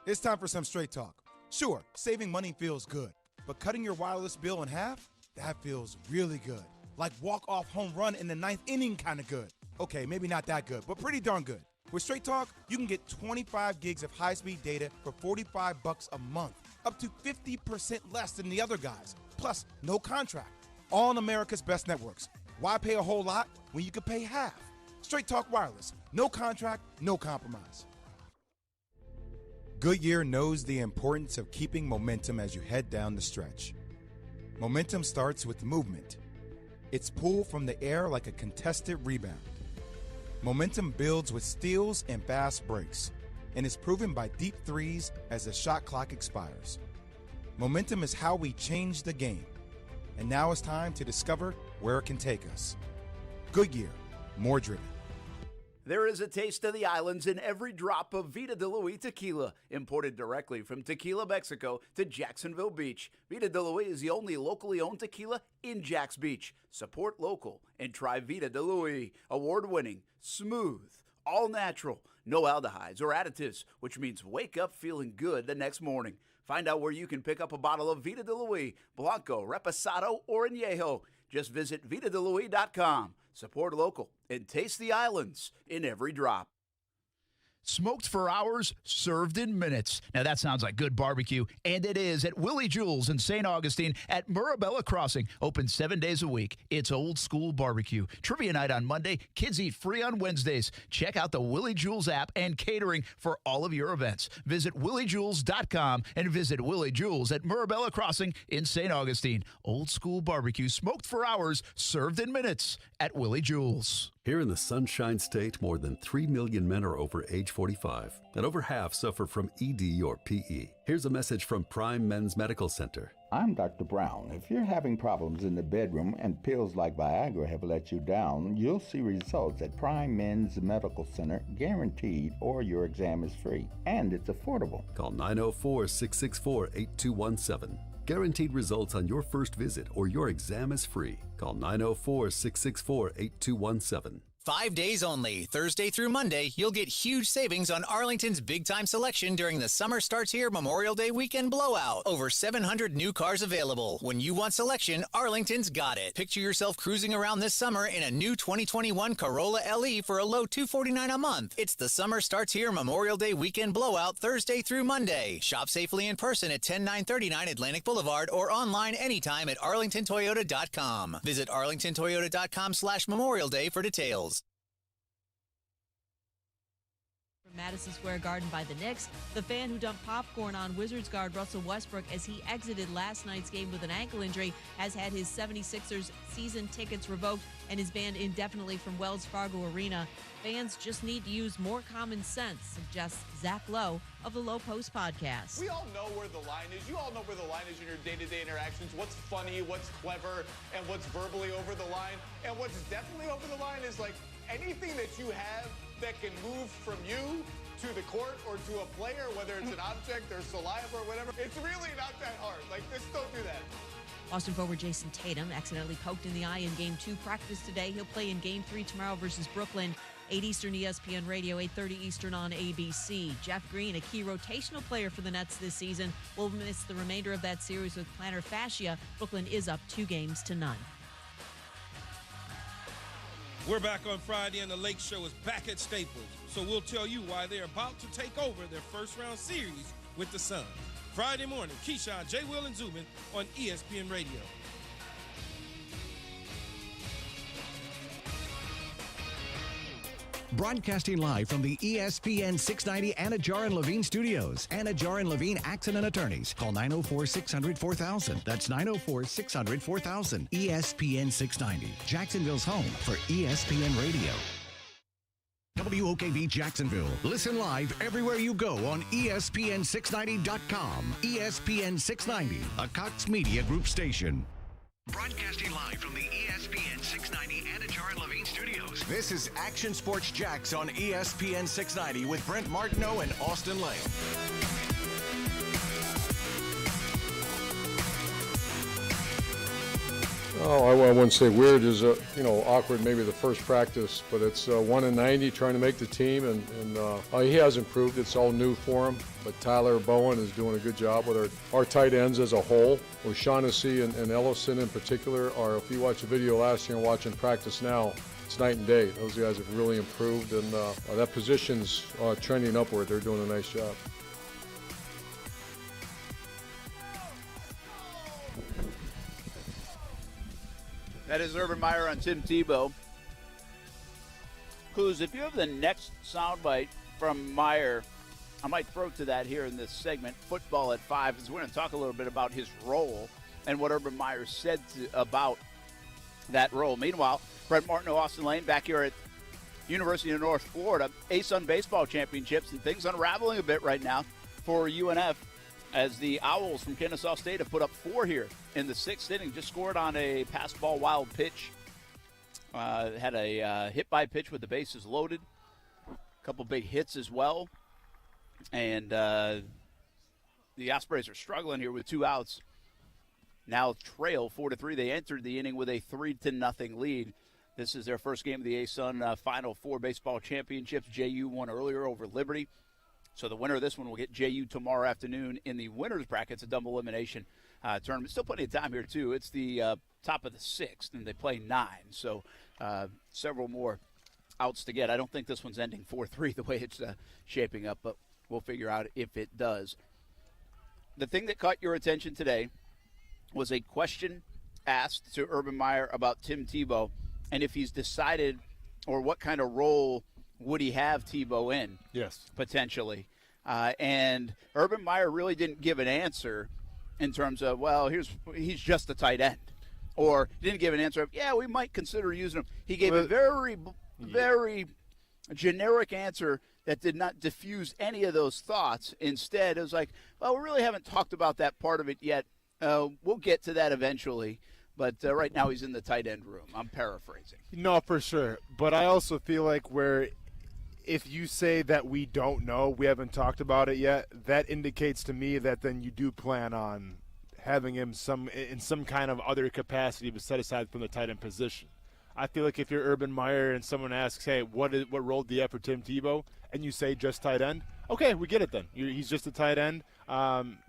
It's time for some straight talk. Sure, saving money feels good, but cutting your wireless bill in half? That feels really good. Like walk-off home run in the 9th inning kind of good. Okay, maybe not that good, but pretty darn good. With Straight Talk, you can get 25 gigs of high-speed data for $45 a month. up to 50% less than the other guys. Plus, no contract. All on America's best networks. Why pay a whole lot when you could pay half? Straight Talk Wireless. No contract, no compromise. Goodyear knows the importance of keeping momentum as you head down the stretch. Momentum starts with movement. It's pulled from the air like a contested rebound. Momentum builds with steals and fast breaks, and is proven by deep threes as the shot clock expires. Momentum is how we change the game. And now it's time to discover where it can take us. Goodyear, more driven. There is a taste of the islands in every drop of Vida de Luis tequila, imported directly from Tequila, Mexico to Jacksonville Beach. Vida de Luis is the only locally owned tequila in Jax Beach. Support local and try Vida de Luis. Award-winning, smooth, all natural, no aldehydes or additives, which means wake up feeling good the next morning. Find out where you can pick up a bottle of Vida de Luis, Blanco, Reposado, or Añejo. Just visit VitaDeLuis.com. Support local and taste the islands in every drop. Smoked for hours, served in minutes. Now that sounds like good barbecue, and it is at Willie Jewell's in St. Augustine at Murabella Crossing. Open 7 days a week. It's old school barbecue. Trivia night on Monday. Kids eat free on Wednesdays. Check out the Willie Jewell's app and catering for all of your events. Visit williejewels.com and visit Willie Jewell's at Murabella Crossing in St. Augustine. Old school barbecue, smoked for hours, served in minutes at Willie Jewell's. Here in the Sunshine State, more than 3 million men are over age 45, and over half suffer from ED or PE. Here's a message from Prime Men's Medical Center. I'm Dr. Brown. If you're having problems in the bedroom and pills like Viagra have let you down, you'll see results at Prime Men's Medical Center, guaranteed, or your exam is free. And it's affordable. Call 904-664-8217. Guaranteed results on your first visit or your exam is free. Call 904-664-8217. 5 days only, Thursday through Monday, you'll get huge savings on Arlington's big-time selection during the Summer Starts Here Memorial Day weekend blowout. Over 700 new cars available. When you want selection, Arlington's got it. Picture yourself cruising around this summer in a new 2021 Corolla LE for a low $249 a month. It's the Summer Starts Here Memorial Day weekend blowout Thursday through Monday. Shop safely in person at 10939 Atlantic Boulevard or online anytime at arlingtontoyota.com. Visit arlingtontoyota.com/Memorial Day for details. Madison Square Garden by the Knicks. The fan who dumped popcorn on Wizards guard Russell Westbrook as he exited last night's game with an ankle injury has had his 76ers season tickets revoked and is banned indefinitely from Wells Fargo Arena. Fans just need to use more common sense, suggests Zach Lowe of the Low Post podcast. We all know where the line is. You all know where the line is in your day-to-day interactions. What's funny, what's clever, and what's verbally over the line. And what's definitely over the line is like anything that you have that can move from you to the court or to a player, whether it's an object or saliva or whatever. It's really not that hard. Like, just don't do that. Boston forward Jason Tatum accidentally poked in the eye in Game 2 practice today. He'll play in Game 3 tomorrow versus Brooklyn. 8 Eastern ESPN Radio, 8:30 Eastern on ABC. Jeff Green, a key rotational player for the Nets this season, will miss the remainder of that series with plantar fascia. Brooklyn is up 2-0. We're back on Friday, and the Lake Show is back at Staples. So we'll tell you why they're about to take over their first-round series with the Suns. Friday morning, Keyshawn, J. Will, and Zubin on ESPN Radio. Broadcasting live from the ESPN 690 Anajar and Levine studios. Anajar and Levine Accident Attorneys. Call 904-600-4000. That's 904-600-4000. ESPN 690. Jacksonville's home for ESPN Radio. WOKV Jacksonville. Listen live everywhere you go on ESPN690.com. ESPN 690, a Cox Media Group station. Broadcasting live from the ESPN 690 Anajar and Levine studios. This is Action Sports Jax on ESPN 690 with Brent Martineau and Austin Lane. Oh, I wouldn't say weird is, awkward maybe the first practice, but it's 1-90 trying to make the team, and he has improved. It's all new for him, but Tyler Bowen is doing a good job with our tight ends as a whole. O'Shaughnessy and Ellison in particular are, if you watch the video last year and watching practice now, it's night and day. Those guys have really improved, and that position's trending upward. They're doing a nice job. That is Urban Meyer on Tim Tebow. Clues, if you have the next soundbite from Meyer, I might throw to that here in this segment, Football at 5, because we're going to talk a little bit about his role and what Urban Meyer said about that role. Meanwhile, Brett Martin of Austin Lane back here at University of North Florida, ASUN baseball championships, and things unraveling a bit right now for UNF as the Owls from Kennesaw State have put up 4 here in the 6th inning. Just scored on a pass ball wild pitch. Had a hit by pitch with the bases loaded. A couple big hits as well. And the Ospreys are struggling here with 2 outs. Now trail 4-3. They entered the inning with a 3-0 lead. This is their first game of the ASUN Final Four baseball championships. JU won earlier over Liberty. So the winner of this one will get JU tomorrow afternoon in the winner's bracket. It's a double elimination tournament. Still plenty of time here, too. It's the top of the 6th, and they play 9. So several more outs to get. I don't think this one's ending 4-3 the way it's shaping up, but we'll figure out if it does. The thing that caught your attention today was a question asked to Urban Meyer about Tim Tebow and if he's decided or what kind of role would he have Tebow in? Yes. Potentially. And Urban Meyer really didn't give an answer in terms of, well, he's just a tight end. Or didn't give an answer of, yeah, we might consider using him. He gave a very generic answer that did not diffuse any of those thoughts. Instead, it was like, well, we really haven't talked about that part of it yet. We'll get to that eventually. But right now he's in the tight end room. I'm paraphrasing. No, for sure. But I also feel like if you say that we don't know, we haven't talked about it yet, that indicates to me that then you do plan on having him in some kind of other capacity but set aside from the tight end position. I feel like if you're Urban Meyer and someone asks, hey, what role do you have for Tim Tebow, and you say just tight end, okay, we get it then. He's just a tight end.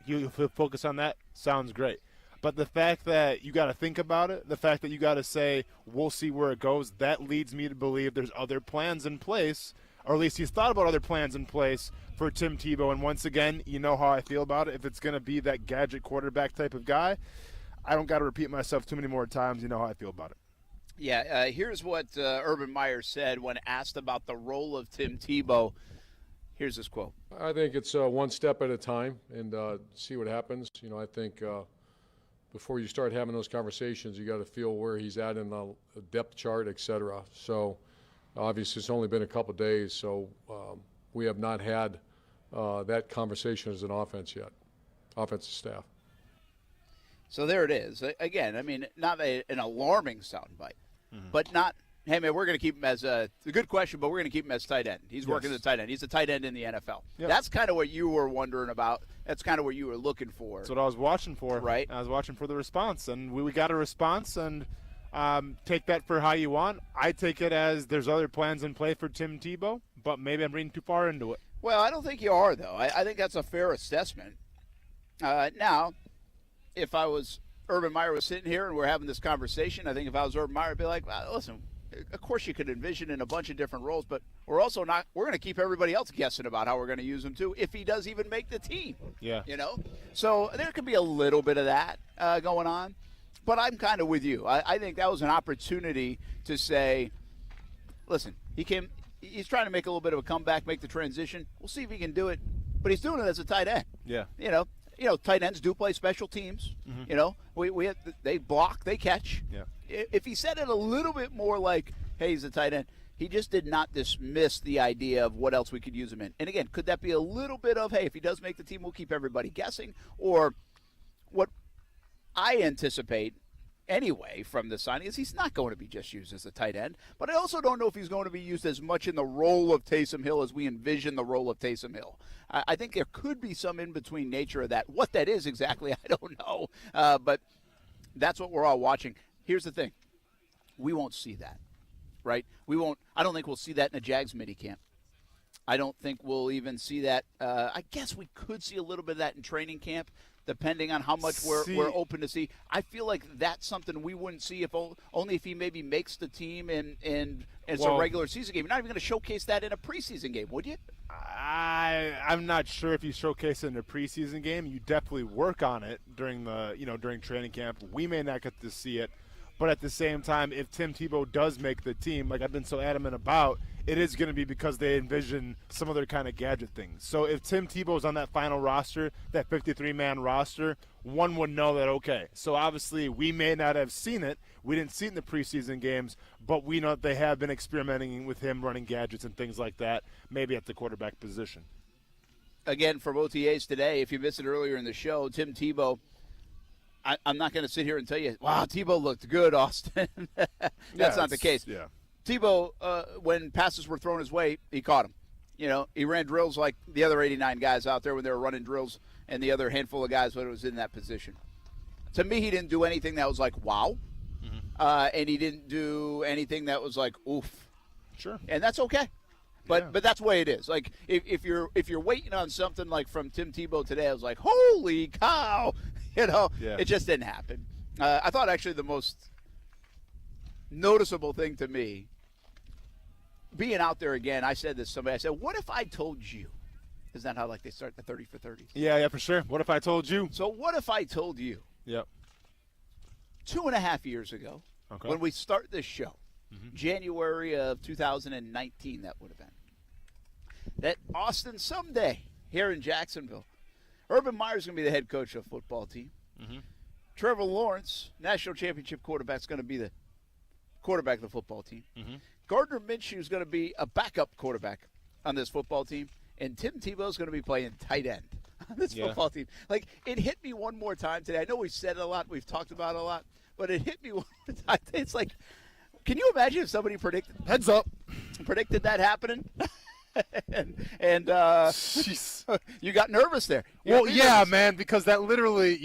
He'll focus on that. Sounds great. But the fact that you got to think about it, the fact that you got to say, we'll see where it goes, that leads me to believe there's other plans in place, or at least he's thought about other plans in place for Tim Tebow. And once again, you know how I feel about it. If it's going to be that gadget quarterback type of guy, I don't got to repeat myself too many more times. You know how I feel about it. Yeah, here's what Urban Meyer said when asked about the role of Tim Tebow. Here's his quote. I think it's one step at a time and see what happens. I think before you start having those conversations, you got to feel where he's at in the depth chart, et cetera. So obviously it's only been a couple of days, so we have not had that conversation as an offense yet, offensive staff. So there it is. Again, I mean, not an alarming soundbite, but not, hey, man, we're going to keep him as a good question, but we're going to keep him as tight end. He's working as a tight end. He's a tight end in the NFL. Yep. That's kind of what you were wondering about. That's kind of what you were looking for. That's what I was watching for. Right. I was watching for the response, and we got a response, and take that for how you want. I take it as there's other plans in play for Tim Tebow, but maybe I'm reading too far into it. Well, I don't think you are, though. I think that's a fair assessment. Now, if I was Urban Meyer was sitting here and we're having this conversation, I think if I was Urban Meyer, I'd be like, well, listen, of course you could envision in a bunch of different roles, but we're going to keep everybody else guessing about how we're going to use him too, if he does even make the team. Yeah. So there could be a little bit of that going on, but I'm kind of with you. I think that was an opportunity to say, listen, he's trying to make a little bit of a comeback, make the transition. We'll see if he can do it, but he's doing it as a tight end. Yeah. Tight ends do play special teams. Mm-hmm. They block, they catch. Yeah. If he said it a little bit more like, hey, he's a tight end, he just did not dismiss the idea of what else we could use him in. And again, could that be a little bit of, hey, if he does make the team, we'll keep everybody guessing? Or what I anticipate anyway from the signing is he's not going to be just used as a tight end. But I also don't know if he's going to be used as much in the role of Taysom Hill as we envision the role of Taysom Hill. I think there could be some in-between nature of that. What that is exactly, I don't know. But that's what we're all watching. Here's the thing. We won't see that, right? I don't think we'll see that in a Jags minicamp. I don't think we'll even see that. I guess we could see a little bit of that in training camp, depending on how much we're open to see. I feel like that's something we wouldn't see only if he maybe makes the team and it's a regular season game. You're not even going to showcase that in a preseason game, would you? I'm not sure if you showcase it in a preseason game. You definitely work on it during training camp. We may not get to see it, But at the same time, if Tim Tebow does make the team, like I've been so adamant about, it is going to be because they envision some other kind of gadget things. So if Tim Tebow's on that final roster, that 53-man roster, one would know that, okay, so obviously we may not have seen it. We didn't see it in the preseason games, but we know that they have been experimenting with him running gadgets and things like that, maybe at the quarterback position. Again, from OTAs today, if you missed it earlier in the show, Tim Tebow, I'm not going to sit here and tell you, wow, Tebow looked good, Austin. That's not the case. Yeah. Tebow, when passes were thrown his way, he caught them. You know, he ran drills like the other 89 guys out there when they were running drills and the other handful of guys when it was in that position. To me, he didn't do anything that was like, wow. And he didn't do anything that was like, oof. Sure. And that's okay. But that's the way it is. Like if you're waiting on something like from Tim Tebow today, I was like, holy cow. You know, It just didn't happen. I thought actually the most noticeable thing to me, being out there again, I said this to somebody, I said, what if I told you? Isn't that how like they start the 30 for 30s? Yeah, for sure. What if I told you? So what if I told you? Yep. 2.5 years ago, when we start this show, January of 2019, that would have been, that Austin someday here in Jacksonville, Urban Meyer's going to be the head coach of the football team. Trevor Lawrence, national championship quarterback, is going to be the quarterback of the football team. Gardner Minshew is going to be a backup quarterback on this football team. And Tim Tebow is going to be playing tight end on this football team. Like, it hit me one more time today. I know we've said it a lot. We've talked about it a lot. But it hit me one more time. It's like, can you imagine if somebody predicted that happening? and you got nervous there. Nervous. Man, because that literally,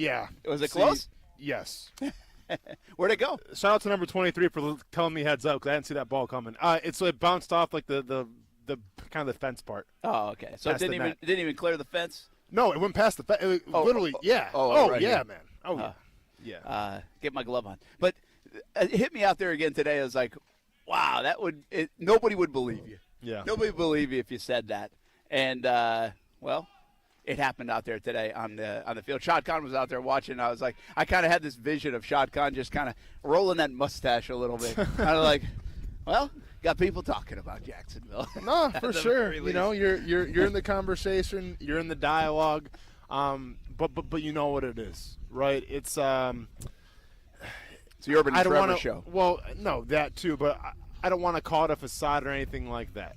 Was it close? Yes. Where'd it go? Shout out to number 23 for telling me heads up because I didn't see that ball coming. It bounced off like the kind of the fence part. Oh, okay. So it didn't even clear the fence? No, it went past the fence. Literally, yeah. Right yeah, here. man. Oh, yeah. Get my glove on. But it hit me out there again today. I was like, wow, nobody would believe you. Yeah. Nobody would believe you if you said that. And, well, it happened out there today on the field. Shad Khan was out there watching. I was like, I kind of had this vision of Shad Khan just kind of rolling that mustache a little bit. Kind of like, well, got people talking about Jacksonville. No, for sure. You know, you're in the conversation, you're in the dialogue, but you know what it is, right? It's the Urban and Trevor show. Well, no, that too, but I don't want to call it a facade or anything like that.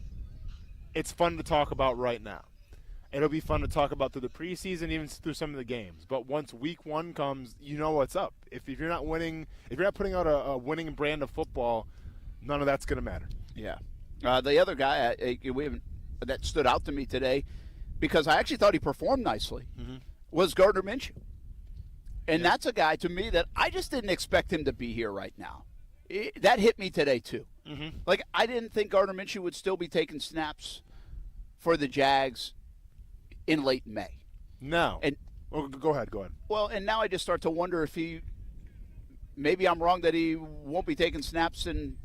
It's fun to talk about right now. It'll be fun to talk about through the preseason, even through some of the games. But once week one comes, you know what's up. If you're not winning, if you're not putting out a winning brand of football, none of that's going to matter. Yeah. The other guy that stood out to me today, because I actually thought he performed nicely, was Gardner Minshew. And that's a guy, to me, that I just didn't expect him to be here right now. That hit me today, too. Like, I didn't think Gardner Minshew would still be taking snaps for the Jags in late May. No. And go ahead. Well, and now I just start to wonder if maybe I'm wrong that he won't be taking snaps in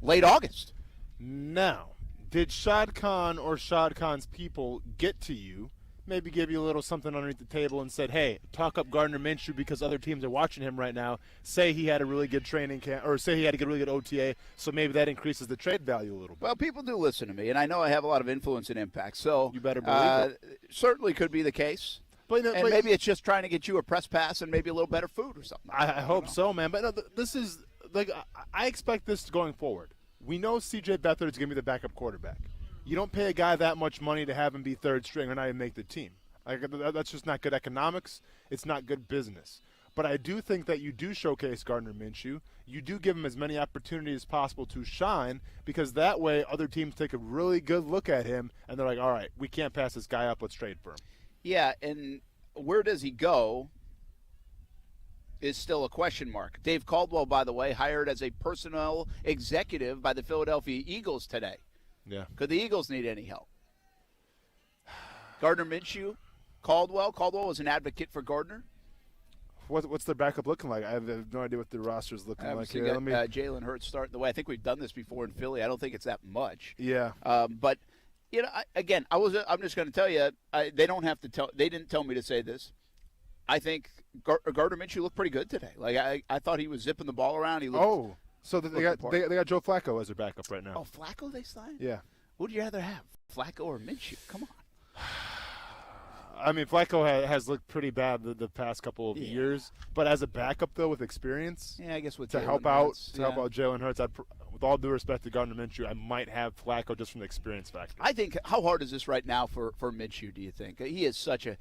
late August. Now, did Shad Khan or Shad Khan's people get to you, maybe give you a little something underneath the table and said, hey, talk up Gardner Minshew because other teams are watching him right now, say he had a really good training camp, or say he had a really good OTA, so maybe that increases the trade value a little bit? Well, people do listen to me, and I know I have a lot of influence and impact, so you better believe it. Certainly could be the case. But maybe it's just trying to get you a press pass and maybe a little better food or something. I hope so, man. But no, this is, like, I expect this going forward. We know C.J. Beathard is going to be the backup quarterback. You don't pay a guy that much money to have him be third string or not even make the team. That's just not good economics. It's not good business. But I do think that you do showcase Gardner Minshew. You do give him as many opportunities as possible to shine, because that way other teams take a really good look at him and they're like, all right, we can't pass this guy up. Let's trade for him. Yeah, and where does he go is still a question mark. Dave Caldwell, by the way, hired as a personnel executive by the Philadelphia Eagles today. Yeah. Could the Eagles need any help? Gardner Minshew, Caldwell was an advocate for Gardner. What's their backup looking like? I have no idea what their roster's looking like. Here, Jalen Hurts starting the way. I think we've done this before in Philly. I don't think it's that much. Yeah. But you know, I'm just going to tell you, they don't have to tell. They didn't tell me to say this. I think Gardner Minshew looked pretty good today. Like I thought he was zipping the ball around. He looked. So they got Joe Flacco as their backup right now. Oh, Flacco they signed? Yeah. Who would you rather have, Flacco or Minshew? Come on. I mean, Flacco has looked pretty bad the past couple of years, but as a backup though, with experience, I guess with to help out Jalen Hurts, with all due respect to Gardner Minshew, I might have Flacco just from the experience factor. I think how hard is this right now for Minshew? Do you think he is such a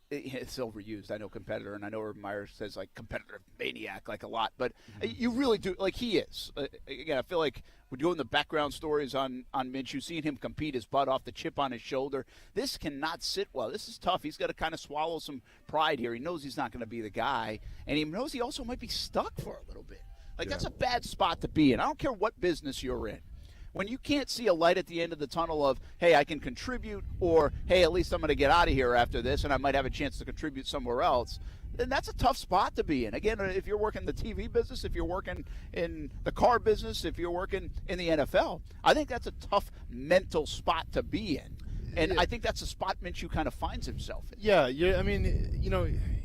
it's overused. I know competitor, and I know Meyer says like competitive maniac like a lot, but you really do like he is. Again, I feel like we're doing the background stories on Minshew, seeing him compete his butt off, the chip on his shoulder. This cannot sit well. This is tough. He's got to kind of swallow some pride here. He knows he's not going to be the guy, and he knows he also might be stuck for a little bit. Like that's a bad spot to be in. I don't care what business you're in. When you can't see a light at the end of the tunnel of, hey, I can contribute, or, hey, at least I'm going to get out of here after this and I might have a chance to contribute somewhere else, then that's a tough spot to be in. Again, if you're working in the TV business, if you're working in the car business, if you're working in the NFL, I think that's a tough mental spot to be in. And I think that's a spot Minshew kind of finds himself in. Yeah. I mean,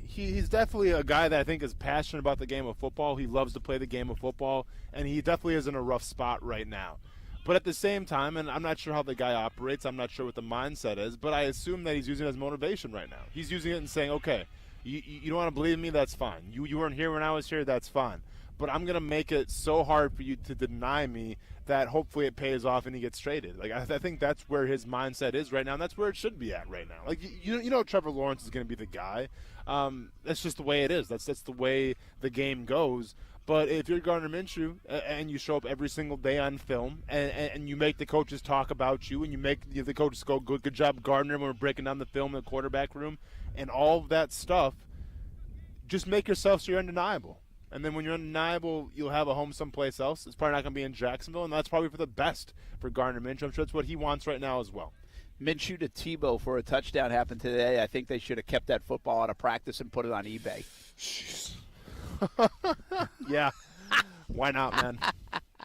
he's definitely a guy that I think is passionate about the game of football. He loves to play the game of football, and he definitely is in a rough spot right now. But at the same time, and I'm not sure how the guy operates, I'm not sure what the mindset is, but I assume that he's using it as motivation right now. He's using it and saying, okay, you don't want to believe me, that's fine. You weren't here when I was here, that's fine. But I'm going to make it so hard for you to deny me that hopefully it pays off and he gets traded. Like I think that's where his mindset is right now, and that's where it should be at right now. Like Trevor Lawrence is going to be the guy. That's just the way it is. That's the way the game goes. But if you're Gardner Minshew and you show up every single day on film and you make the coaches talk about you and you make the coaches go, good job, Gardner, when we're breaking down the film in the quarterback room and all of that stuff, just make yourself so you're undeniable. And then when you're undeniable, you'll have a home someplace else. It's probably not going to be in Jacksonville, and that's probably for the best for Gardner Minshew. I'm sure that's what he wants right now as well. Minshew to Tebow for a touchdown happened today. I think they should have kept that football out of practice and put it on eBay. Jeez. Yeah, why not, man?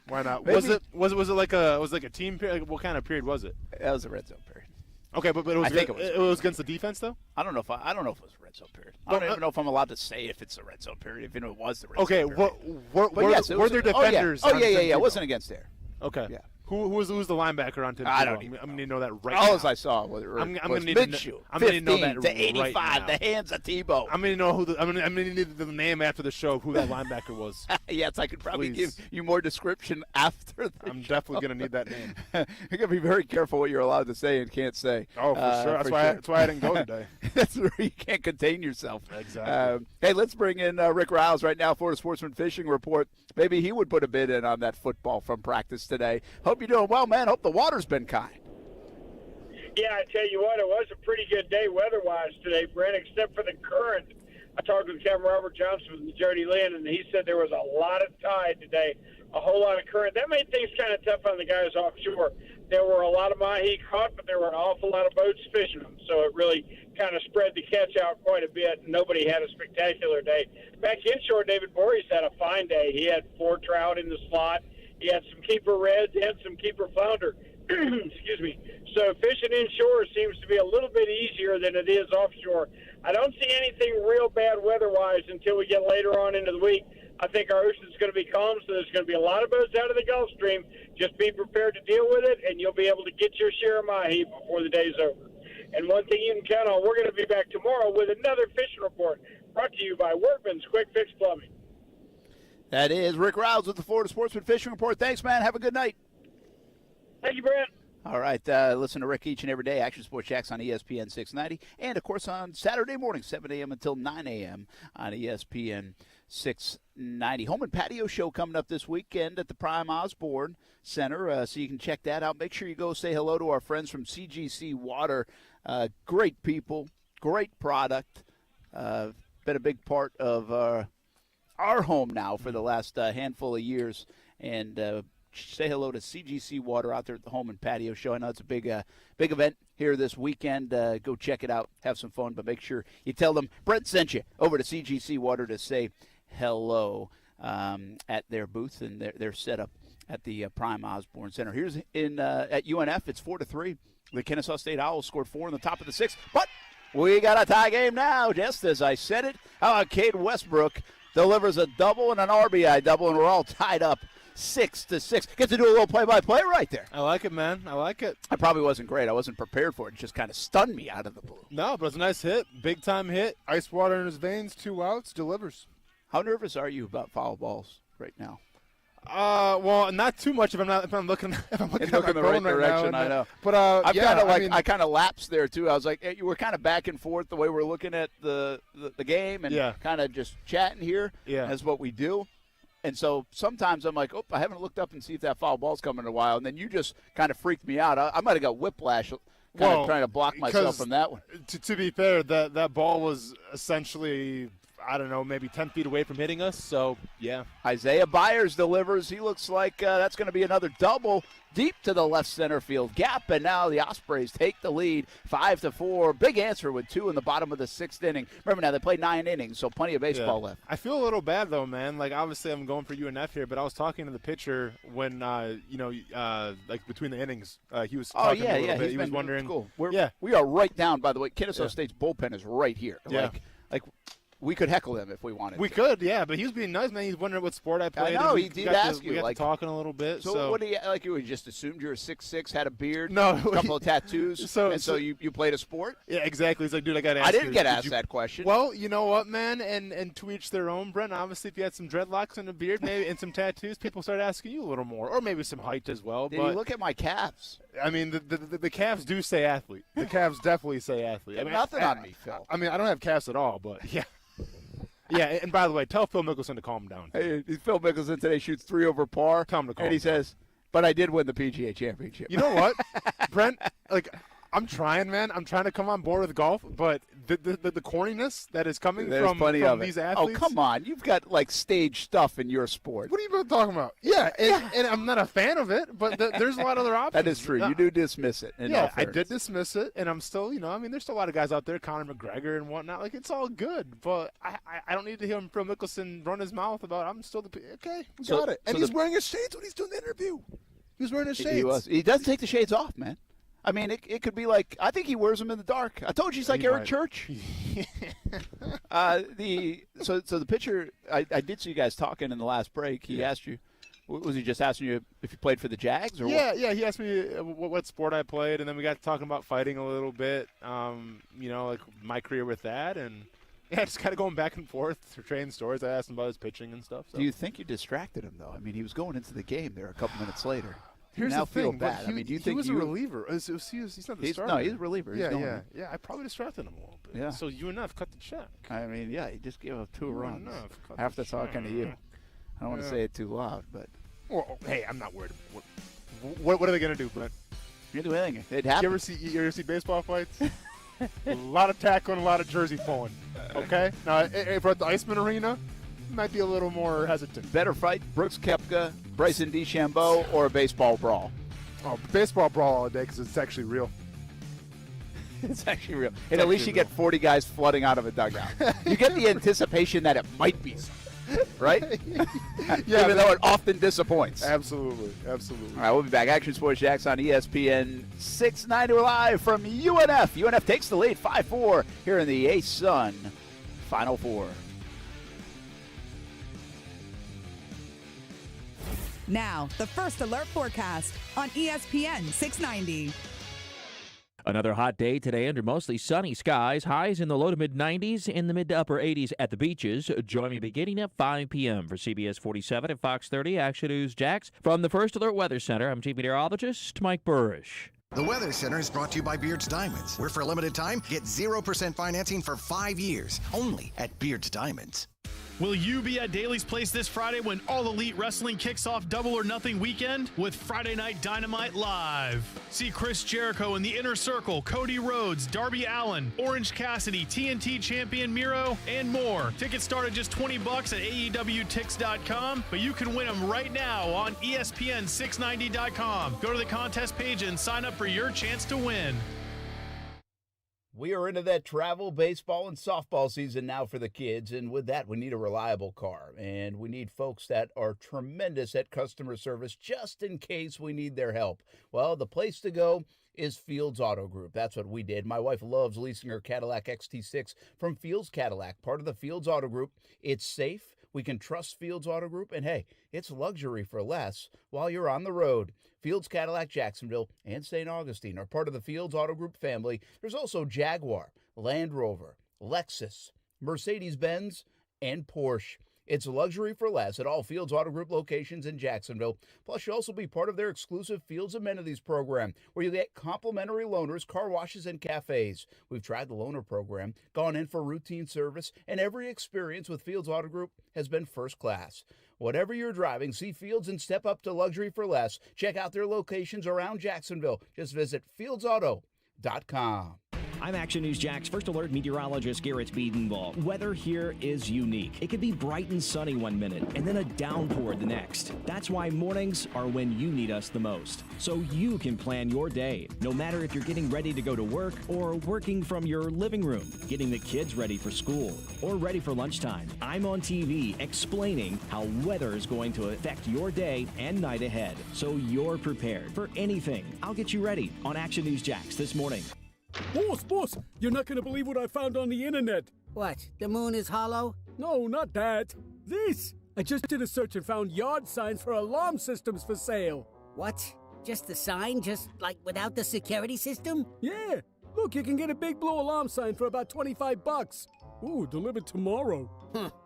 Why not? Maybe. Was it like a team period? Like, what kind of period was it? That was a red zone period. Okay, but it was. I think it was against the defense, though. I don't know if it was a red zone period. I don't even know if I'm allowed to say if it's a red zone period. If it was the red zone period. Okay, were there defenders? Oh yeah. It wasn't against there. Okay. Yeah. Who was the linebacker on Tebow? I don't even. I'm going to know that right now. All as I saw was Minshew. I'm going to know that to 85. Right now. The hands of Tebow. I'm going to know I'm going to need the name after the show of who that linebacker was. Yes, I could probably give you more description after the I'm definitely going to need that name. You're going to be very careful what you're allowed to say and can't say. Oh, for sure. That's why I didn't go today. That's where you can't contain yourself. Exactly. Hey, let's bring in Rick Riles right now for a Sportsman Fishing Report. Maybe he would put a bid in on that football from practice today. Hope you're doing well, man. Hope the water's been kind. Yeah, I tell you what, it was a pretty good day weather-wise today, Brent, except for the current. I talked with Captain Robert Johnson from the Jody Lynn, and he said there was a lot of tide today, a whole lot of current. That made things kind of tough on the guys offshore. There were a lot of mahi caught, but there were an awful lot of boats fishing them, so it really kind of spread the catch out quite a bit. Nobody had a spectacular day. Back inshore, David Voorhees had a fine day. He had 4 trout in the slot. He had some keeper reds and some keeper flounder. Excuse me. So fishing inshore seems to be a little bit easier than it is offshore. I don't see anything real bad weather-wise until we get later on into the week. I think our ocean's going to be calm, so there's going to be a lot of boats out of the Gulf Stream. Just be prepared to deal with it, and you'll be able to get your share of mahi before the day's over. And one thing you can count on, we're going to be back tomorrow with another fishing report brought to you by Workman's Quick Fix Plumbing. That is Rick Riles with the Florida Sportsman Fishing Report. Thanks, man. Have a good night. Thank you, Brent. All right, listen to Rick each and every day. Action Sports Jacks on ESPN 690. And, of course, on Saturday morning, 7 a.m. until 9 a.m. on ESPN 690. Home and Patio Show coming up this weekend at the Prime Osborne Center, so you can check that out. Make sure you go say hello to our friends from CGC Water. Great people, great product. Been a big part of our home now for the last handful of years. And say hello to CGC Water out there at the Home and Patio Show. I know it's a big event here this weekend. Go check it out. Have some fun. But make sure you tell them Brent sent you over to CGC Water to say hello at their booth and their setup at the Prime Osborne Center. Here's at UNF. It's 4-3. The Kennesaw State Owls scored 4 in the top of the 6th. But We got a tie game now, just as I said it. How about Cade Westbrook delivers a double and an RBI double, and we're all tied up 6-6. Get to do a little play-by-play right there. I like it, man. I like it. I probably wasn't great. I wasn't prepared for it. It just kind of stunned me out of the blue. No, but it's a nice hit. Big-time hit. Ice water in his veins, 2 outs, delivers. How nervous are you about foul balls right now? Well, not too much if I'm looking at my in the right direction. Now, I know, but I kind of lapsed there too. I was like, hey, you were kind of back and forth the way we're looking at the game and kind of just chatting here. Yeah, that's what we do. And so sometimes I'm like, I haven't looked up and see if that foul ball's coming in a while, and then you just kind of freaked me out. I might have got whiplash, kind of trying to block myself from that one. To be fair, that ball was essentially, I don't know, maybe 10 feet away from hitting us. So, yeah. Isaiah Byers delivers. He looks like that's going to be another double deep to the left center field gap. And now the Ospreys take the lead 5-4. Big answer with 2 in the bottom of the 6th inning. Remember now, they played 9 innings, so plenty of baseball left. I feel a little bad, though, man. Like, obviously I'm going for UNF here, but I was talking to the pitcher when, like between the innings, he was talking a little bit. He was wondering. Cool. We are right down, by the way. Kennesaw State's bullpen is right here. Yeah. Like we could heckle him if we wanted. We could, yeah, but he was being nice, man. He's wondering what sport I played. I know, he did ask you. We got talking a little bit. So what do you like? You just assumed you were 6'6", had a beard, no, a couple of tattoos, so you played a sport? Yeah, exactly. He's like, dude, I got to ask I didn't get asked that question. Well, you know what, man, and to each their own, Brent. Obviously, if you had some dreadlocks and a beard, maybe, and some tattoos, people start asking you a little more, or maybe some height as well. Did you look at my calves? I mean, the calves do say athlete. The calves definitely say athlete. I mean, nothing on me, Phil. I mean, I don't have calves at all, but yeah. Yeah, and by the way, tell Phil Mickelson to calm down. Hey, Phil Mickelson today shoots 3 over par. Tell him to calm down. And he says, but I did win the PGA Championship. You know what, Brent? Like, I'm trying, man. I'm trying to come on board with golf, but the corniness that is coming from these athletes. Oh, come on. You've got, like, stage stuff in your sport. What are you talking about? Yeah, and I'm not a fan of it, but there's a lot of other options. That is true. You do dismiss it. Yeah, I did dismiss it, and I'm still, there's still a lot of guys out there, Conor McGregor and whatnot. Like, it's all good, but I don't need to hear Phil Mickelson run his mouth about I'm still okay, we got it. And he's wearing his shades when he's doing the interview. He was wearing his shades. He was. He doesn't take the shades off, man. I mean, it could be like, I think he wears them in the dark. I told you he's like Eric Church. So the pitcher, I did see you guys talking in the last break. He asked you, was he just asking you if you played for the Jags? Or what? He asked me what sport I played, and then we got talking about fighting a little bit, like my career with that, and just kind of going back and forth for trading stories. I asked him about his pitching and stuff. So. Do you think you distracted him, though? I mean, he was going into the game there a couple minutes later. Here's now the thing, feel bad. I mean, do you he think was a reliever. He's not the starter. No, he's a reliever. Yeah. I probably distracted him a little bit. Yeah. So UNF cut the check. I mean, he just gave up 2 runs. After talking to you, I don't want to say it too loud, but. Well, hey, I'm not worried. What are they gonna do, Brent? You do anything. It happens. You ever see baseball fights? A lot of tackling, a lot of jersey pulling. Okay. Now, if we're at the Iceman Arena, might be a little more hesitant. Better fight, Brooks Koepka, Bryson DeChambeau, or a baseball brawl? Oh, baseball brawl all day because it's actually real. It's actually real. And at least you get 40 guys flooding out of a dugout. You get the anticipation that it might be, right? Even though it often disappoints. Absolutely. All right, we'll be back. Action Sports Jacks on ESPN 690. We're live from UNF. UNF takes the lead 5-4 here in the ASUN Final Four. Now, the First Alert forecast on ESPN 690. Another hot day today under mostly sunny skies. Highs in the low to mid-90s, in the mid to upper 80s at the beaches. Join me beginning at 5 p.m. for CBS 47 and Fox 30 Action News Jacks. From the First Alert Weather Center, I'm Chief Meteorologist Mike Burrish. The Weather Center is brought to you by Beard's Diamonds, where for a limited time, get 0% financing for 5 years, only at Beard's Diamonds. Will you be at Daly's Place this Friday when All Elite Wrestling kicks off Double or Nothing weekend with Friday Night Dynamite Live? See Chris Jericho in the Inner Circle, Cody Rhodes, Darby Allin, Orange Cassidy, TNT Champion Miro, and more. Tickets start at just $20 at AEWTix.com, but you can win them right now on ESPN690.com. Go to the contest page and sign up for your chance to win. We are into that travel, baseball, and softball season now for the kids, and with that, we need a reliable car, and we need folks that are tremendous at customer service just in case we need their help. Well, the place to go is Fields Auto Group. That's what we did. My wife loves leasing her Cadillac XT6 from Fields Cadillac, part of the Fields Auto Group. It's safe. We can trust Fields Auto Group, and hey, it's luxury for less while you're on the road. Fields Cadillac Jacksonville and St. Augustine are part of the Fields Auto Group family. There's also Jaguar, Land Rover, Lexus, Mercedes-Benz, and Porsche. It's luxury for less at all Fields Auto Group locations in Jacksonville. Plus, you'll also be part of their exclusive Fields Amenities program, where you get complimentary loaners, car washes, and cafes. We've tried the loaner program, gone in for routine service, and every experience with Fields Auto Group has been first class. Whatever you're driving, see Fields and step up to luxury for less. Check out their locations around Jacksonville. Just visit fieldsauto.com. I'm Action News Jack's First Alert meteorologist Garrett Biedenball. Weather here is unique. It could be bright and sunny one minute and then a downpour the next. That's why mornings are when you need us the most. So you can plan your day, no matter if you're getting ready to go to work or working from your living room, getting the kids ready for school or ready for lunchtime. I'm on TV explaining how weather is going to affect your day and night ahead, so you're prepared for anything. I'll get you ready on Action News Jax this morning. Boss, you're not going to believe what I found on the internet. What, the moon is hollow? No, not that. This. I just did a search and found yard signs for alarm systems for sale. What? Just the sign? Just, like, without the security system? Yeah. Look, you can get a big blue alarm sign for about $25. Ooh, delivered tomorrow.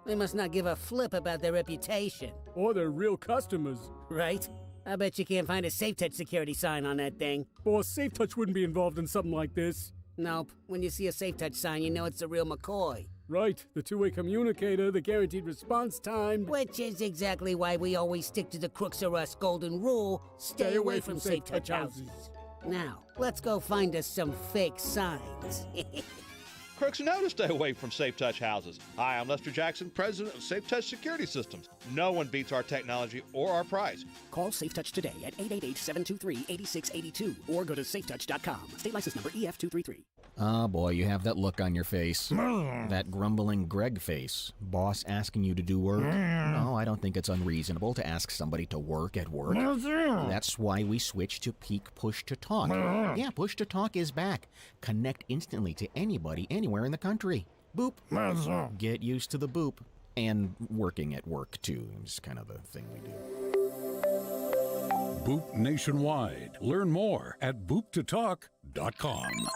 They must not give a flip about their reputation. Or their real customers. Right. I bet you can't find a SafeTouch security sign on that thing. Boss, SafeTouch wouldn't be involved in something like this. Nope. When you see a SafeTouch sign, you know it's the real McCoy. Right. The two-way communicator, the guaranteed response time. Which is exactly why we always stick to the Crooks or Us golden rule. Stay away from SafeTouch houses. Now, let's go find us some fake signs. Crooks know to stay away from SafeTouch houses. Hi, I'm Lester Jackson, president of SafeTouch Security Systems. No one beats our technology or our price. Call SafeTouch today at 888-723-8682 or go to safetouch.com. State license number EF233. Oh boy, you have that look on your face. That grumbling Greg face. Boss asking you to do work? No, I don't think it's unreasonable to ask somebody to work at work. That's why we switched to Peak Push to Talk. Yeah, Push to Talk is back. Connect instantly to anybody, anywhere in the country. Boop. Get used to the boop. And working at work, too. It's kind of the thing we do. Boop nationwide. Learn more at booptotalk.com.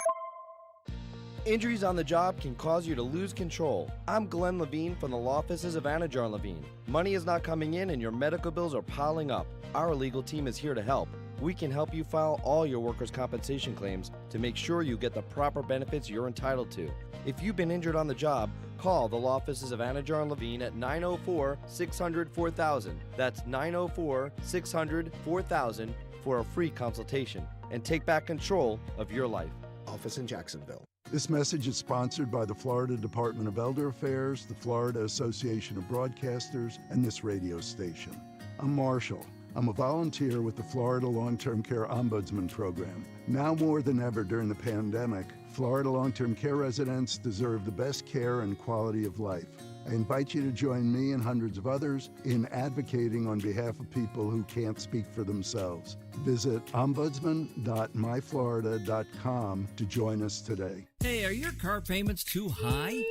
Injuries on the job can cause you to lose control. I'm Glenn Levine from the law offices of Anajar & Levine. Money is not coming in and your medical bills are piling up. Our legal team is here to help. We can help you file all your workers' compensation claims to make sure you get the proper benefits you're entitled to. If you've been injured on the job, call the law offices of Anajar & Levine at 904-600-4000. That's 904-600-4000 for a free consultation and take back control of your life. Office in Jacksonville. This message is sponsored by the Florida Department of Elder Affairs, the Florida Association of Broadcasters, and this radio station. I'm Marshall. I'm a volunteer with the Florida Long-Term Care Ombudsman Program. Now more than ever during the pandemic, Florida long-term care residents deserve the best care and quality of life. I invite you to join me and hundreds of others in advocating on behalf of people who can't speak for themselves. Visit ombudsman.myflorida.com to join us today. Hey, are your car payments too high?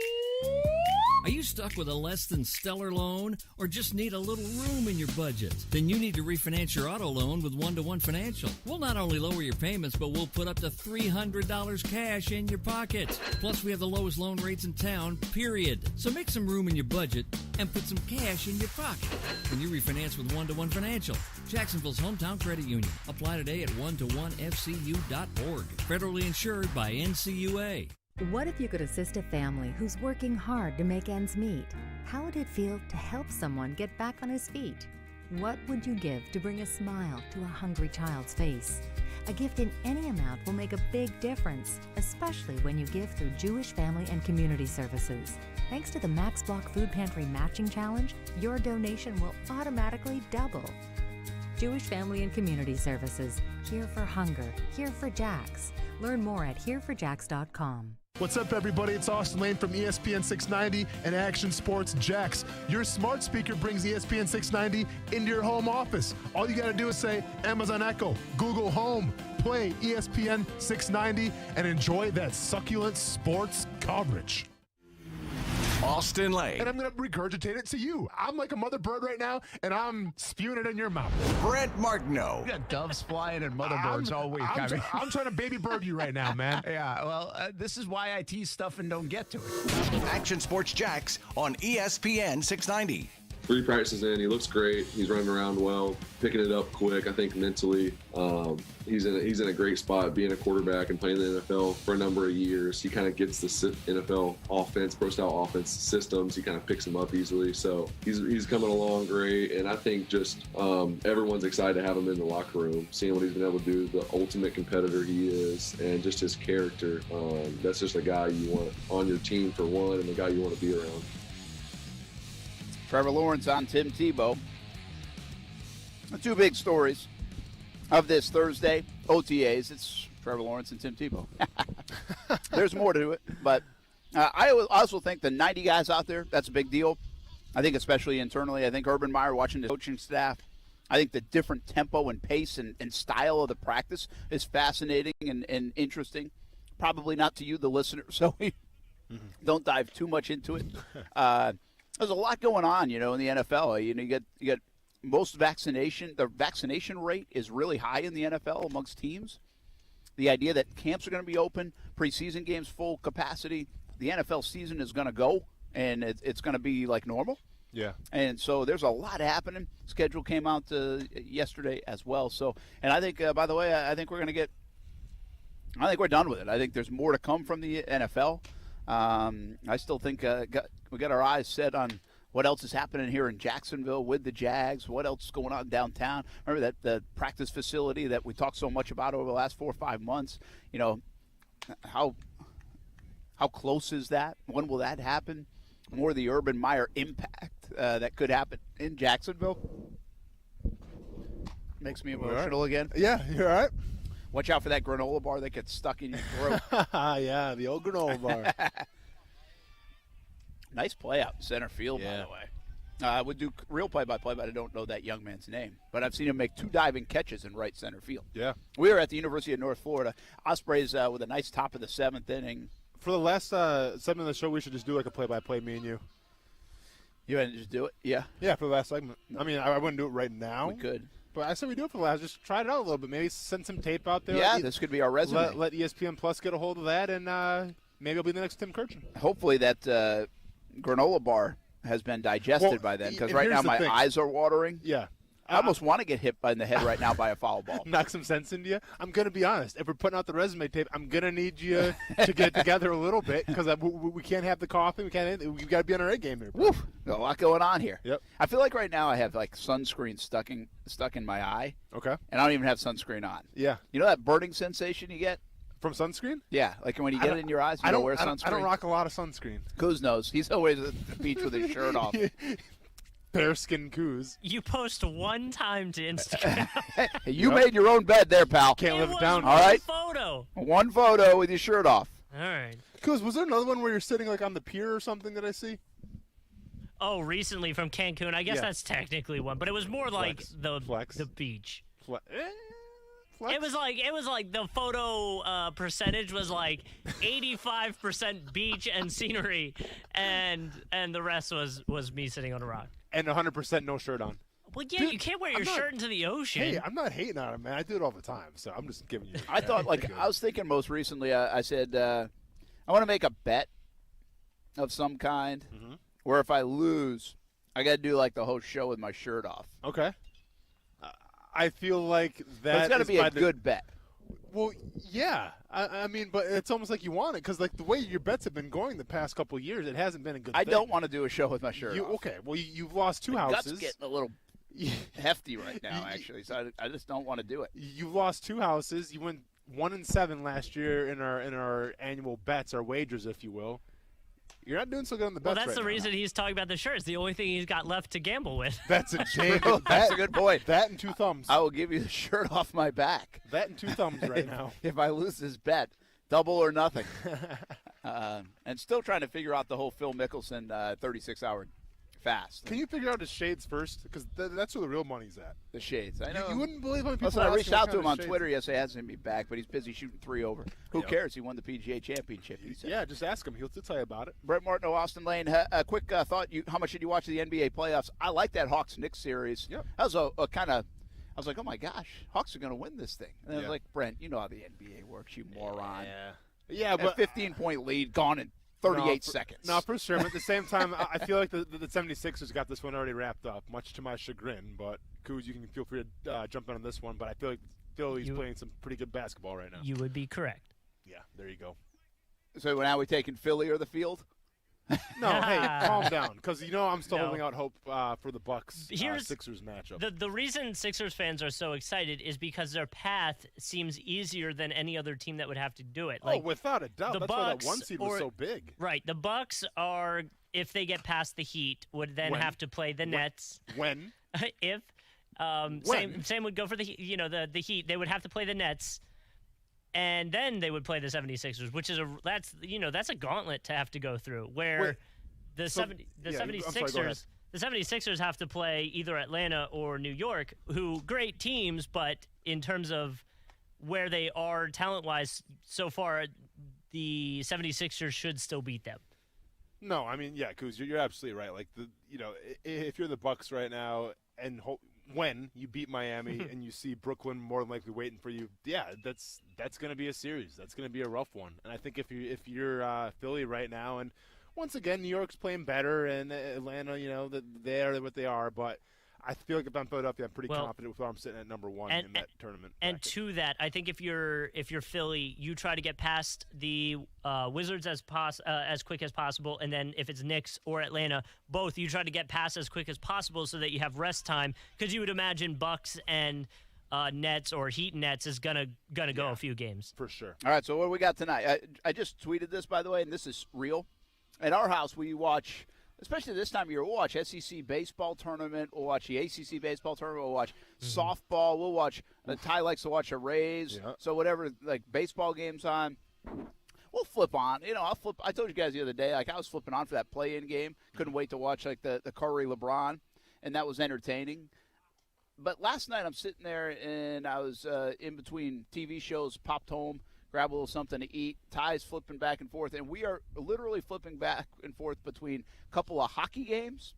Are you stuck with a less than stellar loan or just need a little room in your budget? Then you need to refinance your auto loan with One-to-One Financial. We'll not only lower your payments, but we'll put up to $300 cash in your pocket. Plus, we have the lowest loan rates in town, period. So make some room in your budget and put some cash in your pocket when you refinance with One-to-One Financial. Jacksonville's hometown credit union. Apply today at one-to-onefcu.org. Federally insured by NCUA. What if you could assist a family who's working hard to make ends meet? How would it feel to help someone get back on his feet? What would you give to bring a smile to a hungry child's face? A gift in any amount will make a big difference, especially when you give through Jewish Family and Community Services. Thanks to the Max Block Food Pantry Matching Challenge, your donation will automatically double. Jewish Family and Community Services. Here for hunger. Here for Jax. Learn more at hereforjax.com. What's up, everybody? It's Austin Lane from ESPN 690 and Action Sports Jax. Your smart speaker brings ESPN 690 into your home office. All you got to do is say Amazon Echo, Google Home, play ESPN 690 and enjoy that succulent sports coverage. Austin Lane. And I'm going to regurgitate it to you. I'm like a mother bird right now, and I'm spewing it in your mouth. Brent Martineau. We got doves flying and mother birds all week. I'm trying to baby bird you right now, man. Yeah, well, this is why I tease stuff and don't get to it. Action Sports Jax on ESPN 690. 3 practices in, he looks great. He's running around well, picking it up quick. I think mentally, he's in a great spot. Being a quarterback and playing in the NFL for a number of years, he kind of gets the NFL offense, pro-style offense systems. He kind of picks them up easily. So he's coming along great, and I think just everyone's excited to have him in the locker room, seeing what he's been able to do, the ultimate competitor he is, and just his character. That's just a guy you want on your team for one, and the guy you want to be around. Trevor Lawrence on Tim Tebow. The 2 big stories of this Thursday, OTAs. It's Trevor Lawrence and Tim Tebow. There's more to it, but I also think the 90 guys out there, that's a big deal. I think especially internally. I think Urban Meyer watching the coaching staff, I think the different tempo and pace and style of the practice is fascinating and interesting. Probably not to you, the listener, so don't dive too much into it. There's a lot going on, in the NFL. You get most vaccination. The vaccination rate is really high in the NFL amongst teams. The idea that camps are going to be open, preseason games full capacity, the NFL season is going to go, and it's going to be like normal. Yeah. And so there's a lot happening. Schedule came out yesterday as well. So, and I think, by the way, I think we're done with it. I think there's more to come from the NFL. I still think we got our eyes set on what else is happening here in Jacksonville with the Jags, what else is going on downtown. Remember that the practice facility that we talked so much about over the last 4 or 5 months, how close is that? When will that happen? More of the Urban Meyer impact that could happen in Jacksonville. Makes me emotional again. Yeah, you're all right. Watch out for that granola bar that gets stuck in your throat. Yeah, the old granola bar. Nice play out in center field, by the way. I would do real play-by-play, but I don't know that young man's name. But I've seen him make 2 diving catches in right center field. Yeah. We were at the University of North Florida. Ospreys with a nice top of the 7th inning. For the last segment of the show, we should just do like a play-by-play, me and you. You want to just do it? Yeah. Yeah, for the last segment. I mean, I wouldn't do it right now. We could. But I said we do it for the last. Just try it out a little bit. Maybe send some tape out there. Yeah, this could be our resume. Let ESPN Plus get a hold of that, and maybe I'll be the next Tim Kirchin. Hopefully that granola bar has been digested by then, because right now my eyes are watering. Yeah. I almost want to get hit in the head right now by a foul ball. Knock some sense into you. I'm going to be honest. If we're putting out the resume tape, I'm going to need you to get it together a little bit, because we can't have the coughing. We've got to be on our A game here. Woof. A lot going on here. Yep. I feel like right now I have like sunscreen stuck in my eye. Okay. And I don't even have sunscreen on. Yeah. You know that burning sensation you get? From sunscreen? Yeah, like when you get it in your eyes, you don't wear sunscreen. I don't rock a lot of sunscreen. Kuz knows. He's always at the beach with his shirt off. Bearskin Kuz. You post one time to Instagram. You made your own bed there, pal. Can't live it down. All right. Photo. One photo with your shirt off. All right. Kuz, was there another one where you're sitting like on the pier or something that I see? Oh, recently from Cancun. I guess that's technically one, but it was more like the beach. It was like the photo percentage was like 85% beach and scenery, and the rest was me sitting on a rock. And 100% no shirt on. Well, yeah, dude, you can't wear your shirt into the ocean. Hey, I'm not hating on it, man. I do it all the time, so I'm just giving you. I thought, I was thinking most recently, I said, I want to make a bet of some kind, where if I lose, I got to do like the whole show with my shirt off. Okay. I feel like that. But it's got to be a good bet. Well, yeah. I mean, but it's almost like you want it, because like the way your bets have been going the past couple of years, it hasn't been a good thing. I don't want to do a show with my shirt off. Okay, well, you've lost 2 My houses. Gut's getting a little hefty right now, actually, so I just don't want to do it. You've lost 2 houses. You went 1-7 last year in our annual bets, our wagers, if you will. You're not doing so good on the bets. Well, that's right the reason he's talking about the shirt. It's the only thing he's got left to gamble with. That's a shame. That's a good point. That and 2 thumbs. I will give you the shirt off my back. That and 2 thumbs right now. If I lose this bet, double or nothing. And still trying to figure out the whole Phil Mickelson 36-hour fast. Can you figure out his shades first? Because that's where the real money's at. The shades. I know. You wouldn't believe how many people. Listen, I reached out to him on shades. Twitter yesterday. Hasn't me back, but he's busy shooting 3 over. Who cares? He won the PGA Championship. He said. Yeah, just ask him. He'll tell you about it. Brett Martineau, Austin Lane. A quick thought. How much did you watch of the NBA playoffs? I like that Hawks-Knicks series. Yep. That was a kind of. I was like, oh my gosh, Hawks are going to win this thing. And I was like, Brent, you know how the NBA works, you moron. Yeah, but 15-point lead gone in 38 seconds. No, for sure. But at the same time, I feel like the 76ers got this one already wrapped up, much to my chagrin. But, Kuz, you can feel free to jump in on this one. But I feel like Philly's playing some pretty good basketball right now. You would be correct. Yeah, there you go. So now we taking Philly or the field? No, hey, calm down, because I'm still holding out hope for the Bucks Sixers matchup. The reason Sixers fans are so excited is because their path seems easier than any other team that would have to do it. Like, without a doubt. That's why that 1 seed was so big. Right. The Bucks are, if they get past the Heat, would then have to play the Nets. When? If same would go for the Heat. They would have to play the Nets. And then they would play the 76ers, which is that's a gauntlet to have to go through. Where the 76ers have to play either Atlanta or New York, who great teams, but in terms of where they are talent-wise so far, the 76ers should still beat them. No, I mean, Kuz, you're absolutely right. Like if you're the Bucks right now and when you beat Miami and you see Brooklyn more than likely waiting for you, that's going to be a series. That's going to be a rough one. And I think if you're Philly right now, and once again New York's playing better, and Atlanta, they are what they are, but I feel like if I'm Philadelphia, I'm pretty confident with where I'm sitting at number 1 in that tournament. And to that, I think if you're Philly, you try to get past the Wizards as quick as possible, and then if it's Knicks or Atlanta, both you try to get past as quick as possible so that you have rest time. Because you would imagine Bucks and Nets or Heat Nets is gonna go a few games for sure. All right, so what do we got tonight? I just tweeted this, by the way, and this is real. At our house, we watch. Especially this time of year, we'll watch SEC baseball tournament. We'll watch the ACC baseball tournament. We'll watch softball. We'll watch. Ty likes to watch a Rays. Yeah. So whatever, like baseball games on, we'll flip on. I'll flip. I told you guys the other day, like I was flipping on for that play-in game. Couldn't wait to watch like the Curry LeBron, and that was entertaining. But last night I'm sitting there and I was in between TV shows, popped home. Grab a little something to eat. Ty's flipping back and forth, and we are literally flipping back and forth between a couple of hockey games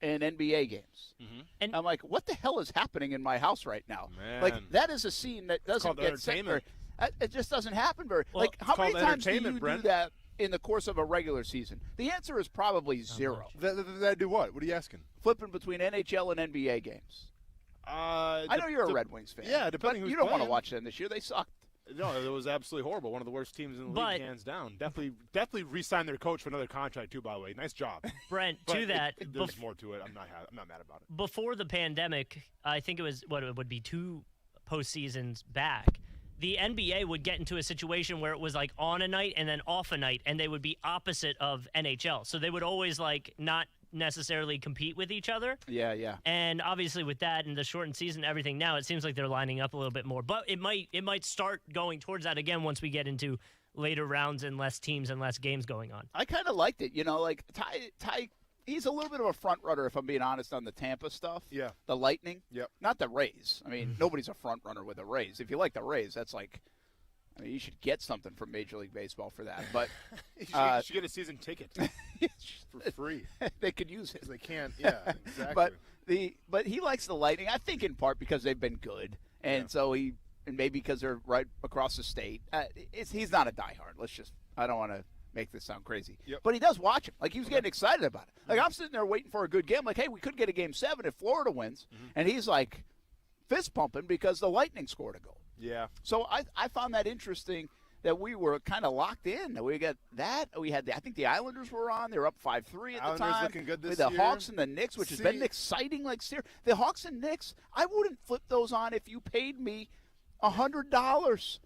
and NBA games. And I'm like, what the hell is happening in my house right now? Man. Like, that is a scene that doesn't get set very. It just doesn't happen very. Well, like, how many times do you do that in the course of a regular season? The answer is probably zero. That do what? What are you asking? Flipping between NHL and NBA games. I know you're a Red Wings fan. Yeah, depending but who's you don't want to playing. watch them this year. They sucked. No, it was absolutely horrible. One of the worst teams in the league, hands down. Definitely re-signed their coach for another contract too. By the way, nice job, Brent. But to that, there's more to it. I'm not mad about it. Before the pandemic, I think it was it would be 2 postseasons back. The NBA would get into a situation where it was like on a night and then off a night, and they would be opposite of NHL. So they would always like not necessarily compete with each other. Yeah. And obviously with that and the shortened season, everything now, it seems like they're lining up a little bit more. But it might start going towards that again once we get into later rounds and less teams and less games going on. I kind of liked it. Like Ty, he's a little bit of a front runner, if I'm being honest, on the Tampa stuff. Yeah. The Lightning. Yep. Not the Rays. I mean, nobody's a front runner with the Rays. If you like the Rays, that's like, you should get something from Major League Baseball for that. But you should get a season ticket for free. They could use it. They can't. Yeah, exactly. But he likes the Lightning. I think in part because they've been good, and so and maybe because they're right across the state. He's not a diehard. I don't want to make this sound crazy, but he does watch him. Like he was getting excited about it. Like I'm sitting there waiting for a good game. Like, hey, we could get a game 7 if Florida wins, and he's like fist pumping because the Lightning scored a goal. Yeah. So I found that interesting that we were kind of locked in. We got that. We had I think the Islanders were on. They were up 5-3 at the Islanders time. looking good this with the year. Hawks and the Knicks, which has been exciting. Like the Hawks and Knicks, I wouldn't flip those on if you paid me $100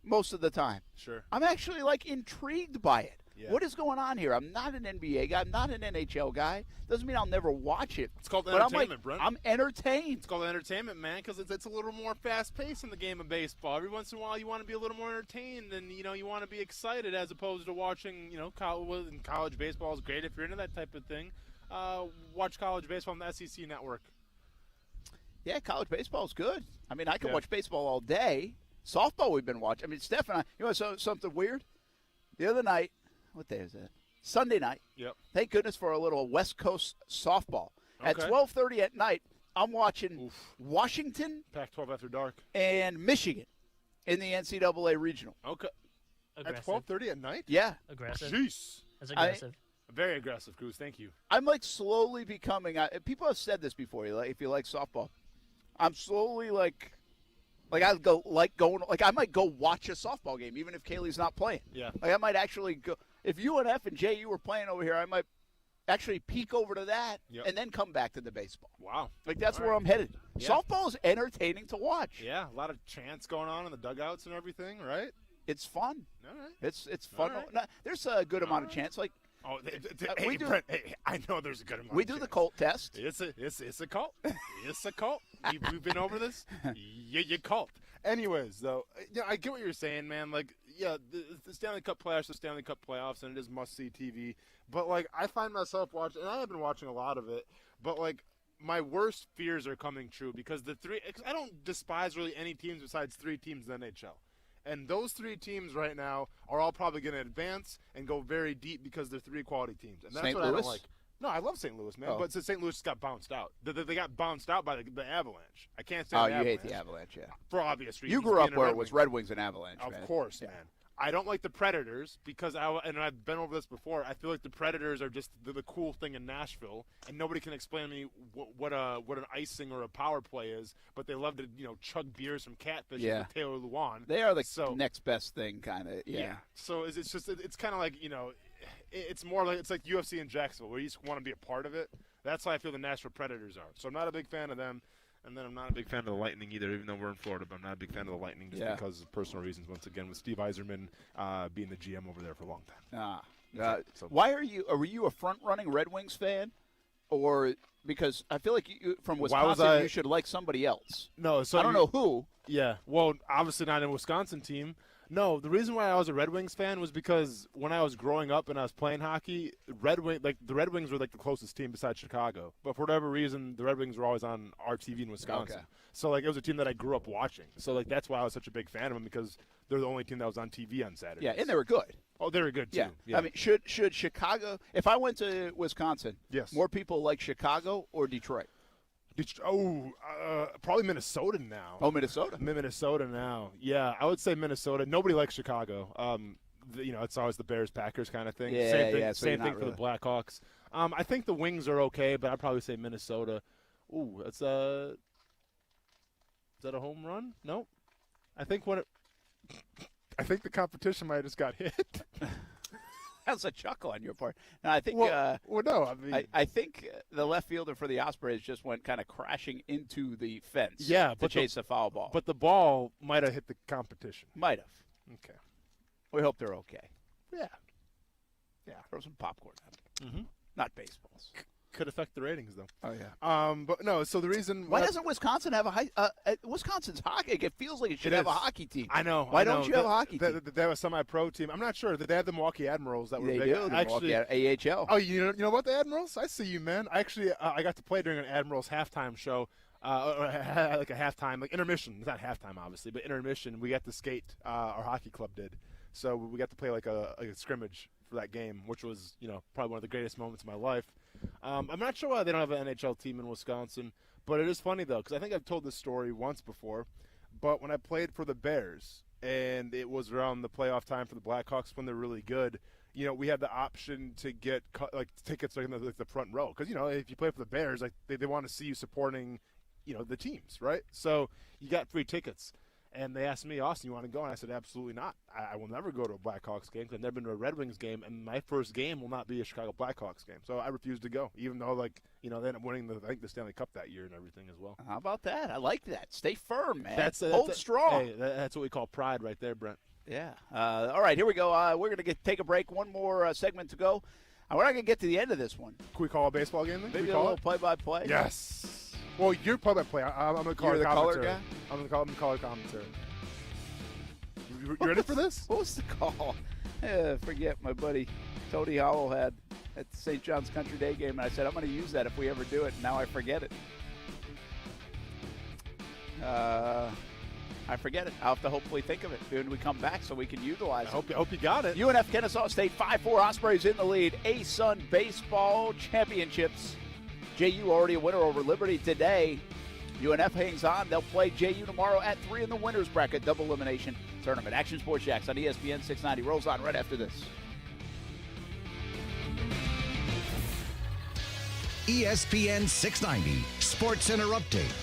most of the time. Sure. I'm actually like intrigued by it. Yeah. What is going on here? I'm not an NBA guy. I'm not an NHL guy. Doesn't mean I'll never watch it. It's called but entertainment, Brent. I'm entertained. It's called entertainment, man, because it's a little more fast-paced in the game of baseball. Every once in a while, you want to be a little more entertained, and you want to be excited as opposed to watching. College baseball is great if you're into that type of thing. watch college baseball on the SEC network. Yeah, college baseball is good. I mean, I can watch baseball all day. Softball we've been watching. I mean, Steph and I, you know something weird? The other night, what day is that? Sunday night. Yep. Thank goodness for a little West Coast softball. Okay. At 12:30 at night, I'm watching Washington, Pac-12 after dark, and Michigan in the NCAA regional. Okay. Aggressive. At 12:30 at night? Yeah. Aggressive. Jeez. That's aggressive. Very aggressive, Cruz. Thank you. I'm like slowly becoming. People have said this before. If you like softball, I'm slowly like I go I might go watch a softball game even if Kaylee's not playing. Yeah. Like I might actually go. If UNF and JU were playing over here, I might actually peek over to that and then come back to the baseball. Wow. Like that's where I'm headed. Yeah. Softball is entertaining to watch. Yeah, a lot of chants going on in the dugouts and everything, right? It's fun. All right. It's fun. Right. No, there's a good amount of chance. Like hey, Brent, hey, I know there's a good amount. We do the Colt test. It's a cult. It's a cult. We've been over this. You cult. Anyways, though, I get what you're saying, man. Like, yeah, the Stanley Cup playoffs, the Stanley Cup playoffs, and it is must-see TV. But like, I find myself watching, and I have been watching a lot of it. But like, my worst fears are coming true because I don't despise really any teams besides 3 teams in the NHL. And those 3 teams right now are all probably going to advance and go very deep because they're 3 quality teams. And that's St. what Louis? I don't like. No, I love St. Louis, man. But since St. Louis just got bounced out. They got bounced out by the Avalanche. I can't stand the Avalanche. You hate the Avalanche, yeah. For obvious reasons. You grew up where it was Red Wings and Avalanche, Of man. course, man. I don't like the Predators because and I've been over this before. I feel like the Predators are just the cool thing in Nashville, and nobody can explain to me what an icing or a power play is. But they love to chug beers from Catfish with Taylor Luan. They are the next best thing, kind of. Yeah. So it's kind of like it's more like it's like UFC in Jacksonville where you just want to be a part of it. That's how I feel the Nashville Predators are. So I'm not a big fan of them. And then I'm not a big fan of the Lightning either, even though we're in Florida. But I'm not a big fan of the Lightning just because of personal reasons, once again, with Steve Yzerman being the GM over there for a long time. Why are you a front-running Red Wings fan? Or because I feel like you, from Wisconsin, you should like somebody else. No, so I don't know who. Yeah, well, obviously not in a Wisconsin team. No, the reason why I was a Red Wings fan was because when I was growing up and I was playing hockey, the Red Wings were like the closest team besides Chicago. But for whatever reason, the Red Wings were always on our TV in Wisconsin. Okay. So like it was a team that I grew up watching. So like that's why I was such a big fan of them because they're the only team that was on TV on Saturdays. Yeah, and they were good. Oh, they were good too. Yeah. I mean, should Chicago? If I went to Wisconsin, more people like Chicago or Detroit? Probably Minnesota now. Oh, Minnesota. Minnesota now. Yeah, I would say Minnesota. Nobody likes Chicago. It's always the Bears Packers kind of thing. Yeah, same thing. yeah. So same thing for the Blackhawks. I think the Wings are okay, but I'd probably say Minnesota. Ooh, that's is that a home run? Nope. I think I think the competition might have just got hit. That's a chuckle on your part. No, I think. No, I mean, I think the left fielder for the Ospreys just went kind of crashing into the fence. Yeah, to chase a foul ball. But the ball might have hit the competition. Might have. Okay. We hope they're okay. Yeah. Throw some popcorn at them. Mm-hmm. Not baseballs. Could affect the ratings though. Oh yeah. But no. So the reason why doesn't Wisconsin have a high? Wisconsin's hockey. It feels like it should have a hockey team. I know. Why don't you have a hockey team? They have a semi-pro team. I'm not sure. They have the Milwaukee Admirals that were big. They do. Actually, AHL. Oh, you know about the Admirals? I see you, man. Actually, I got to play during an Admirals halftime show. Like a halftime, like intermission. It's not halftime, obviously, but intermission. We got to skate. Our hockey club did. So we got to play like a scrimmage for that game, which was probably one of the greatest moments of my life. I'm not sure why they don't have an NHL team in Wisconsin, but it is funny though because I think I've told this story once before. But when I played for the Bears and it was around the playoff time for the Blackhawks when they're really good, we had the option to get tickets in the front row because if you play for the Bears, like they want to see you supporting the teams, right? So you got free tickets. And they asked me, Austin, you want to go? And I said, absolutely not. I will never go to a Blackhawks game because I've never been to a Red Wings game, and my first game will not be a Chicago Blackhawks game. So I refused to go, even though, they ended up winning the Stanley Cup that year and everything as well. How about that? I like that. Stay firm, man. Hold strong. Hey, that's what we call pride right there, Brent. Yeah. All right, here we go. We're going to take a break. One more segment to go. We're not going to get to the end of this one. Can we call a baseball game then? Maybe a little play-by-play? Yes. Well, you're play-by-play. I'm going to call the color guy? I'm going to call him color commentary. You ready for this? What was the call? Forget my buddy Tony Howell had at the St. John's Country Day game, and I said, I'm going to use that if we ever do it, and now I forget it. I forget it. I'll have to hopefully think of it when we come back so we can utilize it. I hope you got it. UNF Kennesaw State 5-4 Ospreys in the lead. ASUN Baseball Championships. JU already a winner over Liberty today. UNF hangs on. They'll play JU tomorrow at 3 in the winners bracket double elimination tournament. Action Sports Jacks on ESPN 690 rolls on right after this. ESPN 690 Sports Center Update.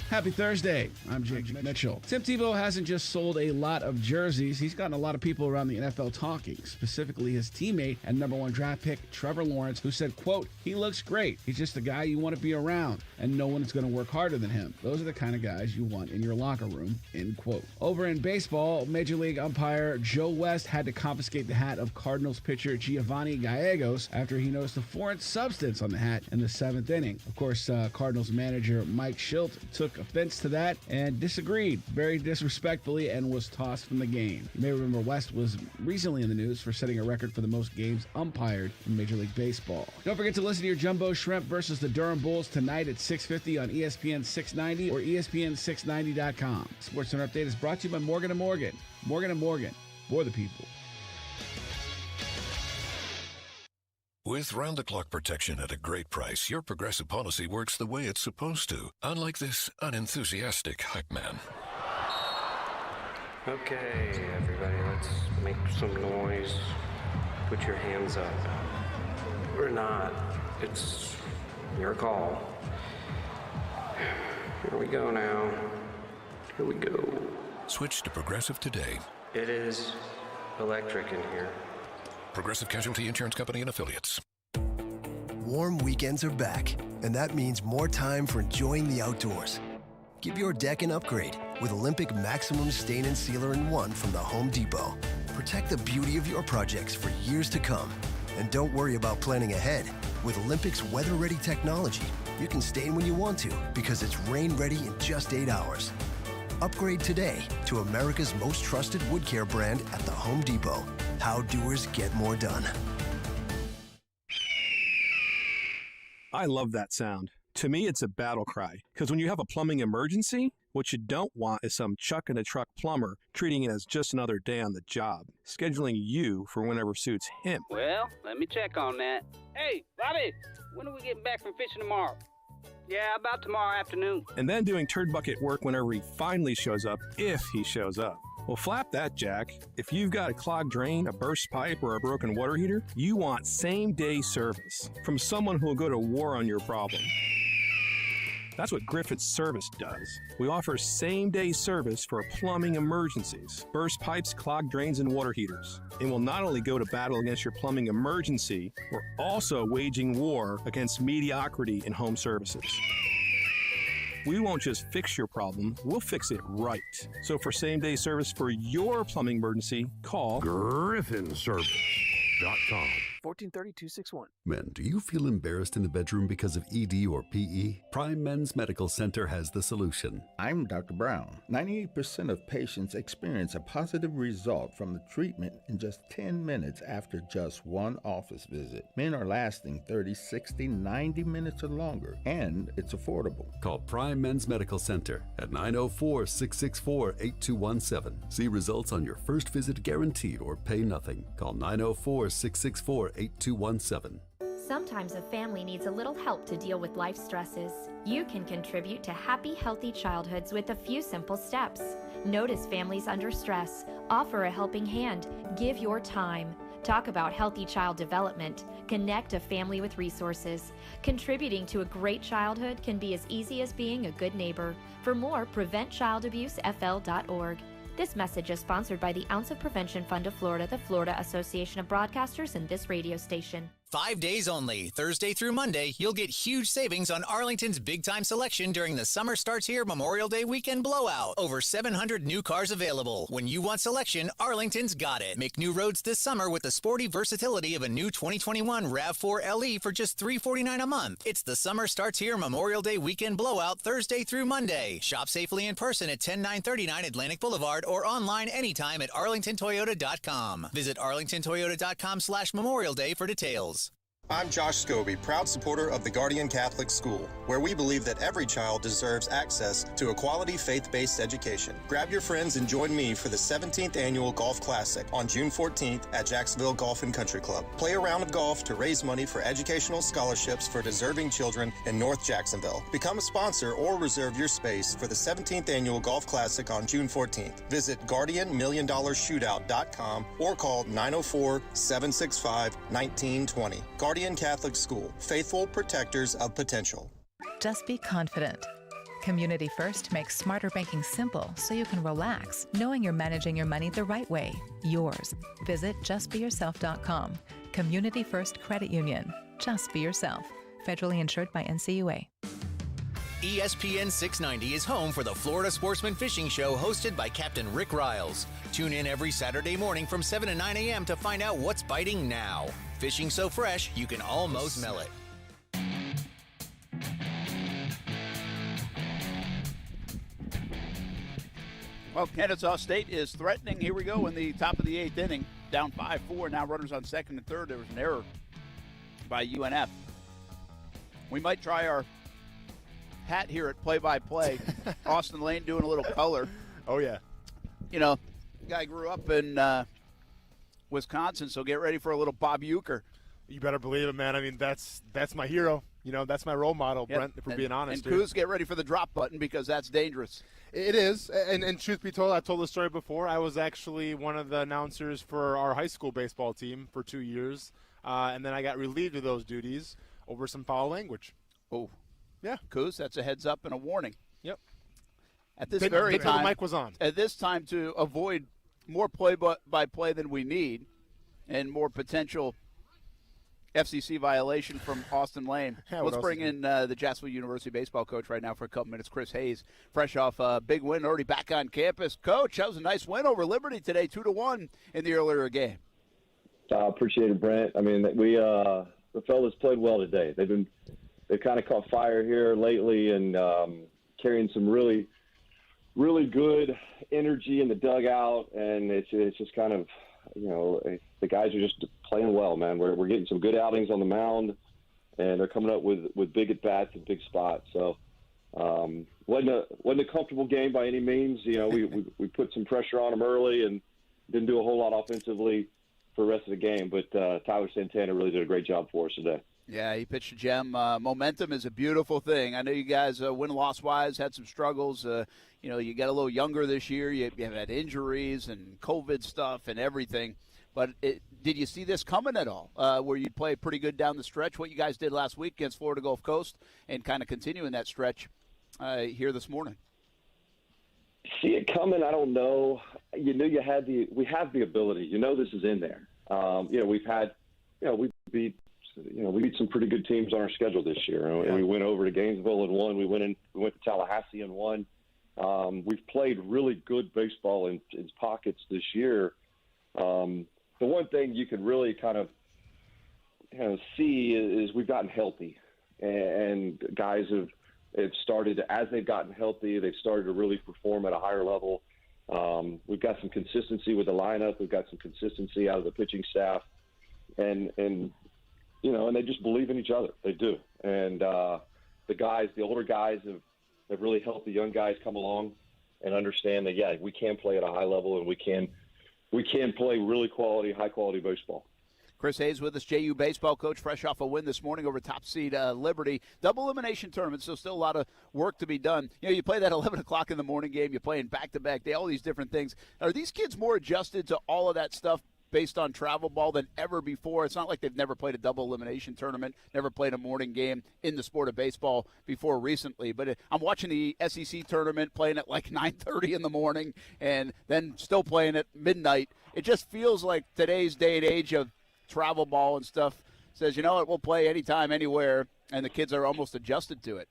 Happy Thursday. I'm Jake Mitchell. Tim Tebow hasn't just sold a lot of jerseys. He's gotten a lot of people around the NFL talking, specifically his teammate and number 1 draft pick, Trevor Lawrence, who said, quote, "He looks great. He's just the guy you want to be around, and no one is going to work harder than him. Those are the kind of guys you want in your locker room," end quote. Over in baseball, Major League umpire Joe West had to confiscate the hat of Cardinals pitcher Giovanni Gallegos after he noticed a foreign substance on the hat in the 7th inning. Of course, Cardinals manager Mike Schilt took offense to that and disagreed very disrespectfully and was tossed from the game. You may remember West was recently in the news for setting a record for the most games umpired in Major League Baseball. Don't forget to listen to your Jumbo Shrimp versus the Durham Bulls tonight at 6:50 on ESPN 690 or ESPN690.com. Sports Center Update is brought to you by Morgan & Morgan. Morgan & Morgan, for the people. With round-the-clock protection at a great price, your Progressive policy works the way it's supposed to, unlike this unenthusiastic hype man. Okay, everybody, let's make some noise. Put your hands up. Or not. It's your call. Here we go now. Here we go. Switch to Progressive today. It is electric in here. Progressive Casualty Insurance Company and Affiliates. Warm weekends are back, and that means more time for enjoying the outdoors. Give your deck an upgrade with Olympic Maximum Stain and Sealer in 1 from the Home Depot. Protect the beauty of your projects for years to come. And don't worry about planning ahead. With Olympic's weather-ready technology, you can stain when you want to because it's rain-ready in just 8 hours. Upgrade today to America's most trusted wood care brand at the Home Depot. How doers get more done. I love that sound. To me, it's a battle cry. Because when you have a plumbing emergency, what you don't want is some chuck-in-a-truck plumber treating it as just another day on the job, scheduling you for whenever suits him. Well, let me check on that. Hey, Bobby, when are we getting back from fishing tomorrow? Yeah, about tomorrow afternoon. And then doing turd bucket work whenever he finally shows up, if he shows up. Well, flap that, Jack. If you've got a clogged drain, a burst pipe, or a broken water heater, you want same-day service from someone who will go to war on your problem. That's what Griffith's Service does. We offer same-day service for plumbing emergencies, burst pipes, clogged drains, and water heaters. And we'll not only go to battle against your plumbing emergency, we're also waging war against mediocrity in home services. We won't just fix your problem, we'll fix it right. So for same-day service for your plumbing emergency, call GriffinService.com. 1430-261. Men, do you feel embarrassed in the bedroom because of ED or PE? Prime Men's Medical Center has the solution. I'm Dr. Brown. 98% of patients experience a positive result from the treatment in just 10 minutes after just one office visit. Men are lasting 30, 60, 90 minutes or longer, and it's affordable. Call Prime Men's Medical Center at 904-664-8217. See results on your first visit guaranteed or pay nothing. Call 904-664-8217. Sometimes a family needs a little help to deal with life stresses. You can contribute to happy, healthy childhoods with a few simple steps. Notice families under stress. Offer a helping hand. Give your time. Talk about healthy child development. Connect a family with resources. Contributing to a great childhood can be as easy as being a good neighbor. For more, PreventChildAbuseFL.org. This message is sponsored by the Ounce of Prevention Fund of Florida, the Florida Association of Broadcasters, and this radio station. 5 days only, Thursday through Monday, you'll get huge savings on Arlington's big-time selection during the Summer Starts Here Memorial Day weekend blowout. Over 700 new cars available. When you want selection, Arlington's got it. Make new roads this summer with the sporty versatility of a new 2021 RAV4 LE for just $349 a month. It's the Summer Starts Here Memorial Day weekend blowout Thursday through Monday. Shop safely in person at 10939 Atlantic Boulevard or online anytime at arlingtontoyota.com. Visit arlingtontoyota.com/Memorial Day for details. I'm Josh Scobie, proud supporter of the Guardian Catholic School, where we believe that every child deserves access to a quality faith-based education. Grab your friends and join me for the 17th Annual Golf Classic on June 14th at Jacksonville Golf and Country Club. Play a round of golf to raise money for educational scholarships for deserving children in North Jacksonville. Become a sponsor or reserve your space for the 17th Annual Golf Classic on June 14th. Visit GuardianMillionDollarShootout.com or call 904-765-1920. Guardian Catholic School, faithful protectors of potential. Just be confident. Community First makes smarter banking simple so you can relax, knowing you're managing your money the right way. Yours. Visit justbeyourself.com. Community First Credit Union. Just be yourself. Federally insured by NCUA. ESPN 690 is home for the Florida Sportsman Fishing Show hosted by Captain Rick Riles. Tune in every Saturday morning from 7 to 9 a.m. to find out what's biting now. Fishing so fresh, you can almost smell it. Well, Kennesaw State is threatening. Here we go in the top of the 8th inning. Down 5-4. Now runners on second and third. There was an error by UNF. We might try our hat here at play-by-play. Austin Lane doing a little color. Oh, yeah. You know, guy grew up in Wisconsin, so get ready for a little Bob Uecker. You better believe it, man. I mean, that's my hero. You know, that's my role model, Yep. Brent, if we're being honest. And Coos, get ready for the drop button because that's dangerous. It is. And truth be told, I've told this story before. I was actually one of the announcers for our high school baseball team for 2 years. And then I got relieved of those duties over some foul language. Oh. Yeah. Coos, that's a heads up and a warning. Yep. At this Didn't very know time, the mic was on. At this time, to avoid more play-by-play than we need and more potential FCC violation from Austin Lane. Yeah, let's bring in the Jacksonville University baseball coach right now for a couple minutes, Chris Hayes, fresh off a big win, already back on campus. Coach, that was a nice win over Liberty today, 2-1 in the earlier game. Appreciate it, Brent. I mean, the fellas played well today. They've kind of caught fire here lately and carrying some really, really good energy in the dugout, and it's just kind of, you know, the guys are just playing well, man. We're getting some good outings on the mound, and they're coming up with big at bats and big spots. So wasn't a comfortable game by any means. You know, we put some pressure on them early and didn't do a whole lot offensively for the rest of the game. But Tyler Santana really did a great job for us today. Yeah, he pitched a gem. Momentum is a beautiful thing. I know you guys, win-loss-wise, had some struggles. You know, you got a little younger this year. You have had injuries and COVID stuff and everything. But did you see this coming at all, where you play pretty good down the stretch, what you guys did last week against Florida Gulf Coast, and kind of continuing that stretch here this morning? See it coming? I don't know. You knew we have the ability. You know this is in there. You know, we beat some pretty good teams on our schedule this year. And we went over to Gainesville and won. We went to Tallahassee and won. We've played really good baseball in pockets this year. The one thing you could really kind of see is we've gotten healthy, and guys have started, as they've gotten healthy, they've started to really perform at a higher level. We've got some consistency with the lineup. We've got some consistency out of the pitching staff, and you know, and they just believe in each other. They do. And the older guys have really helped the young guys come along and understand that, yeah, we can play at a high level, and we can play really high quality baseball. Chris Hayes with us, JU baseball coach, fresh off a win this morning over top seed Liberty. Double elimination tournament, so still a lot of work to be done. You know, you play that 11 o'clock in the morning game, you're playing back-to-back day, all these different things. Are these kids more adjusted to all of that stuff based on travel ball than ever before? It's not like they've never played a double elimination tournament, never played a morning game in the sport of baseball before recently. But I'm watching the SEC tournament, playing at like 9:30 in the morning and then still playing at midnight. It just feels like today's day and age of travel ball and stuff says, you know what, we'll play anytime, anywhere, and the kids are almost adjusted to it?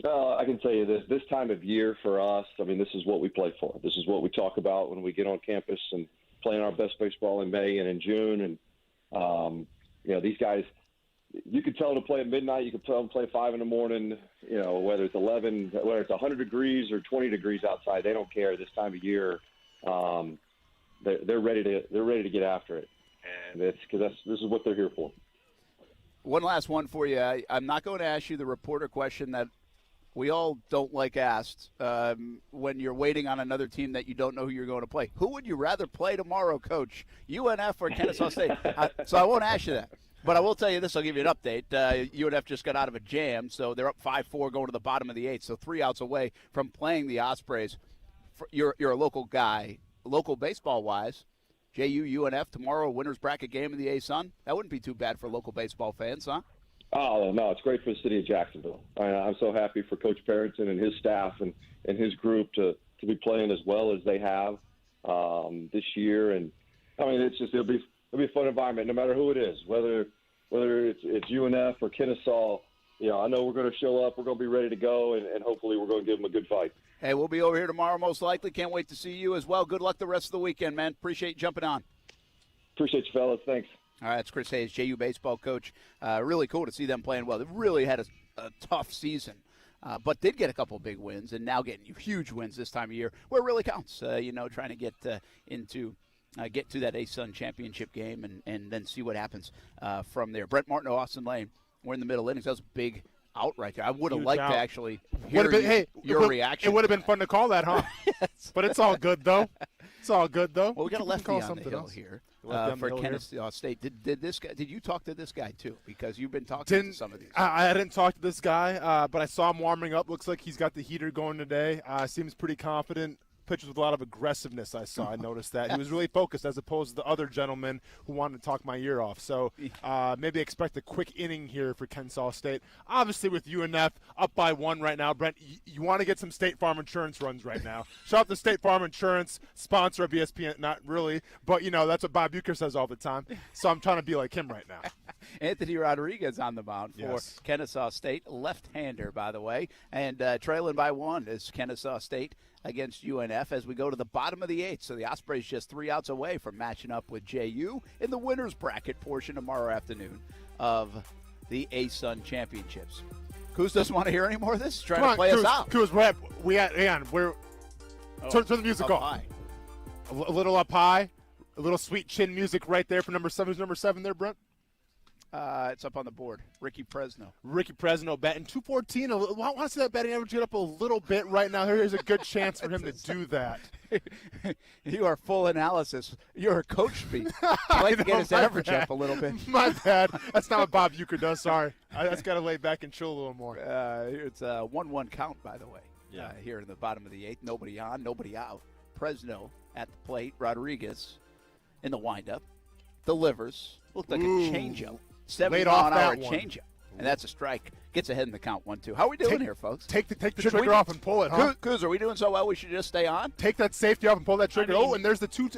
I can tell you this time of year for us, I mean, this is what we play for. This is what we talk about when we get on campus and playing our best baseball in May and in June. And, these guys, you could tell them to play at midnight. You could tell them to play 5 in the morning, whether it's 11, whether it's 100 degrees or 20 degrees outside. They don't care this time of year. They're ready to get after it. And it's because this is what they're here for. One last one for you. I'm not going to ask you the reporter question that we all don't like asked when you're waiting on another team that you don't know who you're going to play. Who would you rather play tomorrow, Coach? UNF or Kennesaw State? So I won't ask you that. But I will tell you this. I'll give you an update. UNF just got out of a jam, so they're up 5-4 going to the bottom of the 8th, so 3 outs away from playing the Ospreys. You're a local guy, local baseball-wise. JU, UNF, tomorrow, winner's bracket game in the ASUN. That wouldn't be too bad for local baseball fans, huh? Oh, no, it's great for the city of Jacksonville. I'm so happy for Coach Parrington and his staff and his group to be playing as well as they have this year. And, I mean, it'll be a fun environment no matter who it is, whether it's UNF or Kennesaw. I know we're going to show up. We're going to be ready to go, and hopefully we're going to give them a good fight. Hey, we'll be over here tomorrow most likely. Can't wait to see you as well. Good luck the rest of the weekend, man. Appreciate you jumping on. Appreciate you, fellas. Thanks. All right, it's Chris Hayes, JU baseball coach. Really cool to see them playing well. They really had a tough season, but did get a couple of big wins, and now getting huge wins this time of year where it really counts. Trying to get get to that ASUN championship game and then see what happens from there. Brent Martin, Austin Lane, we're in the middle innings. That was a big out right there. I would have liked to actually hear your reaction. It would have been fun to call that, huh? Yes. But it's all good, though. It's all good, though. Well, we got a lefty on the hill here for Kennesaw State. Did this guy? Did you talk to this guy too? Because you've been talking to some of these. I didn't talk to this guy, but I saw him warming up. Looks like he's got the heater going today. Seems pretty confident. Pitches with a lot of aggressiveness. I noticed that he was really focused as opposed to the other gentleman who wanted to talk my ear off. So maybe expect a quick inning here for Kennesaw State. Obviously with UNF up by 1 right now, Brent, you want to get some State Farm Insurance runs right now. Shout out to State Farm Insurance, sponsor of ESPN. Not really, but that's what Bob Uecker says all the time. So I'm trying to be like him right now. Anthony Rodriguez on the mound for Kennesaw State, left-hander by the way, and trailing by 1 is Kennesaw State against UNF as we go to the bottom of the 8th. So the Ospreys just 3 outs away from matching up with JU in the winner's bracket portion tomorrow afternoon of the ASUN Championships. Kuz doesn't want to hear any more of this. Trying to play us out. Kuz, turn the music off. A little up high, a little sweet chin music right there for number 7. Who's number 7 there, Brent? It's up on the board. Ricky Presno batting 214. I want to see that batting average get up a little bit right now. There's a good chance for him to do that. You are full analysis. You're a coach speak. I like to get his average up a little bit. My bad. That's not what Bob Uecker does. Sorry. I just got to lay back and chill a little more. It's a 1-1 count, by the way. Here in the bottom of the 8th. Nobody on, nobody out. Presno at the plate. Rodriguez in the windup. Delivers. Looked like a changeup. 70-mile-an-hour changeup. And that's a strike. Gets ahead in the count 1-2. How are we doing here, folks? Take the trigger off and pull it, huh? Kuz, are we doing so well we should just stay on? Take that safety off and pull that trigger. And there's the 2.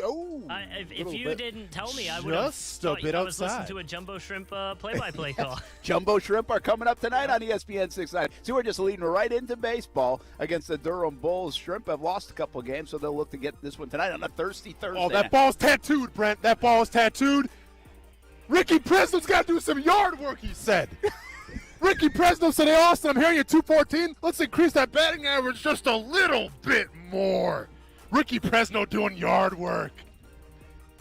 If you didn't tell me, I would have thought I was listening to a Jumbo Shrimp play-by-play call. Jumbo Shrimp are coming up tonight on ESPN 690. See, we're just leading right into baseball against the Durham Bulls. Shrimp have lost a couple of games, so they'll look to get this one tonight on a thirsty Thursday. Oh, that ball's tattooed, Brent. That ball's tattooed. Ricky Presno's got to do some yard work, he said. Ricky Presno said, hey, Austin, I'm hearing you 214. Let's increase that batting average just a little bit more. Ricky Presno doing yard work.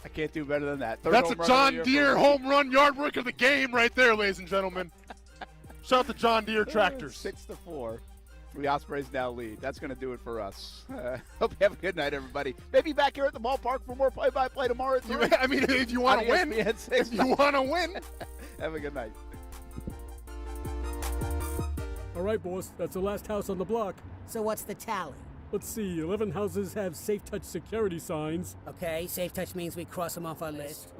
I can't do better than that. That's a John Deere home run yard work of the game right there, ladies and gentlemen. Shout out to John Deere tractors. 6-4. The Ospreys now lead. That's going to do it for us. Hope you have a good night, everybody. Maybe back here at the ballpark for more play-by-play tomorrow at 3. I mean, if you want to win. If you want to win. Have a good night. All right, boss. That's the last house on the block. So what's the tally? Let's see. 11 houses have Safe Touch security signs. Okay, Safe Touch means we cross them off our list. What